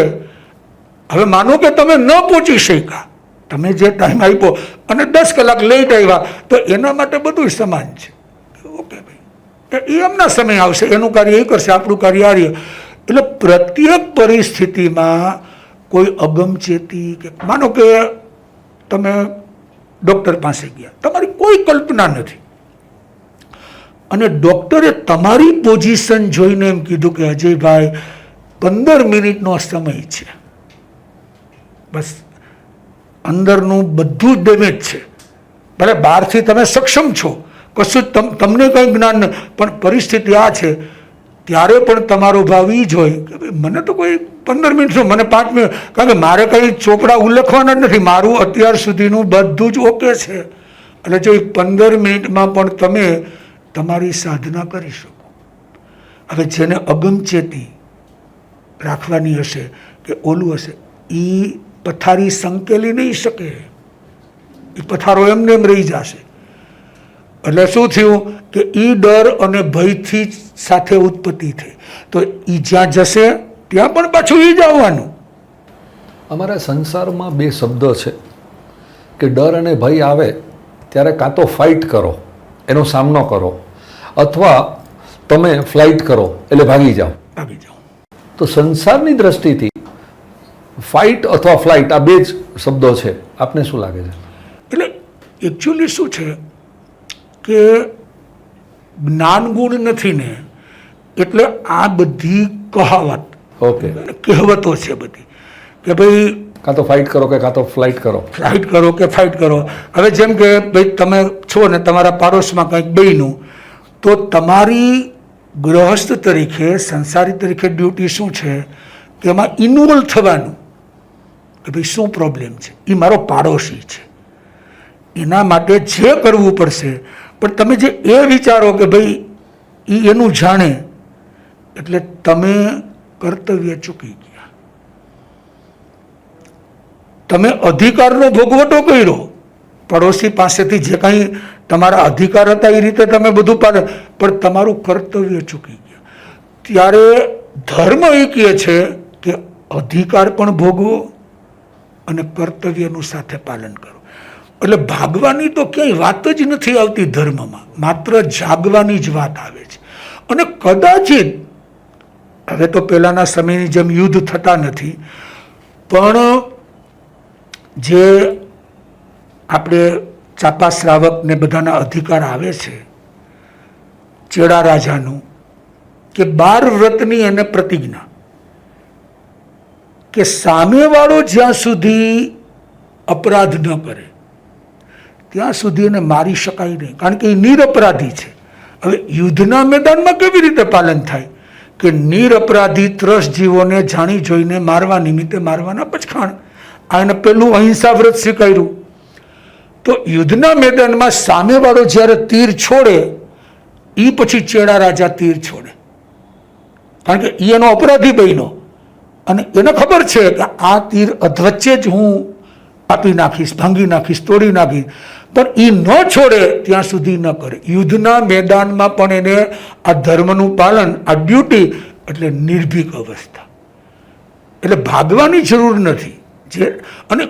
હવે માનો કે તમે ન પહોંચી શક્યા, તમે જે ટાઈમ આપ્યો અને 10 કલાક લેટ આવ્યા, તો એના માટે બધું સમાન છે. ઓકે ભાઈ, એ એમના સમય આવશે, એનું કાર્ય એ કરશે, આપણું કાર્ય આ રહ્યું. એટલે પ્રત્યેક પરિસ્થિતિમાં કોઈ અગમચેતી કે માનો કે તમે ડૉક્ટર પાસે ગયા, તમારી કોઈ કલ્પના નથી અને ડૉક્ટરે તમારી પોઝિશન જોઈને એમ કીધું કે અજયભાઈ 15 મિનિટનો સમય છે, બસ અંદરનું બધું જ ડેમેજ છે. ભલે બહારથી તમે સક્ષમ છો, કશું તમને કંઈ જ્ઞાન નહીં, પણ પરિસ્થિતિ આ છે, ત્યારે પણ તમારો ભાવ એ જ હોય કે ભાઈ મને તો કોઈ 15 મિનિટ શું, મને 5 મિનિટ, કારણ કે મારે કંઈ ચોપડા ઉલ્લેખવાના જ નથી, મારું અત્યાર સુધીનું બધું જ ઓકે છે. એટલે જો એ 15 મિનિટમાં પણ તમે તમારી સાધના કરી શકો. હવે જેને અગમચેતી રાખવાની હશે કે ઓલું હશે, એ પથારી સંકેલી નહીં શકે, એ પથારો એમને એમ રહી જશે. એટલે શું થયું કે એ ડર અને ભયથી સાથે ઉત્પત્તિ થઈ, તો એ જ્યાં જશે ત્યાં પણ પાછું એ જ આવવાનું. અમારા સંસારમાં બે શબ્દો છે કે ડર અને ભય આવે ત્યારે કાં તો ફાઇટ કરો, એનો સામનો કરો, અથવા તમે ફ્લાઇટ કરો એટલે ભાગી જાઓ. આવી જાઓ. તો સંસારની દ્રષ્ટિથી ફાઇટ અથવા ફ્લાઇટ આ બે જ શબ્દો છે. આપને શું લાગે છે? એટલે એકચ્યુઅલી શું છે કે જ્ઞાન ગુણ નથી ને, એટલે આ બધી કહાવત ઓકે, કહેવતો છે બધી કે ભાઈ કાં તો ફાઇટ કરો કે કાં તો ફ્લાઇટ કરો. ફ્લાઇટ કરો કે ફાઇટ કરો. હવે જેમ કે ભાઈ તમે છો ને તમારા પાડોશમાં કંઈક બન્યું, તો તમારી ગૃહસ્થ તરીકે સંસારી તરીકે ડ્યુટી શું છે કે એમાં ઇન્વોલ્વ થવાનું કે ભાઈ શું પ્રોબ્લેમ છે, એ મારો પાડોશી છે, એના માટે જે કરવું પડશે. પણ તમે જે એ વિચારો કે ભાઈ એ એનું જાણે, એટલે તમે કર્તવ્ય ચૂકી ગયા. તમે અધિકારનો ભોગવટો કર્યો, પડોશી પાસેથી જે કંઈ તમારા અધિકાર હતા એ રીતે તમે બધું પાડે, પણ તમારું કર્તવ્ય ચૂકી ગયા. ત્યારે ધર્મ એ કહે છે કે અધિકાર પણ ભોગવો અને કર્તવ્યનું સાથે પાલન કરો. એટલે ભાગવાની તો ક્યાંય વાત જ નથી આવતી ધર્મમાં, માત્ર જાગવાની જ વાત આવે છે. અને કદાચિત હવે તો પહેલાંના સમયની જેમ યુદ્ધ થતા નથી, પણ જે આપણે ચાપા શ્રાવક ને બધાના અધિકાર આવે છે, ચેડા રાજાનું કે 12 વ્રતની એને પ્રતિજ્ઞા કે સામેવાળો જ્યાં સુધી અપરાધ ન કરે ત્યાં સુધી એને મારી શકાય નહીં, કારણ કે એ નિરપરાધી છે. હવે યુદ્ધના મેદાનમાં કેવી રીતે પાલન થાય કે નિરપરાધી 30 જીવોને જાણી જોઈને મારવા નિમિત્તે મારવાના પચખાણ. આ એને પેલું અહિંસા વ્રત સ્વીકાર્યું. તો યુદ્ધના મેદાનમાં સામેવાળો જ્યારે તીર છોડે એ પછી ચેડા રાજા તીર છોડે, કારણ કે એ એનો અપરાધી બન્યો અને એને ખબર છે કે આ તીર અધવચ્ચે જ હું કાપી નાખીશ, ભાંગી નાખીશ, તોડી નાખીશ, પણ એ ન છોડે ત્યાં સુધી ન કરે. યુદ્ધના મેદાનમાં પણ એને આ ધર્મનું પાલન, આ ડ્યુટી, એટલે નિર્ભીક અવસ્થા. એટલે ભાગવાની જરૂર નથી. જે અને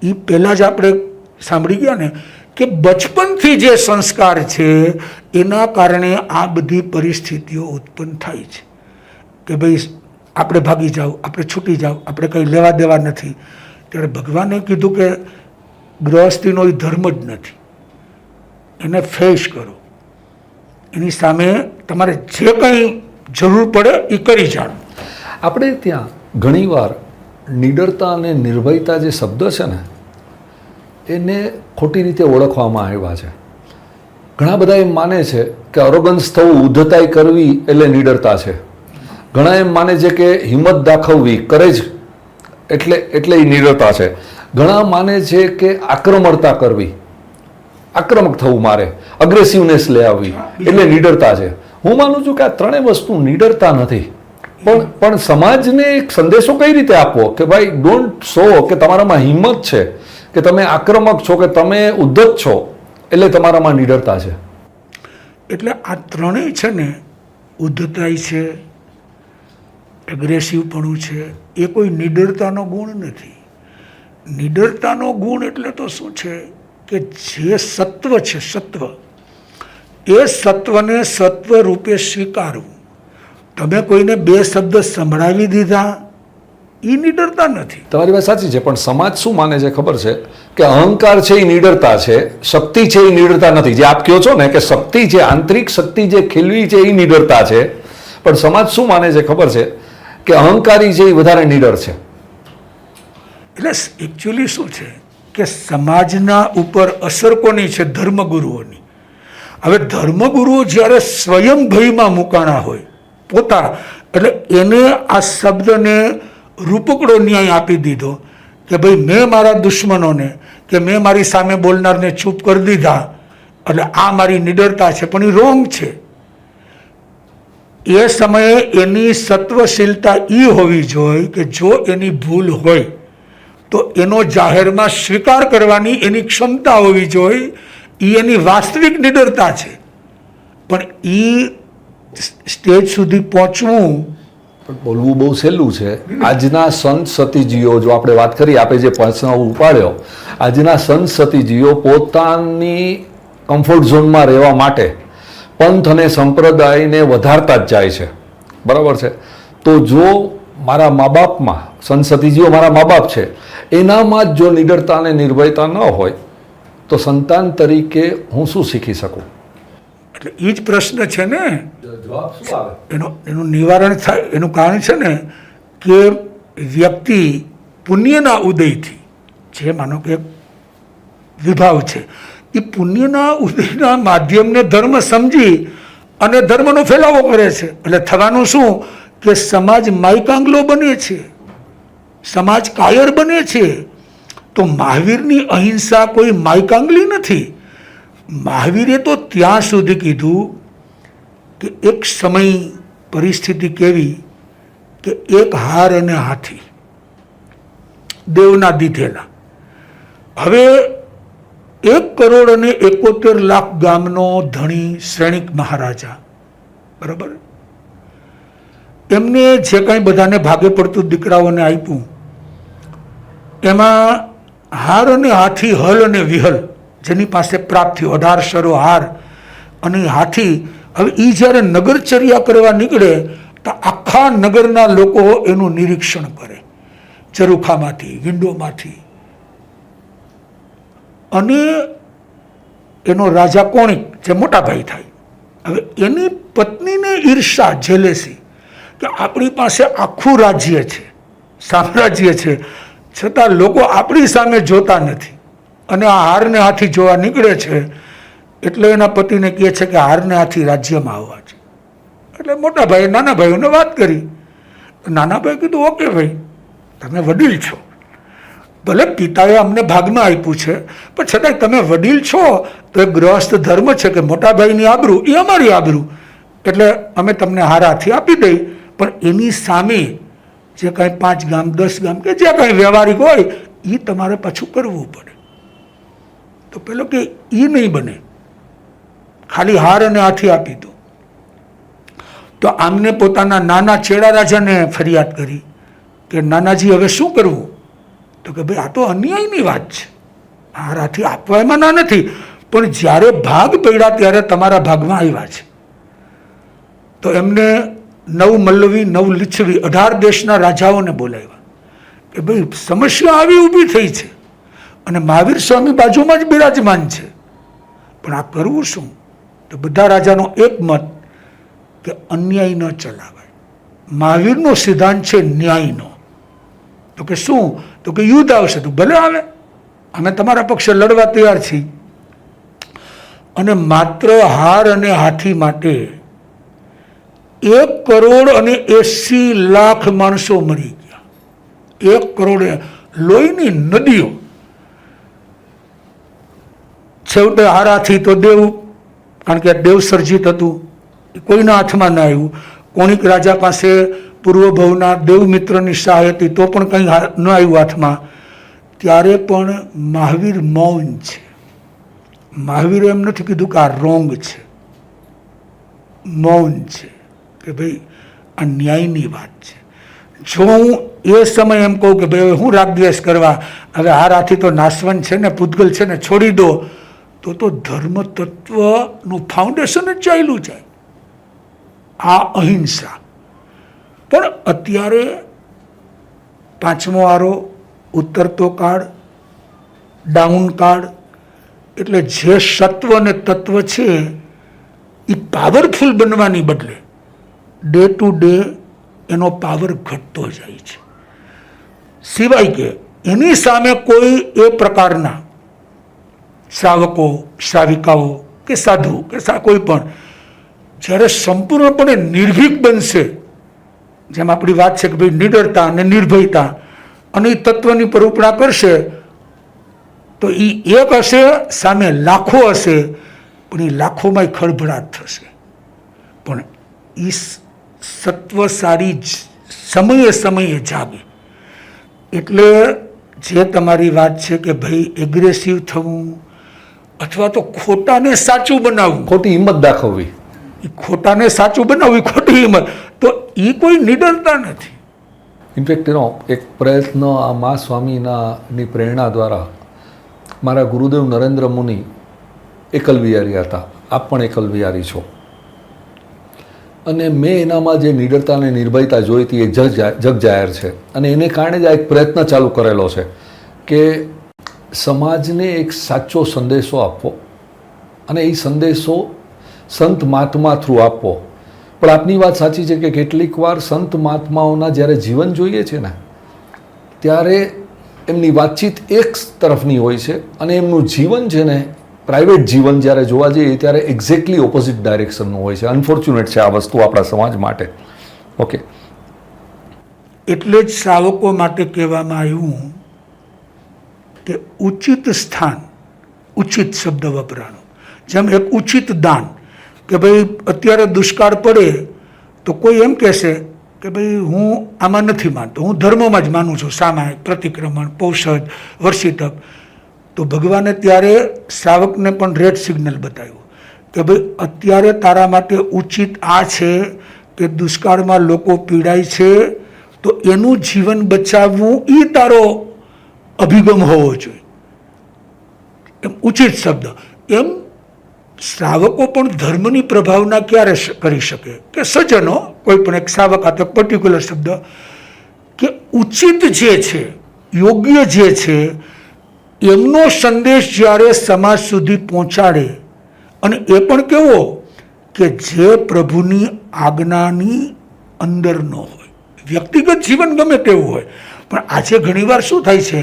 એ પહેલાં જ આપણે સાંભળી ગયા ને કે બચપનથી જે સંસ્કાર છે એના કારણે આ બધી પરિસ્થિતિઓ ઉત્પન્ન થાય છે કે ભાઈ આપણે ભાગી જાઓ, આપણે છૂટી જાઓ, આપણે કંઈ લેવા દેવા નથી. ત્યારે ભગવાને કીધું કે ગૃહસ્થીનો એ ધર્મ જ નથી, એને ફેસ કરો, એની સામે તમારે જે કંઈ જરૂર પડે એ કરી જાણો. આપણે ત્યાં ઘણીવાર નિડરતા અને નિર્ભયતા જે શબ્દ છે ને એને ખોટી રીતે ઓળખવામાં આવ્યા છે. ઘણા બધા એમ માને છે કે અરોગન્સ થવું, ઉદ્ધતાઈ કરવી એટલે નિડરતા છે. ઘણા એમ માને છે કે હિંમત દાખવવી, કરેજ એટલે એ નિડરતા છે. ઘણા માને છે કે આક્રમણતા કરવી, આક્રમક થવું, મારે અગ્રેસિવનેસ લઈ આવવી એટલે નિડરતા છે. હું માનું છું કે આ ત્રણેય વસ્તુ નિડરતા નથી. પણ સમાજને એક સંદેશો કઈ રીતે આપવો કે ભાઈ ડોન્ટ શો કે તમારામાં હિંમત છે, કે તમે આક્રમક છો, કે તમે ઉદ્ધત છો એટલે તમારામાં નિડરતા છે. એટલે આ ત્રણેય છે ને, ઉદ્ધતાઈ છે, એગ્રેસિવપણું છે, એ કોઈ નિડરતાનો ગુણ નથી. નિડરતાનો ગુણ એટલે તો શું છે કે જે સત્વ છે, સત્વ, એ સત્વને સત્વ રૂપે સ્વીકારવું. તમે કોઈને બે શબ્દ સંભળાવી દીધા એ નિડરતા નથી. તમારી વાત સાચી છે, પણ સમાજ શું માને છે ખબર છે કે અહંકાર છે એ નિડરતા છે, શક્તિ છે એ નિડરતા નથી. જે આપ કહો છો ને કે શક્તિ છે, આંતરિક શક્તિ જે ખીલવી છે એ નિડરતા છે, પણ સમાજ શું માને છે ખબર છે કે અહંકારી છે એ વધારે નિડર છે. એટલે એકચ્યુઅલી શું છે કે સમાજના ઉપર અસર કોની છે? ધર્મગુરુઓની. હવે ધર્મગુરુઓ જ્યારે સ્વયં ભયમાં મુકાણા હોય પોતા, એટલે એને આ શબ્દને રૂપકડો ન્યાય આપી દીધો કે ભાઈ મેં મારા દુશ્મનોને કે મેં મારી સામે બોલનારને ચૂપ કરી દીધા, એટલે આ મારી નિડરતા છે. પણ એ રોંગ છે. એ સમયે એની સત્વશીલતા એ હોવી જોઈએ કે જો એની ભૂલ હોય તો એનો જાહેરમાં સ્વીકાર કરવાની એની ક્ષમતા હોવી જોઈએ, એ એની વાસ્તવિક નિડરતા છે. પણ એ સ્ટેજ સુધી પહોંચવું પણ બોલવું બહુ સહેલું છે. આજના સંત સતીજીઓ, જો આપણે વાત કરીએ, આપણે જે પ્રશ્ન ઉપાડ્યો, આજના સંત સતીજીઓ પોતાની કમ્ફર્ટ ઝોનમાં રહેવા માટે પંથ અને સંપ્રદાયને વધારતા જ જાય છે. બરાબર છે. તો જો મારા મા બાપમાં, સંત સતીજીઓ મારા મા બાપ છે, એનામાં જ જો નિડરતા અને નિર્ભયતા ન હોય તો સંતાન તરીકે હું શું શીખી શકું? એટલે એ જ પ્રશ્ન છે ને. જવાબ શું આવે? એનું નિવારણ થાય. એનું કારણ છે ને કે વ્યક્તિ પુણ્યના ઉદયથી, જે માનો કે વિભાવ છે, એ પુણ્યના ઉદયના માધ્યમને ધર્મ સમજી અને ધર્મનો ફેલાવો કરે છે. એટલે થવાનું શું કે સમાજ માયકાંગલો બને છે, સમાજ કાયર બને છે. તો મહાવીરની અહિંસા કોઈ માયકાંગલી નથી. મહાવીરે તો ત્યાં સુધી કીધું કે એક સમય પરિસ્થિતિ કેવી કે એક હાર અને હાથી દેવના દીધેલા. હવે 1,71,00,000 ગામનો ધણી શ્રેણિક મહારાજા, બરાબર, એમને જે કાંઈ બધાને ભાગે પડતું દીકરાઓને આપ્યું, એમાં હાર અને હાથી, હલ અને વિહલ, જેની પાસે પ્રાપ્ત થયું, 18 શરો હાર અને હાથી. હવે એ જ્યારે નગરચર્યા કરવા નીકળે તો આખા નગરના લોકો એનું નિરીક્ષણ કરે, ઝરૂખામાંથી, વિંડોમાંથી. અને એનો રાજા કોણિક, જે મોટા ભાઈ થાય, હવે એની પત્નીને ઈર્ષા, જેલેસી, કે આપણી પાસે આખું રાજ્ય છે, સામ્રાજ્ય છે, છતાં લોકો આપણી સામે જોતા નથી અને આ હારને હાથી જોવા નીકળે છે. એટલે એના પતિને કહે છે કે હારને હાથી રાજ્યમાં આવવા છે. એટલે મોટા ભાઈએ નાના ભાઈઓને વાત કરી. નાના ભાઈ કીધું, ઓકે ભાઈ, તમે વડીલ છો, ભલે પિતાએ અમને ભાગમાં આપ્યું છે, પણ છતાંય તમે વડીલ છો તો એ ગૃહસ્થ ધર્મ છે કે મોટા ભાઈની આબરૂ એ અમારી આબરૂ, એટલે અમે તમને હાર હાથી આપી દઈ. પણ એની સામે જે કાંઈ 5 ગામ 10 ગામ કે જે કાંઈ વ્યવહારિક હોય એ તમારે પાછું કરવું પડે. તો પેલો કે એ નહીં બને, ખાલી હાર અને હાથી આપી દો. તો આમને પોતાના નાના ચેડા રાજાને ફરિયાદ કરી કે નાનાજી હવે શું કરવું? તો કે ભાઈ, આ તો અન્યાયની વાત છે, હાર હાથી આપવા એમાં ના નથી, પણ જ્યારે ભાગ પડ્યા ત્યારે તમારા ભાગમાં આવ્યા છે. તો એમને 9 મલ્લવી 9 લીછવી 18 દેશના રાજાઓને બોલાવ્યા કે ભાઈ સમસ્યા આવી ઊભી થઈ છે અને મહાવીર સ્વામી બાજુમાં જ બિરાજમાન છે, પણ આ કરવું શું? તો બધા રાજાનો એક મત કે અન્યાય ન ચલાવાય. મહાવીરનો સિદ્ધાંત છે ન્યાયનો. તો કે શું? તો કે યુદ્ધ આવશે. તો ભલે આવે, અમે તમારા પક્ષે લડવા તૈયાર છીએ. અને માત્ર હાર અને હાથી માટે 1,80,00,000 માણસો મરી ગયા. 1 કરોડ લોહીની નદીઓ. છેવટે હાર હાથી તો દેવ, કારણ કે દેવ સર્જિત હતું, કોઈના હાથમાં ના આવ્યું. કોણિક રાજા પાસે પૂર્વભવના દેવમિત્રની સહાય હતી, તો પણ કંઈ ન આવ્યું હાથમાં. ત્યારે પણ મહાવીર મૌન છે. મહાવીરે એમ નથી કીધું કે આ રોંગ છે, મૌન છે કે ભાઈ આ ન્યાયની વાત છે. જો હું એ સમય એમ કહું કે ભાઈ હું રાગદ્વેષ કરવા, હવે હાર હાથી તો નાશવંત છે ને, પૂતગલ છે ને, છોડી દો, તો ધર્મ તત્વનું ફાઉન્ડેશન જ ચાલ્યું જાય, આ અહિંસા. પણ અત્યારે 5મો આરો, ઉતરતો કાળ, ડાઉન કાળ, એટલે જે સત્વ અને તત્વ છે એ પાવરફુલ બનવાની બદલે ડે ટુ ડે એનો પાવર ઘટતો જાય છે. સિવાય કે એની સામે કોઈ એ પ્રકારના શ્રાવકો, શ્રાવિકાઓ કે સાધુ કે કોઈ પણ જ્યારે સંપૂર્ણપણે નિર્ભીક બનશે, જેમ આપણી વાત છે કે ભાઈ નિડરતા અને નિર્ભયતા, અને એ તત્વની પરૂપણા કરશે, તો એ એક હશે, સામે લાખો હશે, પણ એ લાખોમાં ખળભળાટ થશે. પણ એ સત્વ સારી સમયે સમયે જાગે. એટલે જે તમારી વાત છે કે ભાઈ એગ્રેસિવ થવું, અથવા તો ખોટાને સાચું બનાવવું, ખોટી હિંમત દાખવવી. એ ખોટાને સાચું બનાવવું એ ખોટી હિંમત, તો એ કોઈ નિડરતા નથી. ઇનફેક્ટ એનો એક પ્રયત્ન આ મા સ્વામીની પ્રેરણા દ્વારા મારા ગુરુદેવ નરેન્દ્ર મુનિ એકલવિહારી હતા. આપ પણ એકલવિહારી છો, અને મેં એનામાં જે નિડરતા અને નિર્ભયતા જોઈ હતી એ જગજાહેર છે. અને એને કારણે જ આ એક પ્રયત્ન ચાલુ કરેલો છે કે સમાજને એક સાચો સંદેશો આપવો, અને એ સંદેશો સંત મહાત્મા થ્રુ આપવો. પણ આપની વાત સાચી છે કે કેટલીક વાર સંત મહાત્માઓના જ્યારે જીવન જોઈએ છે ને, ત્યારે એમની વાતચીત એક તરફની હોય છે, અને એમનું જીવન છે ને, પ્રાઇવેટ જીવન જ્યારે જોવા જઈએ ત્યારે એક્ઝેક્ટલી ઓપોઝિટ ડાયરેક્શનનું હોય છે. અનફોર્ચ્યુનેટ છે આ વસ્તુ આપણા સમાજ માટે. ઓકે, એટલે જ શ્રાવકો માટે કહેવામાં આવ્યું કે ઉચિત સ્થાન, ઉચિત શબ્દ વપરાનો. જેમ એક ઉચિત દાન, કે ભાઈ અત્યારે દુષ્કાળ પડે તો કોઈ એમ કહેશે કે ભાઈ હું આમાં નથી માનતો, હું ધર્મમાં જ માનું છું, સામાયિક, પ્રતિક્રમણ, પૌષધ, વર્ષિતપ. તો ભગવાને ત્યારે શ્રાવકને પણ રેડ સિગ્નલ બતાવ્યું કે ભાઈ અત્યારે તારા માટે ઉચિત આ છે કે દુષ્કાળમાં લોકો પીડાય છે, તો એનું જીવન બચાવવું એ તારો અભિગમ હોવો જોઈએ. એમ ઉચિત શબ્દ. એમ શ્રાવકો પણ ધર્મની પ્રભાવના ક્યારે કરી શકે કે સજ્જનો, કોઈ પણ એક શ્રાવક, આ તો પર્ટિક્યુલર શબ્દ, કે ઉચિત જે છે, યોગ્ય જે છે, એમનો સંદેશ જ્યારે સમાજ સુધી પહોંચાડે, અને એ પણ કેવો કે જે પ્રભુની આજ્ઞાની અંદર ન હોય. વ્યક્તિગત જીવન ગમે તેવું હોય, પણ આજે ઘણીવાર શું થાય છે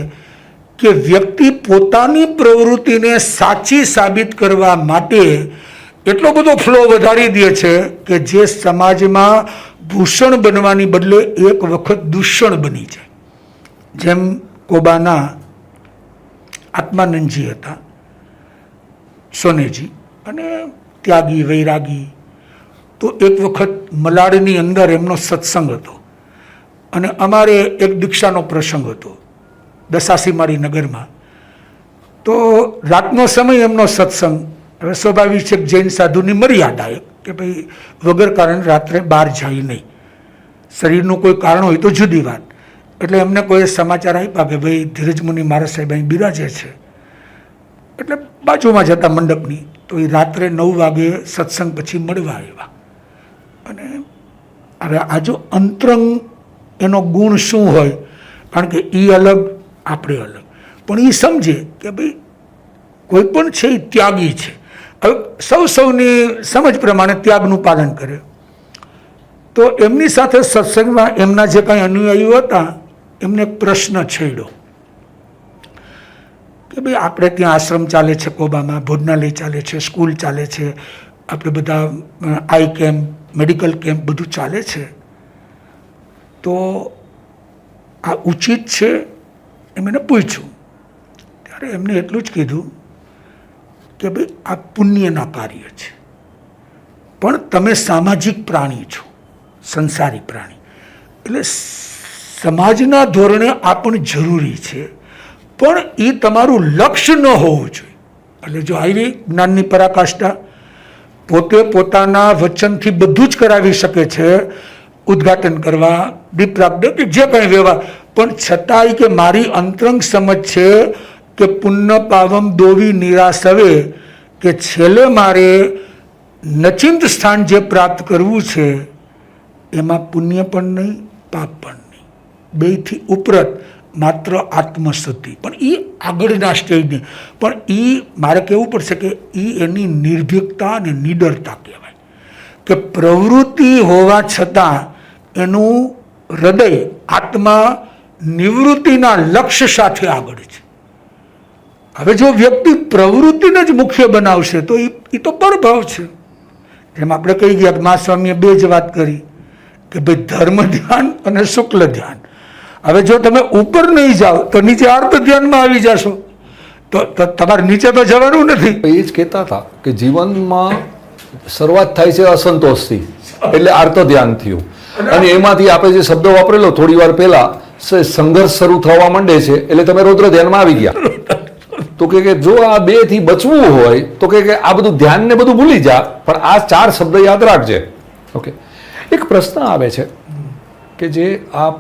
કે વ્યક્તિ પોતાની પ્રવૃત્તિને સાચી સાબિત કરવા માટે એટલો બધો ફ્લો વધારી દે છે કે જે સમાજમાં ભૂષણ બનવાની બદલે એક વખત દૂષણ બની જાય. જેમ કોબાના આત્માનંદજી હતા, સોનેજી, અને ત્યાગી, વૈરાગી. તો એક વખત મલાડની અંદર એમનો સત્સંગ હતો, અને અમારે એક દીક્ષાનો પ્રસંગ હતો દશાસીમારી નગરમાં. તો રાતનો સમય એમનો સત્સંગ. હવે સ્વાભાવિક છે જૈન સાધુની મર્યાદા કે ભાઈ વગર કારણ રાત્રે બહાર જાય નહીં, શરીરનું કોઈ કારણ હોય તો જુદી વાત. એટલે એમને કોઈ સમાચાર આપ્યા કે ભાઈ ધીરજ મુનિ મહારાજ સાહેબ અહીં બિરાજે છે. એટલે બાજુમાં જતા મંડપની, તો એ રાત્રે 9 વાગે સત્સંગ પછી મળવા આવ્યા. અને હવે આ જો અંતરંગ એનો ગુણ શું હોય, કારણ કે એ અલગ, આપણે અલગ, પણ એ સમજે કે ભાઈ કોઈ પણ છે એ ત્યાગી છે. હવે સૌની સમજ પ્રમાણે ત્યાગનું પાલન કરે. તો એમની સાથે સત્સંગમાં એમના જે કાંઈ અનુયાયીઓ હતા, એમને એક પ્રશ્ન છેડ્યો કે ભાઈ આપણે ત્યાં આશ્રમ ચાલે છે, કોબામાં ભોજનાલય ચાલે છે, સ્કૂલ ચાલે છે, આપણે બધા આઈ કેમ્પ, મેડિકલ કેમ્પ બધું ચાલે છે, તો આ ઉચિત છે? એમ એને પૂછ્યું. ત્યારે એમને એટલું જ કીધું કે ભાઈ આ પુણ્યના કાર્ય છે, પણ તમે સામાજિક પ્રાણી છો, સંસારી પ્રાણી, એટલે સમાજના ધોરણે આ પણ જરૂરી છે, પણ એ તમારું લક્ષ્ય ન હોવું જોઈએ. એટલે જો આવી જ્ઞાનની પરાકાષ્ઠા, પોતે પોતાના વચનથી બધું જ કરાવી શકે છે, ઉદ્ઘાટન કરવા, દીપ પ્રાગટ્ય કે જે કંઈ વ્યવહાર, પણ છતાંય કે મારી અંતરંગ સમજ છે કે પુણ્ય પાવમ દોવી નિરાશવે, કે છેલ્લે મારે નચિંત સ્થાન જે પ્રાપ્ત કરવું છે એમાં પુણ્ય પણ નહીં, પાપ પણ નહીં, બેથી ઉપરત માત્ર આત્મશુદ્ધિ. પણ એ આગળના સ્ટેજની, પણ એ મારે કહેવું પડશે કે એ એની નિર્ભીકતા અને નિડરતા કહેવાય કે પ્રવૃત્તિ હોવા છતાં એનું હૃદય, આત્મા નિવૃત્તિના લક્ષ્ય સાથે આગળ છે. હવે જો વ્યક્તિ પ્રવૃત્તિને જ મુખ્ય બનાવશે તો એ તો પરભાવ છે. જેમ આપણે કહી ગયા, મા સ્વામીએ 2 જ વાત કરી કે ભાઈ ધર્મ ધ્યાન અને શુક્લ ધ્યાન. હવે જો તમે ઉપર નહીં જાઓ તો નીચે આર્ત ધ્યાનમાં આવી જશો, તો તમારે નીચે તો જવાનું નથી. એ જ કહેતા હતા કે જીવનમાં શરૂઆત થાય છે અસંતોષથી, એટલે આર્ત ધ્યાન થયું, અને એમાંથી આપણે જે શબ્દ વાપરેલો થોડી વાર પહેલા, સંઘર્ષ શરૂ થવા માંડે છે, એટલે તમે રૌદ્ર ધ્યાનમાં આવી ગયા. તો કે જો આ બે થી બચવું હોય તો કે આ બધું ધ્યાન ને બધું ભૂલી જા, પણ આ 4 શબ્દ યાદ રાખજે. ઓકે, એક પ્રશ્ન આવે છે કે જે આપ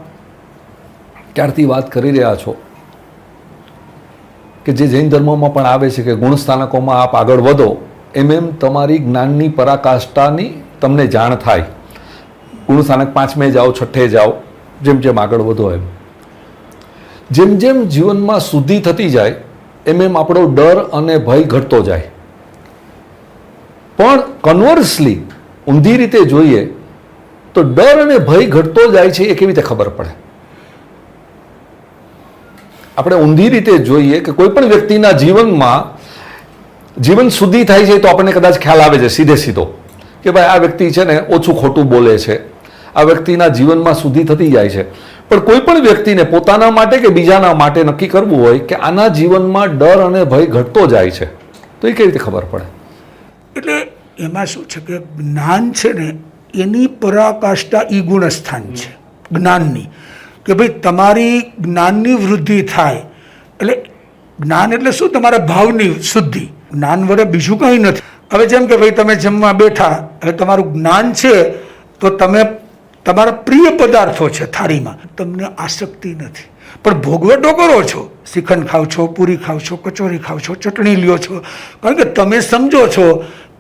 ક્યારથી વાત કરી રહ્યા છો કે જે જૈન ધર્મમાં પણ આવે છે કે ગુણસ્થાનકોમાં આપ આગળ વધો એમ તમારી જ્ઞાનની પરાકાષ્ઠાની તમને જાણ થાય. ગુણસ્થાનક 5મે જાઓ, 6ઠે જાઓ, જેમ જેમ આગળ વધો એમ જેમ જેમ જીવનમાં શુદ્ધિ થતી જાય એમ આપણો ડર અને ભય ઘટતો જાય. પણ કન્વર્સલી ઊંધી રીતે જોઈએ તો ડર અને ભય ઘટતો જાય છે એ કેવી રીતે ખબર પડે? આપણે ઊંધી રીતે જોઈએ કે કોઈ પણ વ્યક્તિના જીવનમાં જીવન શુદ્ધિ થાય છે તો આપણને કદાચ ખ્યાલ આવે છે સીધે સીધો કે ભાઈ આ વ્યક્તિ છે ને ઓછું ખોટું બોલે છે, આ વ્યક્તિના જીવનમાં શુદ્ધિ થતી જાય છે. પણ કોઈ પણ વ્યક્તિને પોતાના માટે કે બીજાના માટે નક્કી કરવું હોય કે આના જીવનમાં ડર અને ભય ઘટતો જાય છે તો એ કેવી રીતે ખબર પડે? એટલે એમાં શું છે કે જ્ઞાન છે ને એની પરાકાષ્ઠા ઈ ગુણસ્થાન છે જ્ઞાનની, કે ભાઈ તમારી જ્ઞાનની વૃદ્ધિ થાય. એટલે જ્ઞાન એટલે શું? તમારા ભાવની શુદ્ધિ. જ્ઞાન વડે બીજું કંઈ નથી. હવે જેમ કે ભાઈ તમે જમવા બેઠા, હવે તમારું જ્ઞાન છે તો તમે તમારા પ્રિય પદાર્થો છે થાળીમાં, તમને આસક્તિ નથી, પણ ભોગવટો કરો છો. શ્રીખંડ ખાવ છો, પૂરી ખાવ છો, કચોરી ખાવ છો, ચટણી લ્યો છો, કારણ કે તમે સમજો છો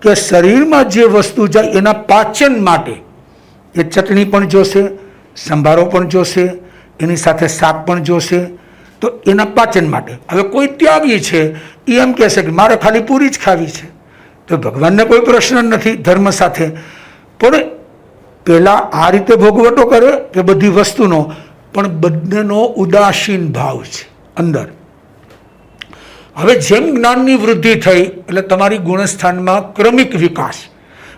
કે શરીરમાં જે વસ્તુ જાય એના પાચન માટે એ ચટણી પણ જોશે, સંભારો પણ જોશે, એની સાથે શાક પણ જોશે, તો એના પાચન માટે. હવે કોઈ ત્યાગી છે એ એમ કહેશે કે મારે ખાલી પૂરી જ ખાવી છે, તો ભગવાનને કોઈ પ્રશ્ન નથી ધર્મ સાથે. પણ પહેલાં આ રીતે ભોગવટો કરે કે બધી વસ્તુનો, પણ બંનેનો ઉદાસીન ભાવ છે અંદર. હવે જેમ જ્ઞાનની વૃદ્ધિ થઈ એટલે તમારી ગુણસ્થાનમાં ક્રમિક વિકાસ,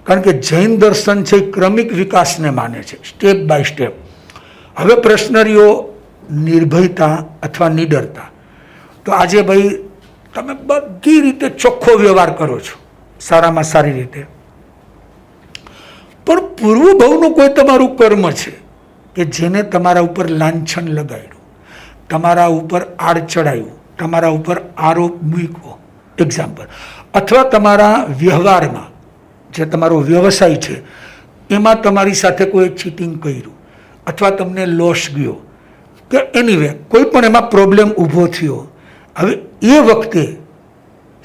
કારણ કે જૈન દર્શન છે ક્રમિક વિકાસને માને છે, સ્ટેપ બાય સ્ટેપ. હવે પ્રશ્ન રહ્યો નિર્ભયતા અથવા નિડરતા. તો આજે ભાઈ તમે બધી રીતે ચોખ્ખો વ્યવહાર કરો છો, સારામાં સારી રીતે, પણ પૂર્વભાવનું કોઈ તમારું કર્મ છે કે જેને તમારા ઉપર લાંછન લગાડ્યું, તમારા ઉપર આડ ચડાયું, તમારા ઉપર આરોપ મૂક્યો, એક્ઝામ્પલ, અથવા તમારા વ્યવહારમાં જે તમારો વ્યવસાય છે એમાં તમારી સાથે કોઈ ચીટિંગ કર્યું અથવા તમને લોસ ગયો કે એનીવે કોઈ પણ એમાં પ્રોબ્લેમ ઊભો થયો. હવે એ વખતે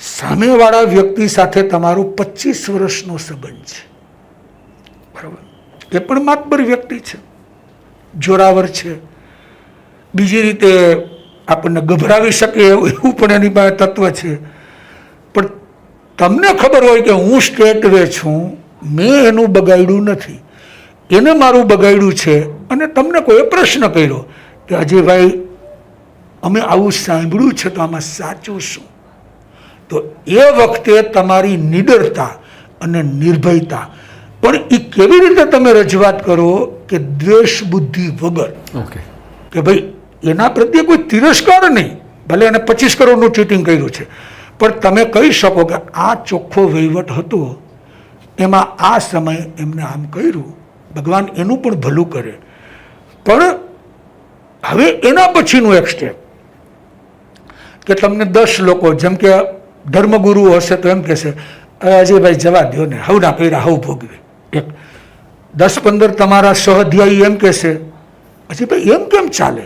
સામેવાળા વ્યક્તિ સાથે તમારો 25 વર્ષનો સંબંધ છે, બરાબર? એ પણ માતબર વ્યક્તિ છે, જોરાવર છે, બીજી રીતે આપણને ગભરાવી શકે એવું પણ એની પાસે તત્વ છે. પણ તમને ખબર હોય કે હું સ્ટેટ વે છું, મેં એનું બગાડ્યું નથી, એને મારું બગાડ્યું છે, અને તમને કોઈ પ્રશ્ન કર્યો કે અજયભાઈ અમે આવું સાંભળ્યું છે તો આમાં સાચું શું? તો એ વખતે તમારી નિડરતા અને નિર્ભયતા, પણ એ કેવી રીતે તમે રજૂઆત કરો કે દ્વેષ બુદ્ધિ વગર. ઓકે, કે ભાઈ એના પ્રત્યે કોઈ તિરસ્કાર નહીં, ભલે એને 25 કરોડનું ચીટિંગ કર્યું છે, પણ તમે કહી શકો કે આ ચોખ્ખો વહીવટ હતો, એમાં આ સમયે એમને આમ કર્યું, ભગવાન એનું પણ ભલું કરે. પણ હવે એના પછીનું એક સ્ટેપ કે તમને 10 લોકો, જેમ કે ધર્મગુરુ હશે તો એમ કહેશે અજયભાઈ જવા દો ને, હવના કર્યા હવ ભોગવે. એક 10-15 તમારા સહઅધ્યાયી એમ કહેશે અજયભાઈ એમ કેમ ચાલે,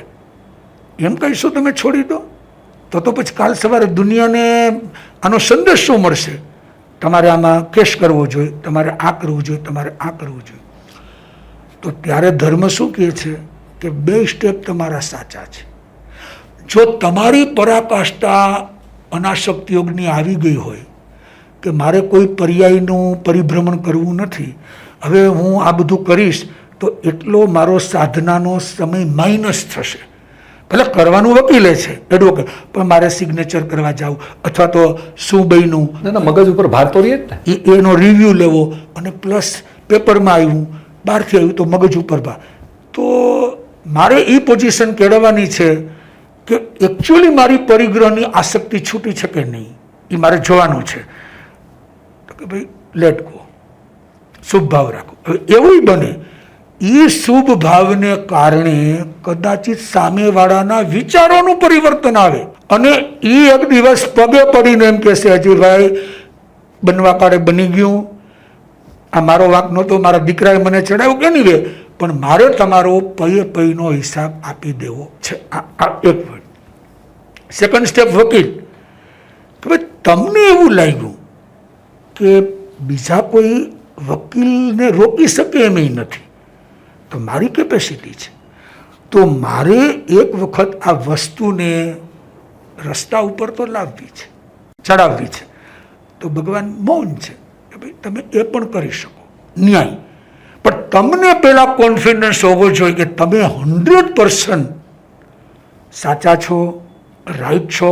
એમ કહીશું તમે છોડી દો તો પછી કાલ સવારે દુનિયાને આનો સંદેશ શું મળશે? તમારે આમાં કેસ કરવો જોઈએ, તમારે આ કરવું જોઈએ, તમારે આ કરવું જોઈએ. તો ત્યારે ધર્મ શું કહે છે કે 2 સ્ટેપ તમારા સાચા છે. જો તમારી પરાકાષ્ઠા અનાસક્તિ યોગની આવી ગઈ હોય કે મારે કોઈ પર્યાયનું પરિભ્રમણ કરવું નથી, હવે હું આ બધું કરીશ તો એટલો મારો સાધનાનો સમય માઇનસ થશે. ભલે કરવાનું વકીલે છે, એડવોકેટ, પણ મારે સિગ્નેચર કરવા જાવું અથવા તો શું બન્યું, મગજ ઉપર ભાર તો રહે જ ને, એનો રિવ્યૂ લેવો, અને પ્લસ પેપરમાં આવ્યું, બહારથી આવ્યું તો મગજ ઉપર ભાર. તો મારે એ પોઝિશન કેળવવાની છે કે એકચ્યુઅલી મારી પરિગ્રહની આસક્તિ છૂટી છે કે નહીં, એ મારે જોવાનું છે. તો કે ભાઈ લેટ ગો, શુભ ભાવ રાખો. હવે એવું બને એ શુભ ભાવને કારણે કદાચિત સામેવાળાના વિચારોનું પરિવર્તન આવે અને એ એક દિવસ પગે પડીને એમ કહેશે, અજયભાઈ બનવા કાળે બની ગયું, આ મારો વાંક નહોતો, મારા દીકરાએ મને ચડાવ્યું કે નહીં રે, પણ મારે તમારો પૈયે પૈનો હિસાબ આપી દેવો છે. આ એક પોઈન્ટ. સેકન્ડ સ્ટેપ વકીલ, કે ભાઈ તમને એવું લાગ્યું કે બીજા કોઈ વકીલને રોકી શકે એમ નથી, તો મારી કેપેસિટી છે, તો મારે એક વખત આ વસ્તુને રસ્તા ઉપર તો લાવવી છે, ચડાવવી છે. તો ભગવાન મૌન છે કે ભાઈ તમે એ પણ કરી શકો, ન્યાય. પણ તમને પેલા કોન્ફિડન્સ હોવો જોઈએ કે તમે 100% સાચા છો, રાઈટ છો,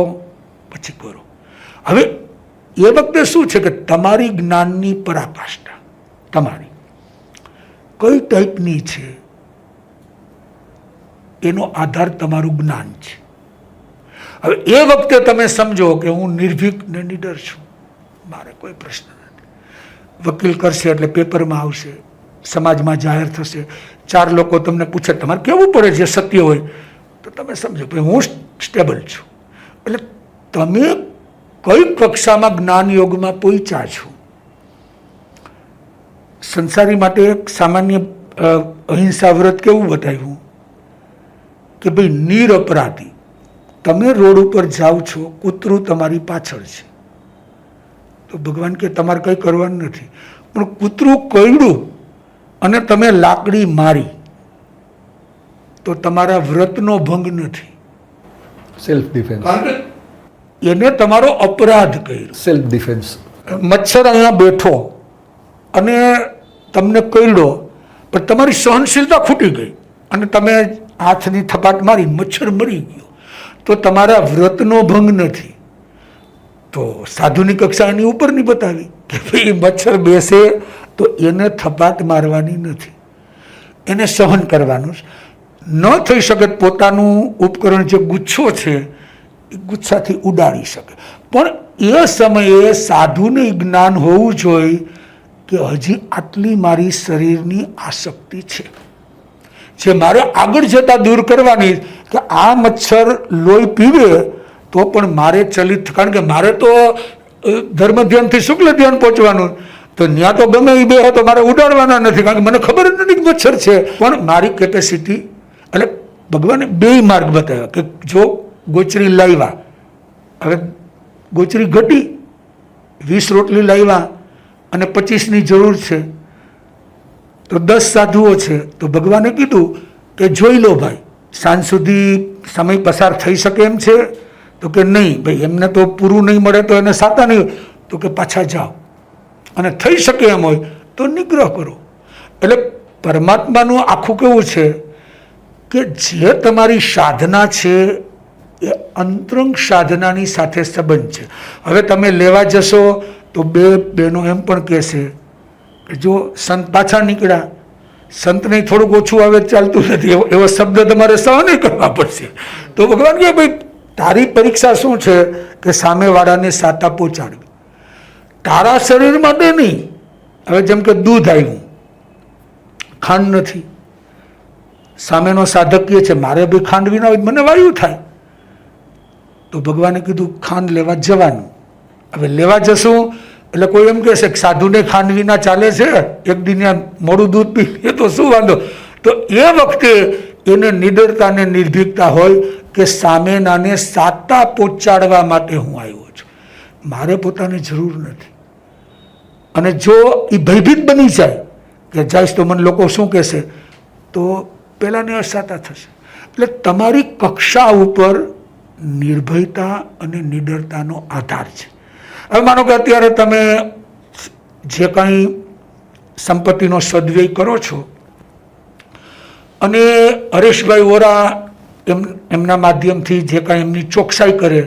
પછી કરો. હવે એ વખતે શું છે કે તમારી જ્ઞાનની પરાકાષ્ઠા તમારી કઈ ટાઈપની છે એનો આધાર તમારું જ્ઞાન છે. હવે એ વખતે તમે સમજો કે હું નિર્ભીક ને નિડર છું, મારે કોઈ પ્રશ્ન નથી. વકીલ કરશે એટલે પેપરમાં આવશે, સમાજમાં જાહેર થશે, 4 લોકો તમને પૂછે તમારે કેવું પડે જે સત્ય હોય, તો તમે સમજો કે હું સ્ટેબલ છું. એટલે તમે કઈ કક્ષામાં જ્ઞાન યોગમાં પહોંચ્યા છો. સંસારી માટે એક સામાન્ય અહિંસા વ્રત કેવું બતાવ્યું કે ભાઈ નિરપરાધી, તમે રોડ ઉપર જાઓ છો, કૂતરું તમારી પાછળ છે, તો ભગવાન કે તમારે કંઈ કરવાનું નથી, પણ કૂતરું કરડ્યું અને તમે લાકડી મારી તો તમારા વ્રતનો ભંગ નથી. Self defence. કારણ કે એને તમારો અપરાધ કર્યો. Self defence. મચ્છર અહીંયા બેઠો અને તમને કરડ્યો, પણ તમારી સહનશીલતા ખૂટી ગઈ અને તમે હાથની થપાટ મારી, મચ્છર મરી ગયો, તો તમારા વ્રતનો ભંગ નથી. તો સાધુની કક્ષા એની ઉપરની બતાવી કે ભાઈ મચ્છર બેસે તો એને થપાટ મારવાની નથી, એને સહન કરવાનું. ન થઈ શકે પોતાનું ઉપકરણ જે ગુચ્છો છે એ ગુચ્છાથી ઉડાડી શકે, પણ એ સમયે સાધુને જ્ઞાન હોવું જોઈએ કે હજી આટલી મારી શરીરની આસક્તિ છે જે મારે આગળ જતા દૂર કરવાની, કે આ મચ્છર લોહી પીવે તો પણ મારે ચલિત, કારણ કે મારે તો ધર્મ ધ્યાનથી શુક્લ ધ્યાન પહોંચવાનું, તો ત્યાં તો ગમે એ બે તો મારે ઉડાડવાના નથી, કારણ કે મને ખબર જ નથી કે મચ્છર છે. પણ મારી કેપેસિટી, એટલે ભગવાને 2 માર્ગ બતાવ્યા કે જો ગોચરી લાવ્યા, હવે ગોચરી ઘટી, 20 રોટલી લાવ્યા અને 25ની જરૂર છે, તો 10 સાધુઓ છે, તો ભગવાને કીધું કે જોઈ લો ભાઈ, સાંજ સુધી સમય પસાર થઈ શકે એમ છે, તો કે નહીં ભાઈ, એમને તો પૂરું નહીં મળે તો એને સાતા નહીં, તો કે પાછા જાઓ, અને થઈ શકે એમ હોય તો નિગ્રહ કરો. એટલે પરમાત્માનું આખું કેવું છે કે જે તમારી સાધના છે એ અંતરંગ સાધનાની સાથે સંબંધ છે. હવે તમે લેવા જશો તો 2 બહેનો એમ પણ કહેશે કે જો સંત પાછા નીકળ્યા, સંતને થોડુંક ઓછું આવે ચાલતું નથી, એવો શબ્દ તમારે સહન કરવા પડશે. તો ભગવાન કહે ભાઈ તારી પરીક્ષા શું છે કે સામેવાળાને સાતા પહોંચાડવી, તારા શરીર માટે નહીં. હવે જેમ કે દૂધ આવ્યું, ખાંડ નથી, સામેનો સાધક કહે છે મારે બી ખાંડ વિના હોય મને વાયુ થાય, તો ભગવાને કીધું ખાંડ લેવા જવાનું. હવે લેવા જશું એટલે કોઈ એમ કહેશે કે સાધુને ખાંડ વિના ચાલે છે, એક દિન મોડું દૂધ પી એ તો શું વાંધો. તો એ વખતે એને નિડરતા ને નિર્ભીકતા હોય કે સામેનાને સાતા પહોંચાડવા માટે હું આવ્યો છું, મારે પોતાની જરૂર નથી. અને જો એ ભયભીત બની જાય કે જઈશ તો મને લોકો શું કહેશે, તો પેલાને અસાતા થશે. એટલે તમારી કક્ષા ઉપર નિર્ભયતા અને નિડરતાનો આધાર છે. હવે માનો કે અત્યારે તમે જે કંઈ સંપત્તિનો સદવ્યય કરો છો અને હરેશભાઈ વોરા એમના માધ્યમથી જે કાંઈ એમની ચોકસાઈ કરે,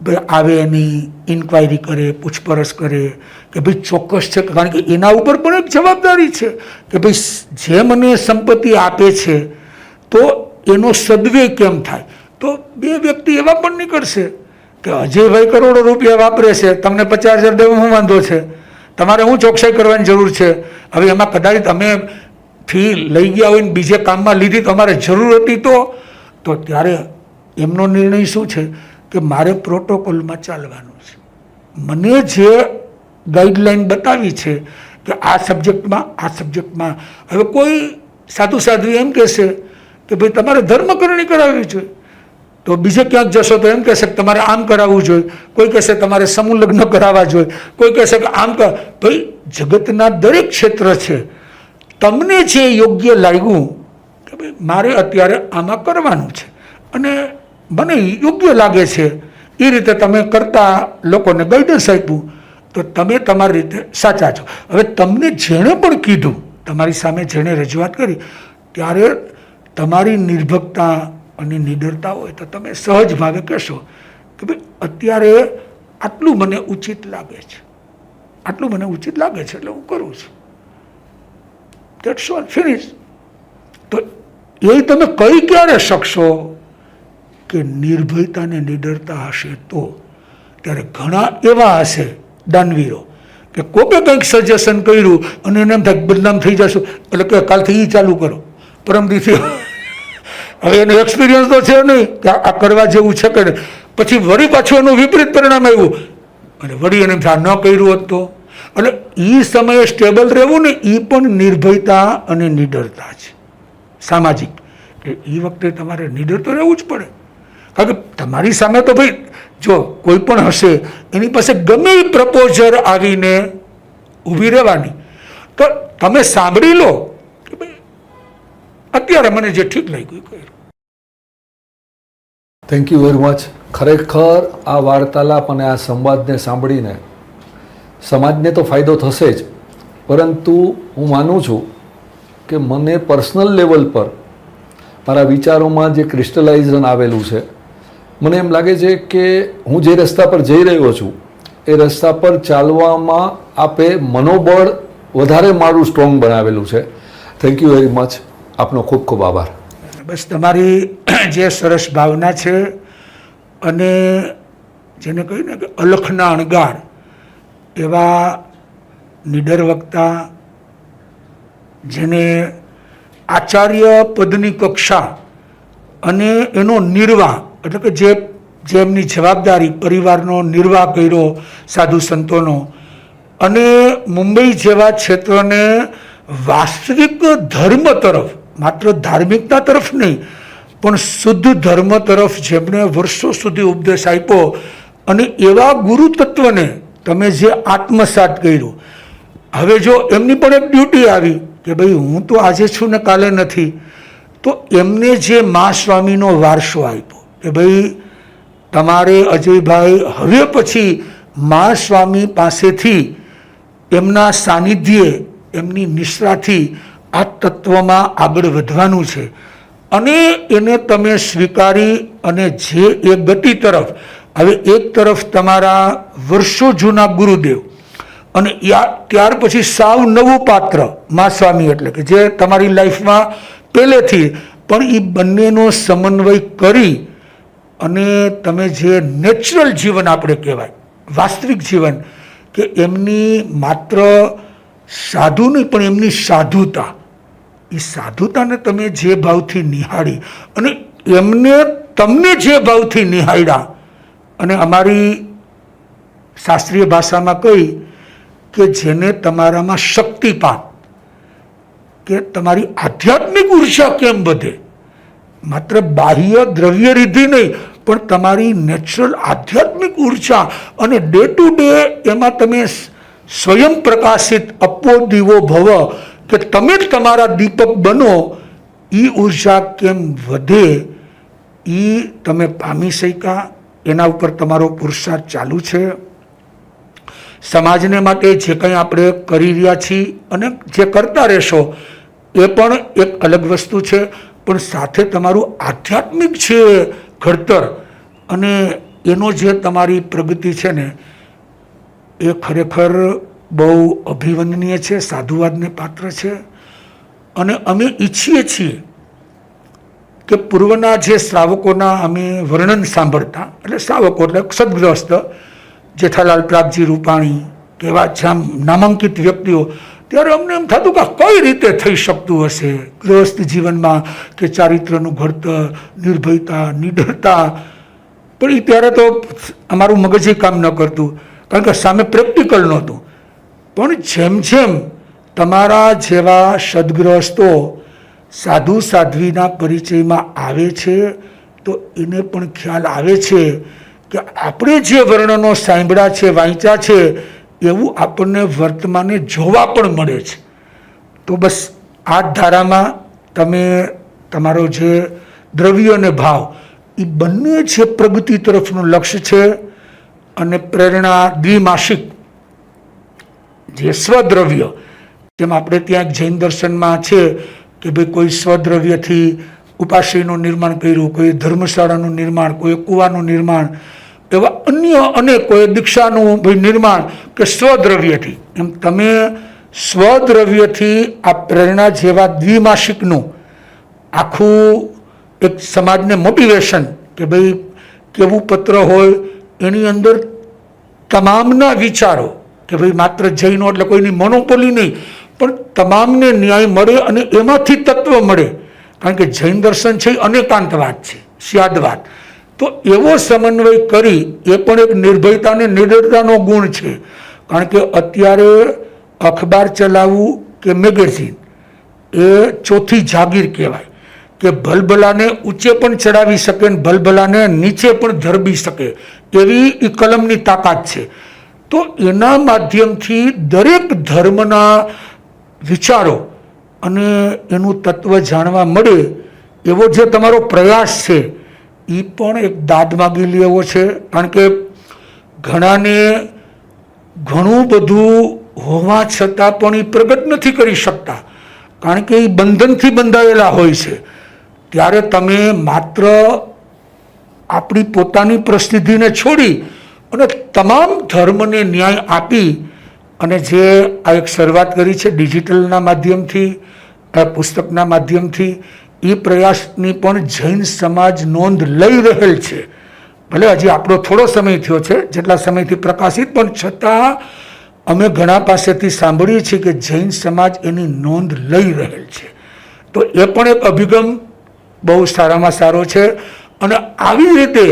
ભાઈ આવે એની ઇન્ક્વાયરી કરે, પૂછપરછ કરે કે ભાઈ ચોક્કસ છે, કારણ કે એના ઉપર પણ એક જવાબદારી છે કે ભાઈ જે મને સંપત્તિ આપે છે તો એનો સદવ્યય કેમ થાય. તો 2 વ્યક્તિ એવા પણ નીકળશે કે અજયભાઈ કરોડો રૂપિયા વાપરે છે, તમને 50,000 દેવું શું વાંધો છે, તમારે શું ચોકસાઈ કરવાની જરૂર છે. હવે એમાં કદાચ તમે થી લઈ ગયા હોય ને બીજે કામમાં લીધી તમારે જરૂર હતી તો ત્યારે એમનો નિર્ણય શું છે કે મારે પ્રોટોકોલમાં ચાલવાનું છે. મને જે ગાઈડલાઈન બતાવી છે કે આ સબ્જેક્ટમાં હવે કોઈ સાધુ એમ કહેશે કે ભાઈ તમારે ધર્મકરણી કરાવવી જોઈએ, તો બીજે ક્યાંક જશો તો એમ કહેશે કે તમારે આમ કરાવવું જોઈએ, કોઈ કહેશે તમારે સમૂહ લગ્ન કરાવવા જોઈએ, કોઈ કહેશે કે આમ ભાઈ જગતના દરેક ક્ષેત્ર છે. તમને જે યોગ્ય લાગ્યું કે ભાઈ મારે અત્યારે આમાં કરવાનું છે અને મને યોગ્ય લાગે છે એ રીતે તમે કરતા લોકોને ગાઈડન્સ આપ્યું તો તમે તમારી રીતે સાચા છો. હવે તમને જેણે પણ કીધું, તમારી સામે જેણે રજૂઆત કરી, ત્યારે તમારી નિર્ભક્તા અને નિડરતા હોય તો તમે સહજ ભાવે કહેશો કે ભાઈ અત્યારે આટલું મને ઉચિત લાગે છે, એટલે હું કરું છું. That's all, finish. તો એ તમે કહી ક્યારે શકશો કે નિર્ભયતા ને નિડરતા હશે તો. ત્યારે ઘણા એવા હશે દાનવીરો કે કોકે કંઈક સજેશન કર્યું અને એને એમ થાય બદનામ થઈ જશું, એટલે કે કાલથી એ ચાલુ કરો, પરમ દિવસે. હવે એનો એક્સપિરિયન્સ તો છે નહીં કે આ કરવા જેવું છે કે નહીં. પછી વળી પાછું એનું વિપરીત પરિણામ આવ્યું અને વળી એને ન કર્યું હોત તો. એટલે એ સમયે સ્ટેબલ રહેવું ને એ પણ નિર્ભયતા અને નિડરતા છે સામાજિક. એ વખતે તમારે નિડર તો રહેવું જ પડે, કારણ કે તમારી સામે તો ભાઈ જો કોઈ પણ હશે એની પાસે ગમે એ પ્રપોઝર આવીને ઊભી રહેવાની, તો તમે સાંભળી લો કે ભાઈ અત્યારે મને જે ઠીક લાગ્યું એ કર્યું. Thank you very much. ખરેખર આ વાર્તાલાપ અને આ સંવાદને સાંભળીને સમાજને તો ફાયદો થશે જ, પરંતુ હું માનું છું કે મને પર્સનલ લેવલ પર મારા વિચારોમાં જે ક્રિસ્ટલાઇઝેશન આવેલું છે, મને એમ લાગે છે કે હું જે રસ્તા પર જઈ રહ્યો છું એ રસ્તા પર ચાલવામાં આપે મનોબળ વધારે મારું સ્ટ્રોંગ બનાવેલું છે. Thank you very much. આપનો ખૂબ ખૂબ આભાર. બસ તમારી જે સરસ ભાવના છે અને જેને કહ્યું ને કે અલખના અણગાર એવા નિડર વક્તા, જેને આચાર્ય પદની કક્ષા અને એનો નિર્વાહ, એટલે કે જે એમની જવાબદારી પરિવારનો નિર્વાહ કર્યો સાધુ સંતોનો, અને મુંબઈ જેવા ક્ષેત્રને વાસ્તવિક ધર્મ તરફ, માત્ર ધાર્મિકતા તરફ નહીં પણ શુદ્ધ ધર્મ તરફ જેમણે વર્ષો સુધી ઉપદેશ આપ્યો, અને એવા ગુરુ તત્વને તમે જે આત્મસાત કર્યું. હવે જો એમની પણ એક ડ્યુટી આવી કે ભાઈ હું તો આજે છું ને કાલે નથી, તો એમને જે મા સ્વામીનો વારસો આપ્યો કે ભાઈ તમારે અજયભાઈ હવે પછી મા સ્વામી પાસેથી એમના સાનિધ્યે, એમની નિષ્ઠાથી આ તત્વમાં આગળ વધવાનું છે, અને એને તમે સ્વીકારી અને જે એ ગતિ તરફ. હવે એક તરફ તમારા વર્ષો જૂના ગુરુદેવ અને ત્યાર પછી સાવ નવું પાત્ર મા સ્વામી, એટલે કે જે તમારી લાઈફમાં પહેલેથી, પણ એ બંનેનો સમન્વય કરી અને તમે જે નેચરલ જીવન આપણે કહેવાય, વાસ્તવિક જીવન, કે એમની માત્ર સાધુ નહીં પણ એમની સાધુતા, એ સાધુતાને તમે જે ભાવથી નિહાળી અને એમને તમને જે ભાવથી નિહાળ્યા, અને અમારી શાસ્ત્રીય ભાષામાં કહી કે જેને તમારામાં શક્તિપાત, કે તમારી આધ્યાત્મિક ઉર્જા કેમ વધે, માત્ર બાહ્ય દ્રવ્ય રીતિ નહીં પણ તમારી નેચરલ આધ્યાત્મિક ઉર્જા, અને ડે ટુ ડે એમાં તમે સ્વયં પ્રકાશિત અપો દીવો ભવ, કે તમે જ તમારા દીપક બનો, એ ઉર્જા કેમ વધે એ તમે પામી શક્યા. એના ઉપર તમારો પુરુષાર્થ ચાલુ છે. સમાજને માટે જે કંઈ આપણે કરી રહ્યા છીએ અને જે કરતા રહેશો એ પણ એક અલગ વસ્તુ છે, પણ સાથે તમારું આધ્યાત્મિક છે ઘડતર, અને એનો જે તમારી પ્રગતિ છે ને એ ખરેખર બહુ અભિવંદનીય છે, સાધુવાદને પાત્ર છે. અને અમે ઈચ્છીએ છીએ કે પૂર્વના જે શ્રાવકોના અમે વર્ણન સાંભળતા, એટલે શ્રાવકો એટલે સદગ્રસ્ત, જેઠાલાલ પ્રાગજી રૂપાણી, કેવા છે આમ નામાંકિત વ્યક્તિઓ, ત્યારે અમને એમ થતું કે કઈ રીતે થઈ શકતું હશે ગૃહસ્થ જીવનમાં કે ચારિત્રનું ઘડતર, નિર્ભયતા, નિડરતા. પણ એ ત્યારે તો અમારું મગજ કામ ન કરતું, કારણ કે સામે પ્રેક્ટિકલ નહોતું. પણ જેમ જેમ તમારા જેવા સદગ્રસ્તો સાધુ સાધ્વીના પરિચયમાં આવે છે તો એને પણ ખ્યાલ આવે છે કે આપણે જે વર્ણનો સાંભળ્યા છે, વાંચ્યા છે, એવું આપણને વર્તમાને જોવા પણ મળે છે. તો બસ આ જ ધારામાં તમે તમારો જે દ્રવ્ય અને ભાવ એ બંને જે પ્રગતિ તરફનું લક્ષ્ય છે અને પ્રેરણા દ્વિમાસિક જે સ્વદ્રવ્ય, જેમ આપણે ત્યાં જૈન દર્શનમાં છે કે ભાઈ કોઈ સ્વદ્રવ્યથી ઉપાશ્રયનું નિર્માણ કર્યું, કોઈ ધર્મશાળાનું નિર્માણ, કોઈ કૂવાનું નિર્માણ, એવા અન્ય અનેક કોઈ દીક્ષાનું ભાઈ નિર્માણ કે સ્વદ્રવ્યથી. એમ તમે સ્વદ્રવ્યથી આ પ્રેરણા જેવા દ્વિમાસિકનું આખું એક સમાજને મોટિવેશન કે ભાઈ કેવું પત્ર હોય એની અંદર તમામના વિચારો કે ભાઈ માત્ર જૈનો એટલે કોઈની મોનોપોલી નહીં, પણ તમામને ન્યાય મળે અને એમાંથી તત્વ મળે. કારણ કે જૈન દર્શન છે એ અનેકાંતવાદ છે, સ્યાદવાદ. તો એવો સમન્વય કરી એ પણ એક નિર્ભયતા અને નિડરતાનો ગુણ છે. કારણ કે અત્યારે અખબાર ચલાવવું કે મેગેઝિન એ ચોથી જાગીર કહેવાય કે ભલભલાને ઊંચે પણ ચડાવી શકે ને ભલભલાને નીચે પણ ધરબી શકે, એવી એ કલમની તાકાત છે. તો એના માધ્યમથી દરેક ધર્મના વિચારો અને એનું તત્વ જાણવા મળે એવો જે તમારો પ્રયાસ છે એ પણ એક દાદ માગી લેવો છે. કારણ કે ઘણાને ઘણું બધું હોવા છતાં પણ એ પ્રગટ નથી કરી શકતા, કારણ કે એ બંધનથી બંધાયેલા હોય છે. ત્યારે તમે માત્ર આપણી પોતાની પ્રસિદ્ધિને છોડી અને તમામ ધર્મને ન્યાય આપી અને જે આ એક શરૂઆત કરી છે ડિજિટલના માધ્યમથી, પુસ્તકના માધ્યમથી, એ પ્રયાસની પણ જૈન સમાજ નોંધ લઈ રહેલ છે. ભલે હજી આપણો થોડો સમય થયો છે જેટલા સમયથી પ્રકાશિત, પણ છતાં અમે ઘણા પાસેથી સાંભળીએ છીએ કે જૈન સમાજ એની નોંધ લઈ રહેલ છે. તો એ પણ એક અભિગમ બહુ સારામાં સારો છે. અને આવી રીતે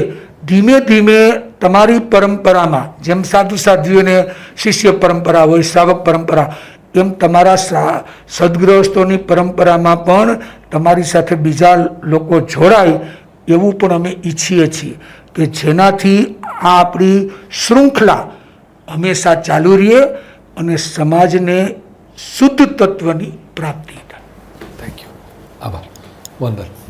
ધીમે ધીમે તમારી પરંપરામાં જેમ સાધુ સાધ્વીઓને શિષ્ય પરંપરા હોય, શ્રાવક પરંપરા, એમ તમારા સદગ્રસ્તોની પરંપરામાં પણ તમારી સાથે બીજા લોકો જોડાય એવું પણ અમે ઈચ્છીએ છીએ કે જેનાથી આ આપણી શૃંખલા હંમેશા ચાલુ રહે અને સમાજને શુદ્ધ તત્વની પ્રાપ્તિ થાય. Thank you. આભાર. વંદન.